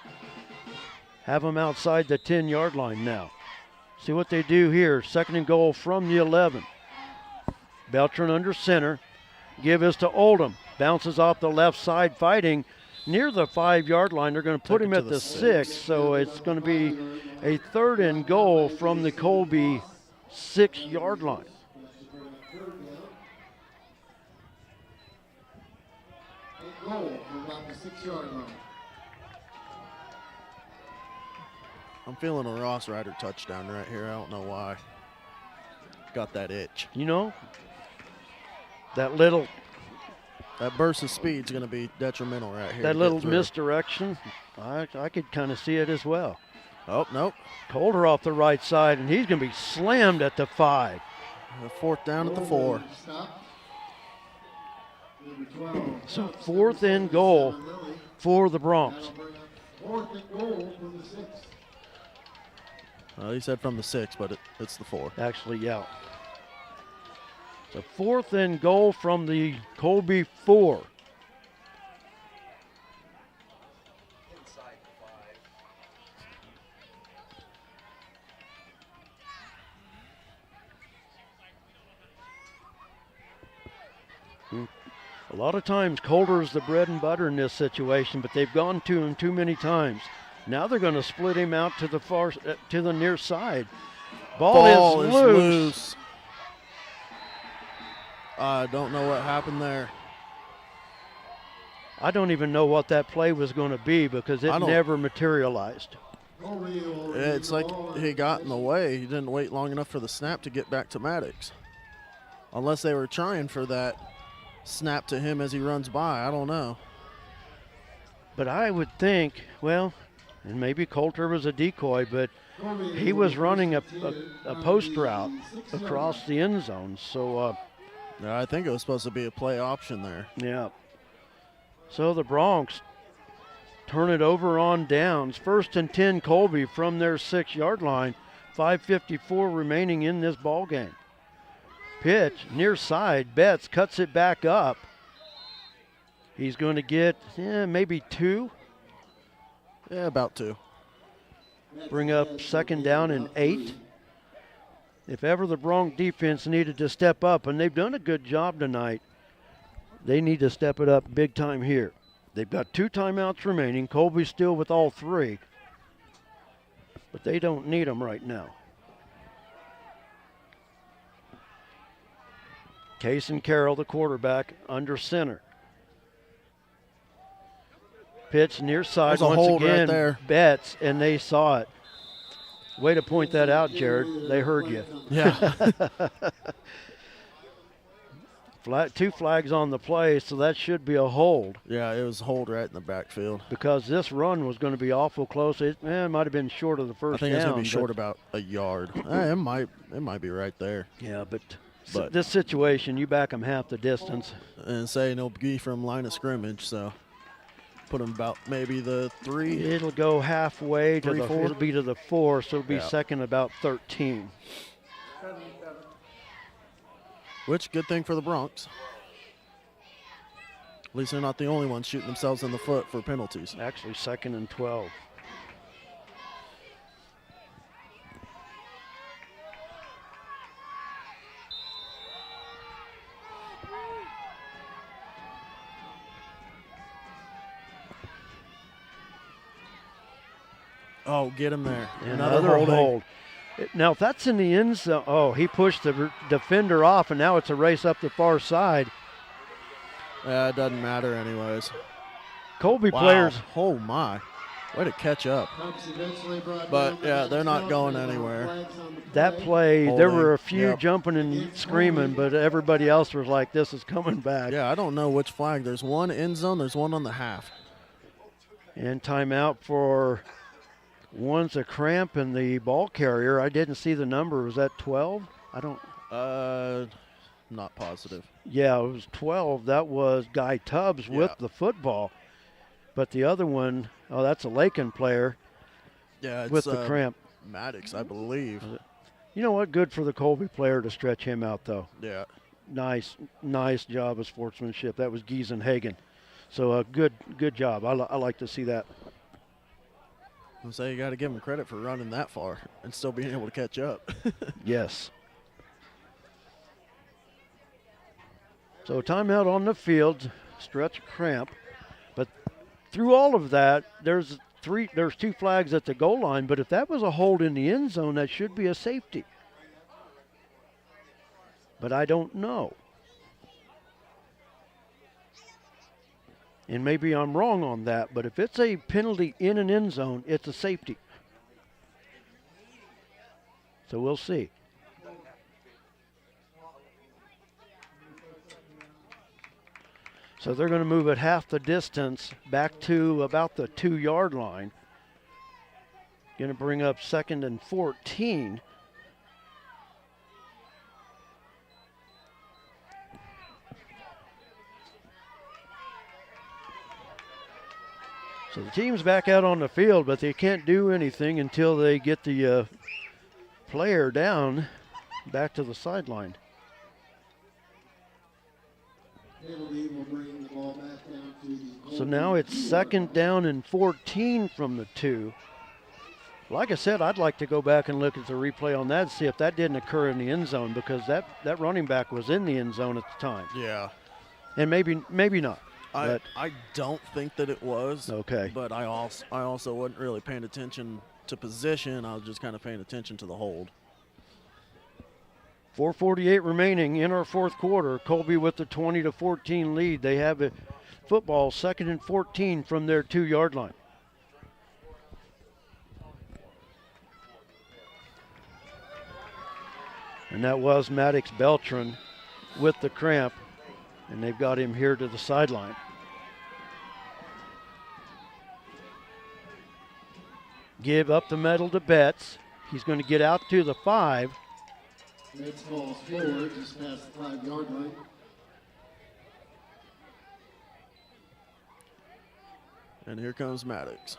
B: Have them outside the 10-yard line now. See what they do here. 2nd and goal from the 11. Beltran under center. Give is to Oldham. Bounces off the left side fighting near the 5-yard line. They're going to put him at the 6, so it's going to be a 3rd and goal from the Colby 6-yard line.
C: Goal from about the 6-yard line.
I: I'm feeling a Ross Ryder touchdown right here. I don't know why. Got that itch.
B: You know, that
I: burst of speed is going to be detrimental right here.
B: That little misdirection, I could kind of see it as well.
I: Oh, nope.
B: Coulter off the right side, and he's going to be slammed at the 5.
I: The 4th down at the 4.
B: So 4th and goal for the Bronx.
C: 4th and goal from the 6.
I: Well, he said from the 6, but it's the 4.
B: Actually, yeah. So 4th and goal from the Colby 4. A lot of times Coulter's the bread and butter in this situation, but they've gone to him too many times. Now they're going to split him out to the near side. Ball is loose.
I: I don't know what happened there.
B: I don't even know what that play was going to be because it never materialized.
I: It's like he got in the way. He didn't wait long enough for the snap to get back to Maddox. Unless they were trying for that snap to him as he runs by. I don't know.
B: But I would think, well, and maybe Coulter was a decoy, but he was running a post route across the end zone. So
I: I think it was supposed to be a play option there.
B: Yeah. So the Bronx turn it over on downs. 1st and 10 Colby from their 6-yard line. 5:54 remaining in this ball game. Pitch near side. Betts cuts it back up. He's going to get maybe 2.
I: Yeah, about 2.
B: Bring up 2nd down and 8. If ever the Bronx defense needed to step up, and they've done a good job tonight, they need to step it up big time here. They've got 2 timeouts remaining. Colby's still with all 3, but they don't need them right now. Case and Carroll, the quarterback, under center. Pitch near side once again.
I: Right there.
B: Betts, and they saw it. Way to point that out, Jared. They heard you.
I: Yeah.
B: 2 flags on the play, so that should be a hold.
I: Yeah, it was a hold right in the backfield.
B: Because this run was going to be awful close. It might have been short of the first down.
I: I think it's going to be short about a yard. It might be right there.
B: Yeah, but this situation, you back them half the distance.
I: And say it'll be from line of scrimmage, so put them about maybe the 3.
B: It'll go halfway to
I: 3, 4.
B: It'll be to the 4, so it'll be second about 13.
I: Which, good thing for the Bronx. At least they're not the only ones shooting themselves in the foot for penalties.
B: Actually, 2nd and 12.
I: Oh, get him there.
B: Another hold. Now, if that's in the end zone, he pushed the defender off, and now it's a race up the far side.
I: It doesn't matter anyways.
B: Colby players.
I: Oh, my. Way to catch up. But, yeah, they're not going anywhere.
B: That play, there were a few jumping and screaming, but everybody else was like, this is coming back.
I: Yeah, I don't know which flag. There's one end zone, there's one on the half.
B: And timeout for... One's a cramp in the ball carrier. I didn't see the number. Was that 12? I don't.
I: Not positive.
B: Yeah, it was 12. That was Guy Tubbs with the football. But the other one, that's a Laken player.
I: Yeah, it's
B: with the cramp.
I: Maddox, I believe.
B: You know what? Good for the Colby player to stretch him out, though.
I: Yeah.
B: Nice job of sportsmanship. That was Giesenhagen. So good job. I like to see that.
I: I'll say you got to give him credit for running that far and still being able to catch up.
B: Yes. So timeout on the field, stretch cramp. But through all of that, there's 2 flags at the goal line. But if that was a hold in the end zone, that should be a safety. But I don't know. And maybe I'm wrong on that, but if it's a penalty in an end zone, it's a safety. So we'll see. So they're going to move it half the distance back to about the 2-yard line. Going to bring up 2nd and 14. So the team's back out on the field, but they can't do anything until they get the player down back to the sideline. So now it's 2nd down and 14 from the 2. Like I said, I'd like to go back and look at the replay on that and see if that didn't occur in the end zone, because that running back was in the end zone at the time.
I: Yeah.
B: And maybe not.
I: I don't think that it was.
B: Okay.
I: But I also wasn't really paying attention to position. I was just kind of paying attention to the hold.
B: 4:48 remaining in our fourth quarter. Colby with the 20-14 lead. They have a football 2nd and 14 from their 2-yard line. And that was Maddox Beltran with the cramp, and they've got him here to the sideline. Give up the middle to Betts. He's going to get out to the 5.
C: Betts falls forward just past the 5-yard line.
I: And here comes Maddox.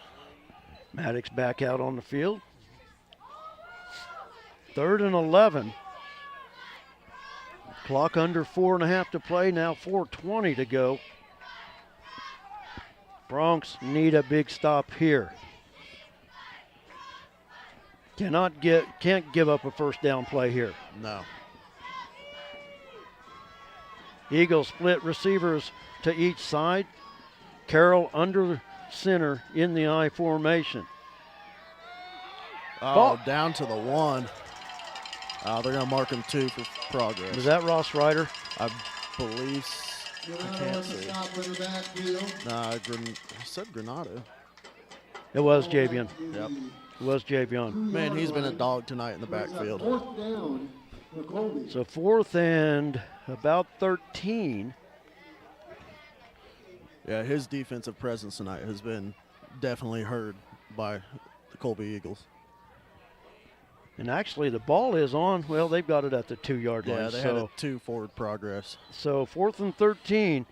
B: Maddox back out on the field. 3rd and 11. Clock under 4.5 to play, now 4:20 to go. Bronx need a big stop here. Can't give up a first down play here.
I: No.
B: Eagles split receivers to each side. Carroll under center in the I formation.
I: Oh, down to the 1. They're going to mark him 2 for progress.
B: Was that Ross Ryder?
I: I believe. I can't see. Nah, I said Granado.
B: It was Javion.
I: Yep.
B: It was Javion.
I: Man, he's been a dog tonight in the backfield.
C: 4th down for Colby.
B: So 4th and about 13.
I: Yeah, his defensive presence tonight has been definitely heard by the Colby Eagles.
B: And actually, the ball is on. Well, they've got it at the 2-yard line.
I: Yeah, they had a 2 forward progress.
B: So 4th and 13.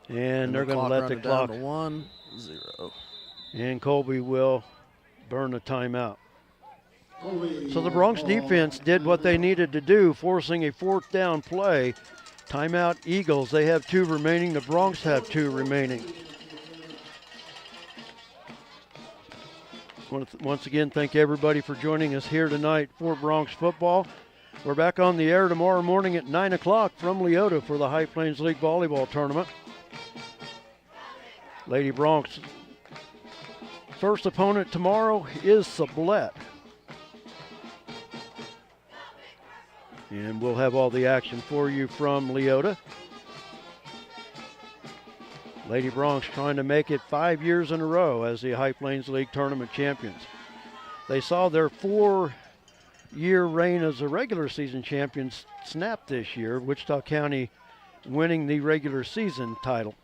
B: And they're going to let the clock.
I: Down to 1-0.
B: And Colby will burn a timeout. So the Bronx defense did what they needed to do, forcing a 4th down play. Timeout Eagles. They have 2 remaining. The Bronx have 2 remaining. Once again, thank everybody for joining us here tonight for Bronx football. We're back on the air tomorrow morning at 9 o'clock from Leota for the High Plains League Volleyball Tournament. Lady Bronx first opponent tomorrow is Sublette. And we'll have all the action for you from Leota. Lady Bronx trying to make it 5 years in a row as the High Plains League Tournament champions. They saw their 4-year reign as the regular season champions snap this year, Wichita County winning the regular season title.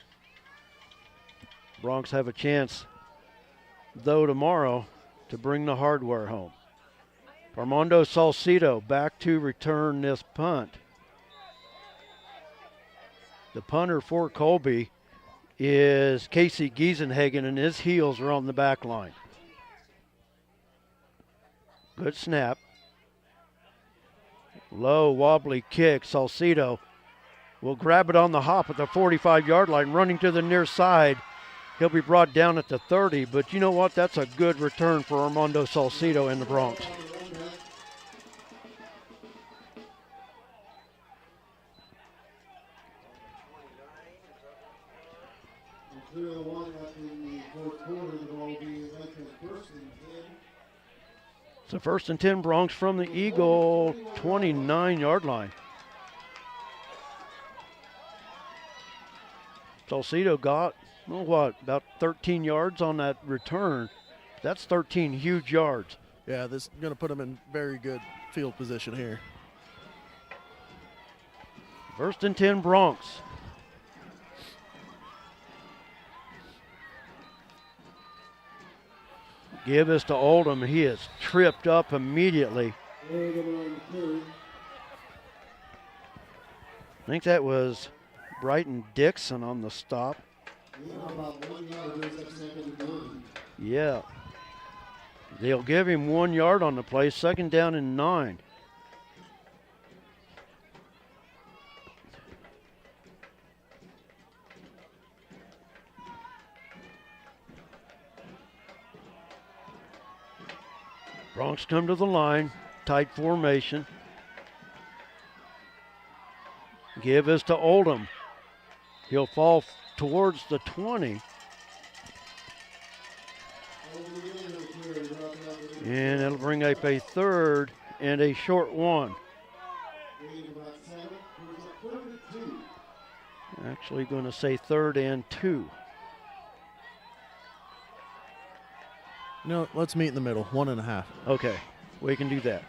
B: Bronx have a chance, though, tomorrow to bring the hardware home. Armando Salcido back to return this punt. The punter for Colby is Casey Giesenhagen, and his heels are on the back line. Good snap. Low, wobbly kick. Salcido will grab it on the hop at the 45-yard line, running to the near side. He'll be brought down at the 30, but you know what? That's a good return for Armando Salcido in the Bronx. So 1st and 10 Bronx from the Eagle 29-yard line. Salcido got, about 13 yards on that return. That's 13 huge yards.
I: Yeah, this is going to put them in very good field position here.
B: 1st and 10 Bronx. Give us to Oldham. He is tripped up immediately. I think that was Brighton Dixon on the stop. Yeah. They'll give him 1 yard on the play. 2nd down and 9. Bronx come to the line, tight formation. Give us to Oldham. He'll fall towards the 20. And it'll bring up a 3rd and a short 1. Actually going to say 3rd and 2.
I: No, let's meet in the middle, 1.5.
B: Okay, we can do that.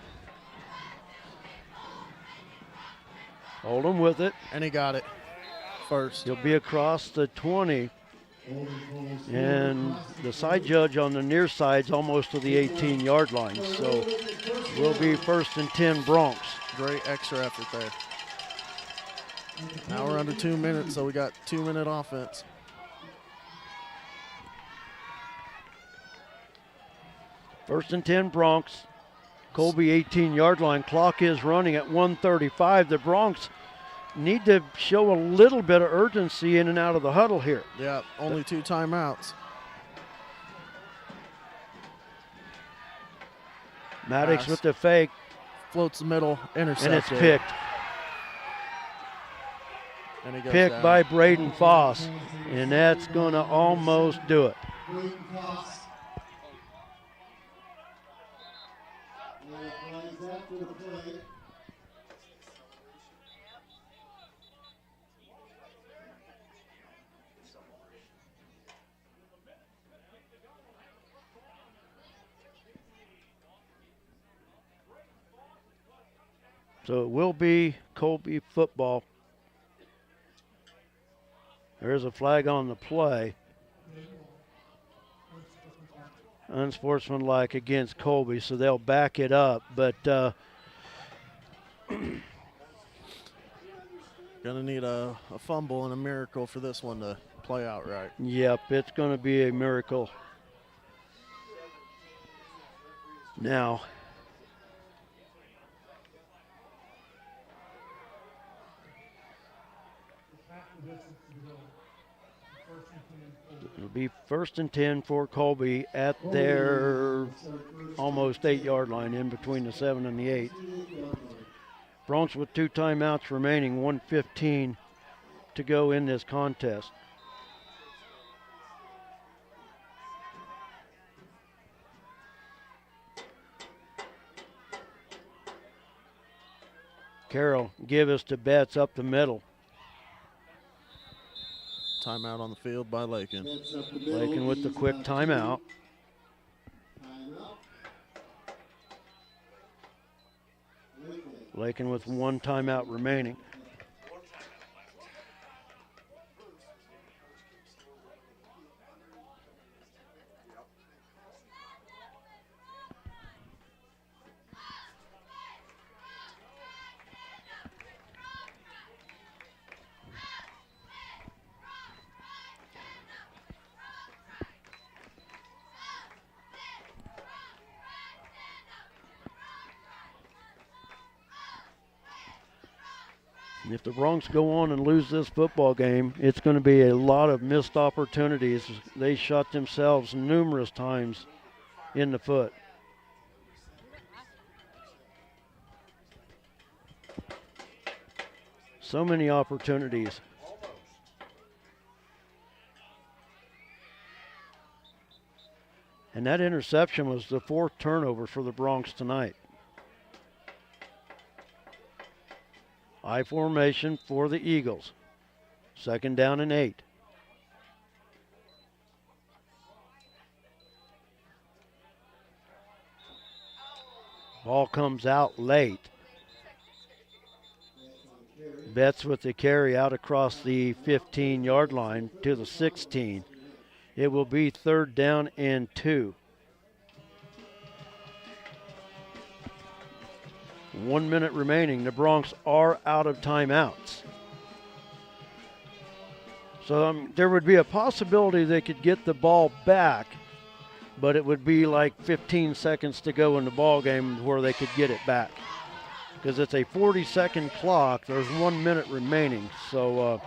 B: Oldham with it.
I: And he got it first.
B: He'll be across the 20. And the side judge on the near side's almost to the 18-yard line. So we'll be 1st and 10 Bronx.
I: Great extra effort there. Now we're under 2 minutes, so we got 2-minute offense.
B: First and 10 Bronx. Colby 18-yard line. Clock is running at 1:35. The Bronx need to show a little bit of urgency in and out of the huddle here.
I: Yeah, only 2 timeouts.
B: Maddox with the fake.
I: Floats the middle, intercepted.
B: And it's picked.
I: And he goes
B: Picked
I: down.
B: by Braden Foss. And that's going to almost do it. So it will be Colby football. There is a flag on the play. Unsportsmanlike against Colby, so they'll back it up. But
I: gonna need a fumble and a miracle for this one to play out right.
B: Yep, it's going to be a miracle. Now, it'll be 1st and 10 for Colby at their almost 8-yard line, in between the 7 and the 8. Bronx with 2 timeouts remaining, 1:15 to go in this contest. Carroll give us to Betts up the middle.
I: Timeout on the field by Laken.
B: Laken with the quick timeout. Laken with 1 timeout remaining. If the Bronx go on and lose this football game, it's going to be a lot of missed opportunities. They shot themselves numerous times in the foot. So many opportunities. And that interception was the 4th turnover for the Bronx tonight. I formation for the Eagles. 2nd down and 8. Ball comes out late. Betts with the carry out across the 15-yard line to the 16. It will be 3rd down and 2. 1 minute remaining. The Broncs are out of timeouts. So there would be a possibility they could get the ball back, but it would be like 15 seconds to go in the ball game where they could get it back. Because it's a 40-second clock. There's 1 minute remaining. So,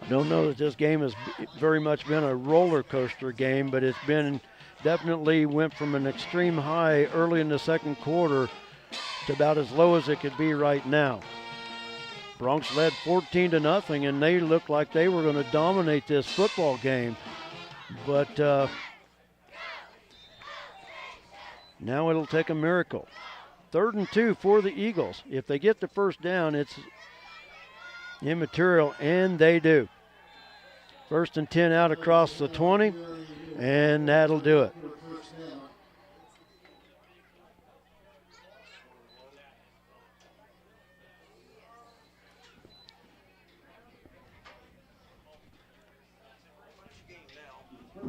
B: I don't know that this game has very much been a roller coaster game, but it's been definitely went from an extreme high early in the second quarter to about as low as it could be right now. Broncs led 14-0, and they looked like they were going to dominate this football game. But now it'll take a miracle. 3rd and 2 for the Eagles. If they get the first down, it's immaterial, and they do. 1st and 10 out across the 20, and that'll do it.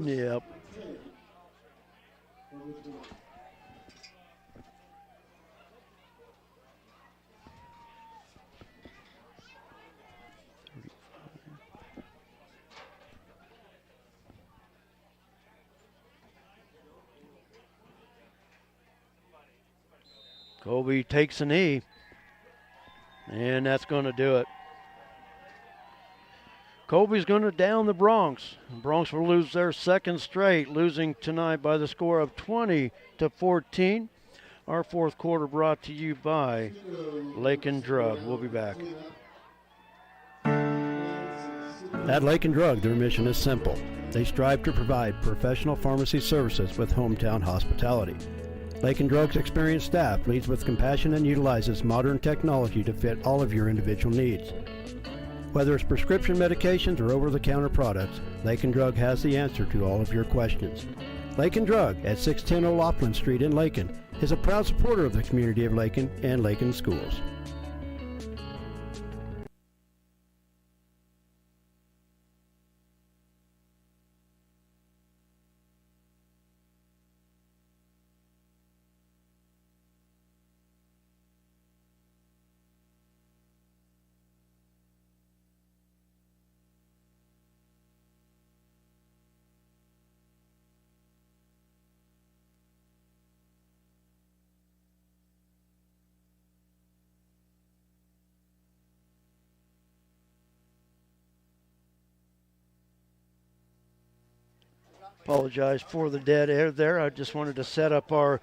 B: Yep. Colby takes a knee, and that's going to do it. Colby's going to down the Broncs. The Broncs will lose their 2nd straight, losing tonight by the score of 20-14. Our 4th quarter brought to you by Laken Drug. We'll be back.
P: At Laken Drug, their mission is simple. They strive to provide professional pharmacy services with hometown hospitality. Laken Drug's experienced staff leads with compassion and utilizes modern technology to fit all of your individual needs. Whether it's prescription medications or over-the-counter products, Laken Drug has the answer to all of your questions. Laken Drug at 610 O'Loughlin Street in Laken is a proud supporter of the community of Laken and Laken schools.
B: Apologize for the dead air there. I just wanted to set up our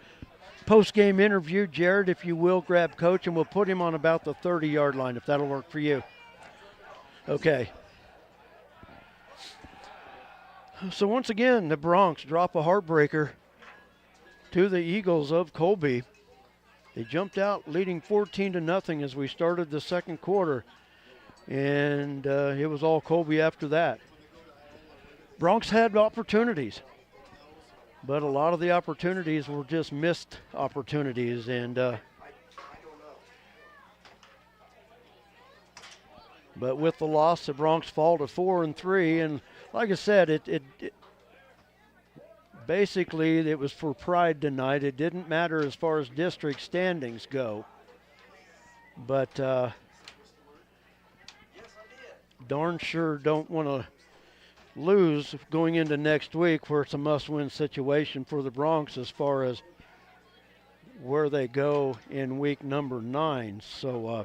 B: post-game interview. Jared, if you will, grab Coach, and we'll put him on about the 30-yard line, if that'll work for you. Okay. So once again, the Broncs drop a heartbreaker to the Eagles of Colby. They jumped out leading 14-0 as we started the second quarter, and it was all Colby after that. Broncs had opportunities, but a lot of the opportunities were just missed opportunities, and but with the loss, the Broncs fall to 4-3, and like I said, it basically it was for pride tonight. It didn't matter as far as district standings go, but darn sure don't want to lose going into next week, where it's a must-win situation for the Broncs as far as where they go in week number 9. So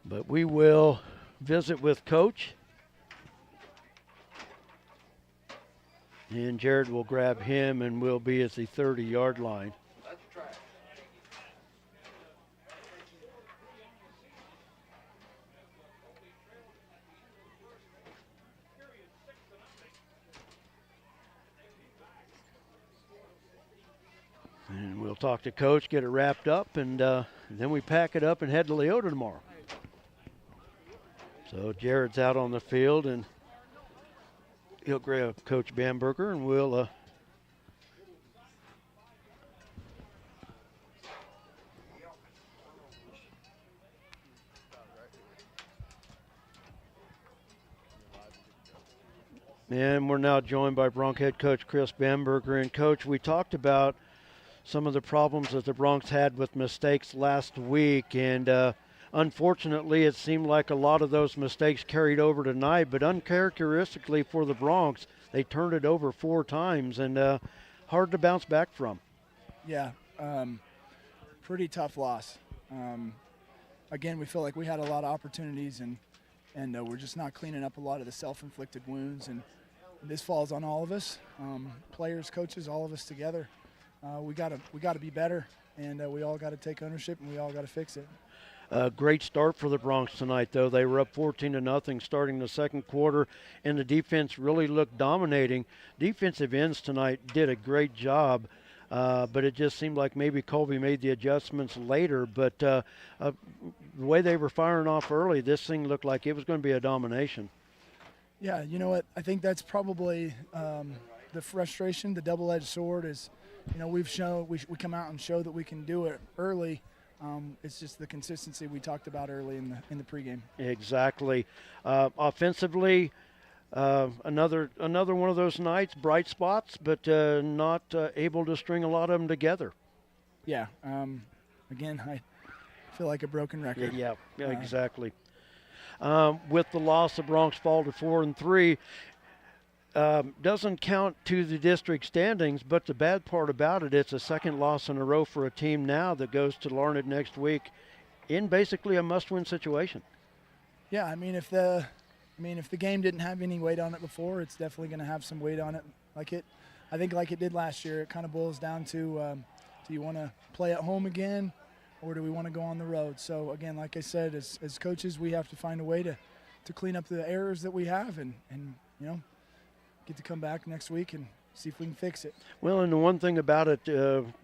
B: but we will visit with Coach, and Jared will grab him, and we'll be at the 30-yard line. And we'll talk to Coach, get it wrapped up, and then we pack it up and head to Leota tomorrow. So Jared's out on the field, and he'll grab Coach Bamberger, and we'll and we're now joined by Bronc head coach Chris Bamberger. And Coach, we talked about some of the problems that the Broncs had with mistakes last week, and unfortunately it seemed like a lot of those mistakes carried over tonight, but uncharacteristically for the Broncs, they turned it over 4 times, and hard to bounce back from.
Q: Yeah, pretty tough loss. Again, we feel like we had a lot of opportunities, and we're just not cleaning up a lot of the self-inflicted wounds, and this falls on all of us, players, coaches, all of us together. We gotta be better, and we all got to take ownership, and we all got to fix it.
B: Great start for the Broncs tonight, though. They were up 14-0 starting the second quarter, and the defense really looked dominating. Defensive ends tonight did a great job, but it just seemed like maybe Colby made the adjustments later. But the way they were firing off early, this thing looked like it was going to be a domination.
Q: Yeah, you know what? I think that's probably the frustration, the double-edged sword is, we've shown we come out and show that we can do it early. It's just the consistency we talked about early in the pregame.
B: Exactly. Offensively, another one of those nights, bright spots, but not able to string a lot of them together.
Q: Yeah. Again, I feel like a broken record.
B: Yeah, exactly. With the loss, the Broncs fall to 4-3. Doesn't count to the district standings, but the bad part about it, it's a second loss in a row for a team now that goes to Larned next week in basically a must-win situation.
Q: Yeah, I mean, if the game didn't have any weight on it before, it's definitely going to have some weight on it. I think like it did last year. It kind of boils down to do you want to play at home again, or do we want to go on the road? So again, like I said, as coaches, we have to find a way to clean up the errors that we have, and get to come back next week and see if we can fix it.
B: Well, and the one thing about it,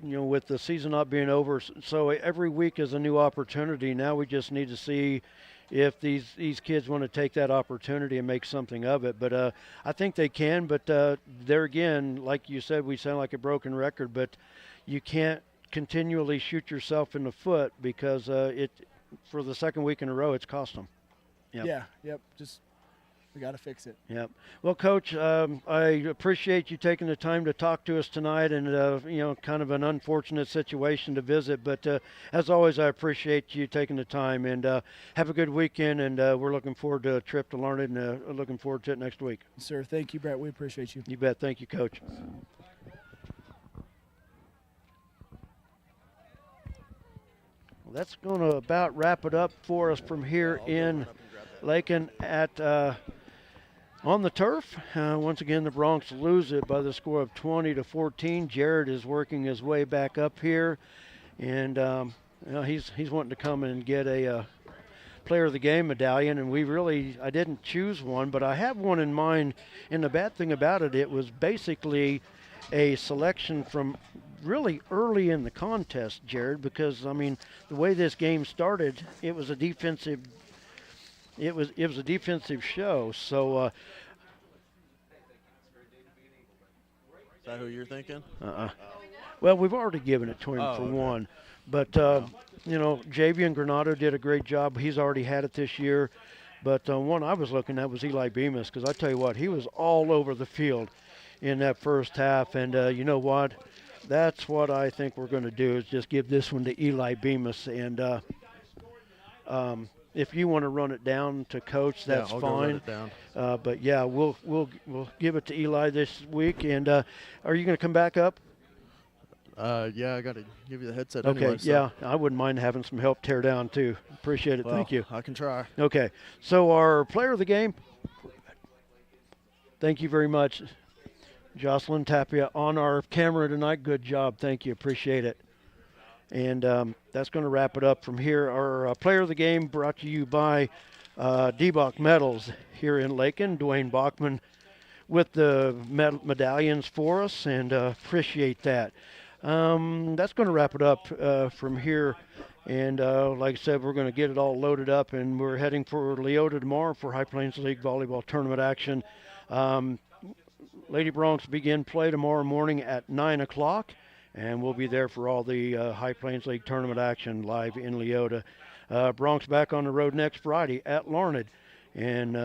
B: with the season not being over, so every week is a new opportunity. Now we just need to see if these kids want to take that opportunity and make something of it. But I think they can. But there again, like you said, we sound like a broken record, but you can't continually shoot yourself in the foot because for the second week in a row, it's cost them. Yep.
Q: Yeah, yep, just we got to fix it.
B: Yep. Well, Coach, I appreciate you taking the time to talk to us tonight, and kind of an unfortunate situation to visit. But as always, I appreciate you taking the time, and have a good weekend. And we're looking forward to a trip to Larned, and looking forward to it next week.
Q: Sir, thank you, Brett. We appreciate you.
B: You bet. Thank you, Coach. Well, that's going to about wrap it up for us from here in Laken at. On the turf, once again, the Broncs lose it by the score of 20-14. Jared is working his way back up here, and he's wanting to come and get a Player of the Game medallion, and I didn't choose one, but I have one in mind. And the bad thing about it, it was basically a selection from really early in the contest, Jared, because the way this game started, it was a defensive. It was a defensive show, so.
I: Is that who you're thinking?
B: Well, we've already given it to him for one, but Javian Granado did a great job. He's already had it this year, but one I was looking at was Eli Bemis, because I tell you what, he was all over the field in that first half, and you know what? That's what I think we're going to do is just give this one to Eli Bemis, and. If you want to run it down to Coach, that's
I: I'll
B: fine.
I: Go run it down.
B: But yeah, we'll give it to Eli this week. And are you going to come back up?
I: Yeah, I got to give you the headset.
B: Okay.
I: Anyway,
B: yeah, I wouldn't mind having some help tear down too. Appreciate it.
I: Well,
B: Thank you.
I: I can try.
B: Okay. So our player of the game. Thank you very much, Jocelyn Tapia, on our camera tonight. Good job. Thank you. Appreciate it. And that's going to wrap it up from here. Our player of the game brought to you by D-Bach Metals here in Laken. Dwayne Bachman with the medallions for us, and appreciate that. That's going to wrap it up from here. And like I said, we're going to get it all loaded up, and we're heading for Leota tomorrow for High Plains League volleyball tournament action. Lady Broncs begin play tomorrow morning at 9 o'clock, and we'll be there for all the High Plains League tournament action live in Leota. Broncs back on the road next Friday at Larned, and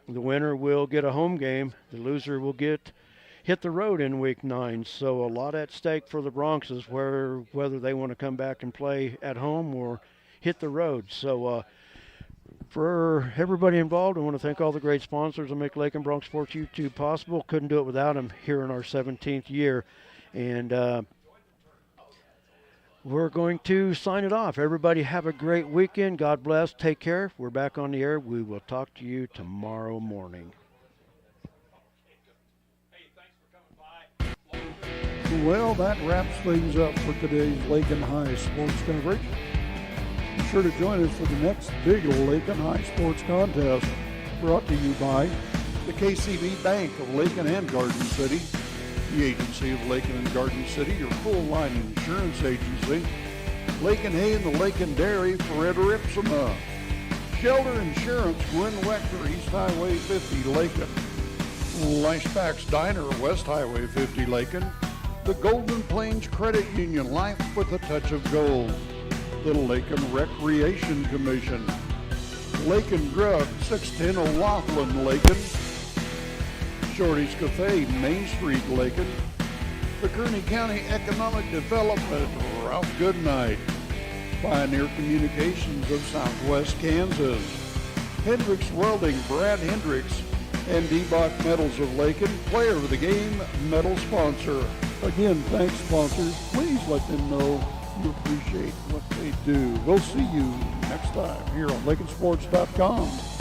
B: the winner will get a home game. The loser will hit the road in week 9. So a lot at stake for the Broncs is whether they want to come back and play at home or hit the road. So for everybody involved, I want to thank all the great sponsors that make Laken Bronx Sports YouTube possible. Couldn't do it without them here in our 17th year. And we're going to sign it off. Everybody have a great weekend. God bless. Take care. We're back on the air. We will talk to you tomorrow morning.
A: Well, that wraps things up for today's Laken High sports coverage. Be sure to join us for the next big Laken High sports contest, brought to you by the KCB Bank of Laken and Garden City, the agency of Laken and Garden City, your full-line insurance agency, Laken Hay and the Laken Dairy for Ed Ripsima, Shelter Insurance, Gwen Wecker, East Highway 50, Laken, Lashbacks Diner, West Highway 50, Laken, the Golden Plains Credit Union, life with a touch of gold, the Laken Recreation Commission, Laken Grub, 610 O'Laughlin, Laken, Shorty's Cafe, Main Street, Laken, the Kearney County Economic Development, Ralph Goodnight, Pioneer Communications of Southwest Kansas, Hendricks Welding, Brad Hendricks, and D-Bach Metals of Laken, player of the game, medal sponsor. Again, thanks, sponsors. Please let them know you appreciate what they do. We'll see you next time here on LakenSports.com.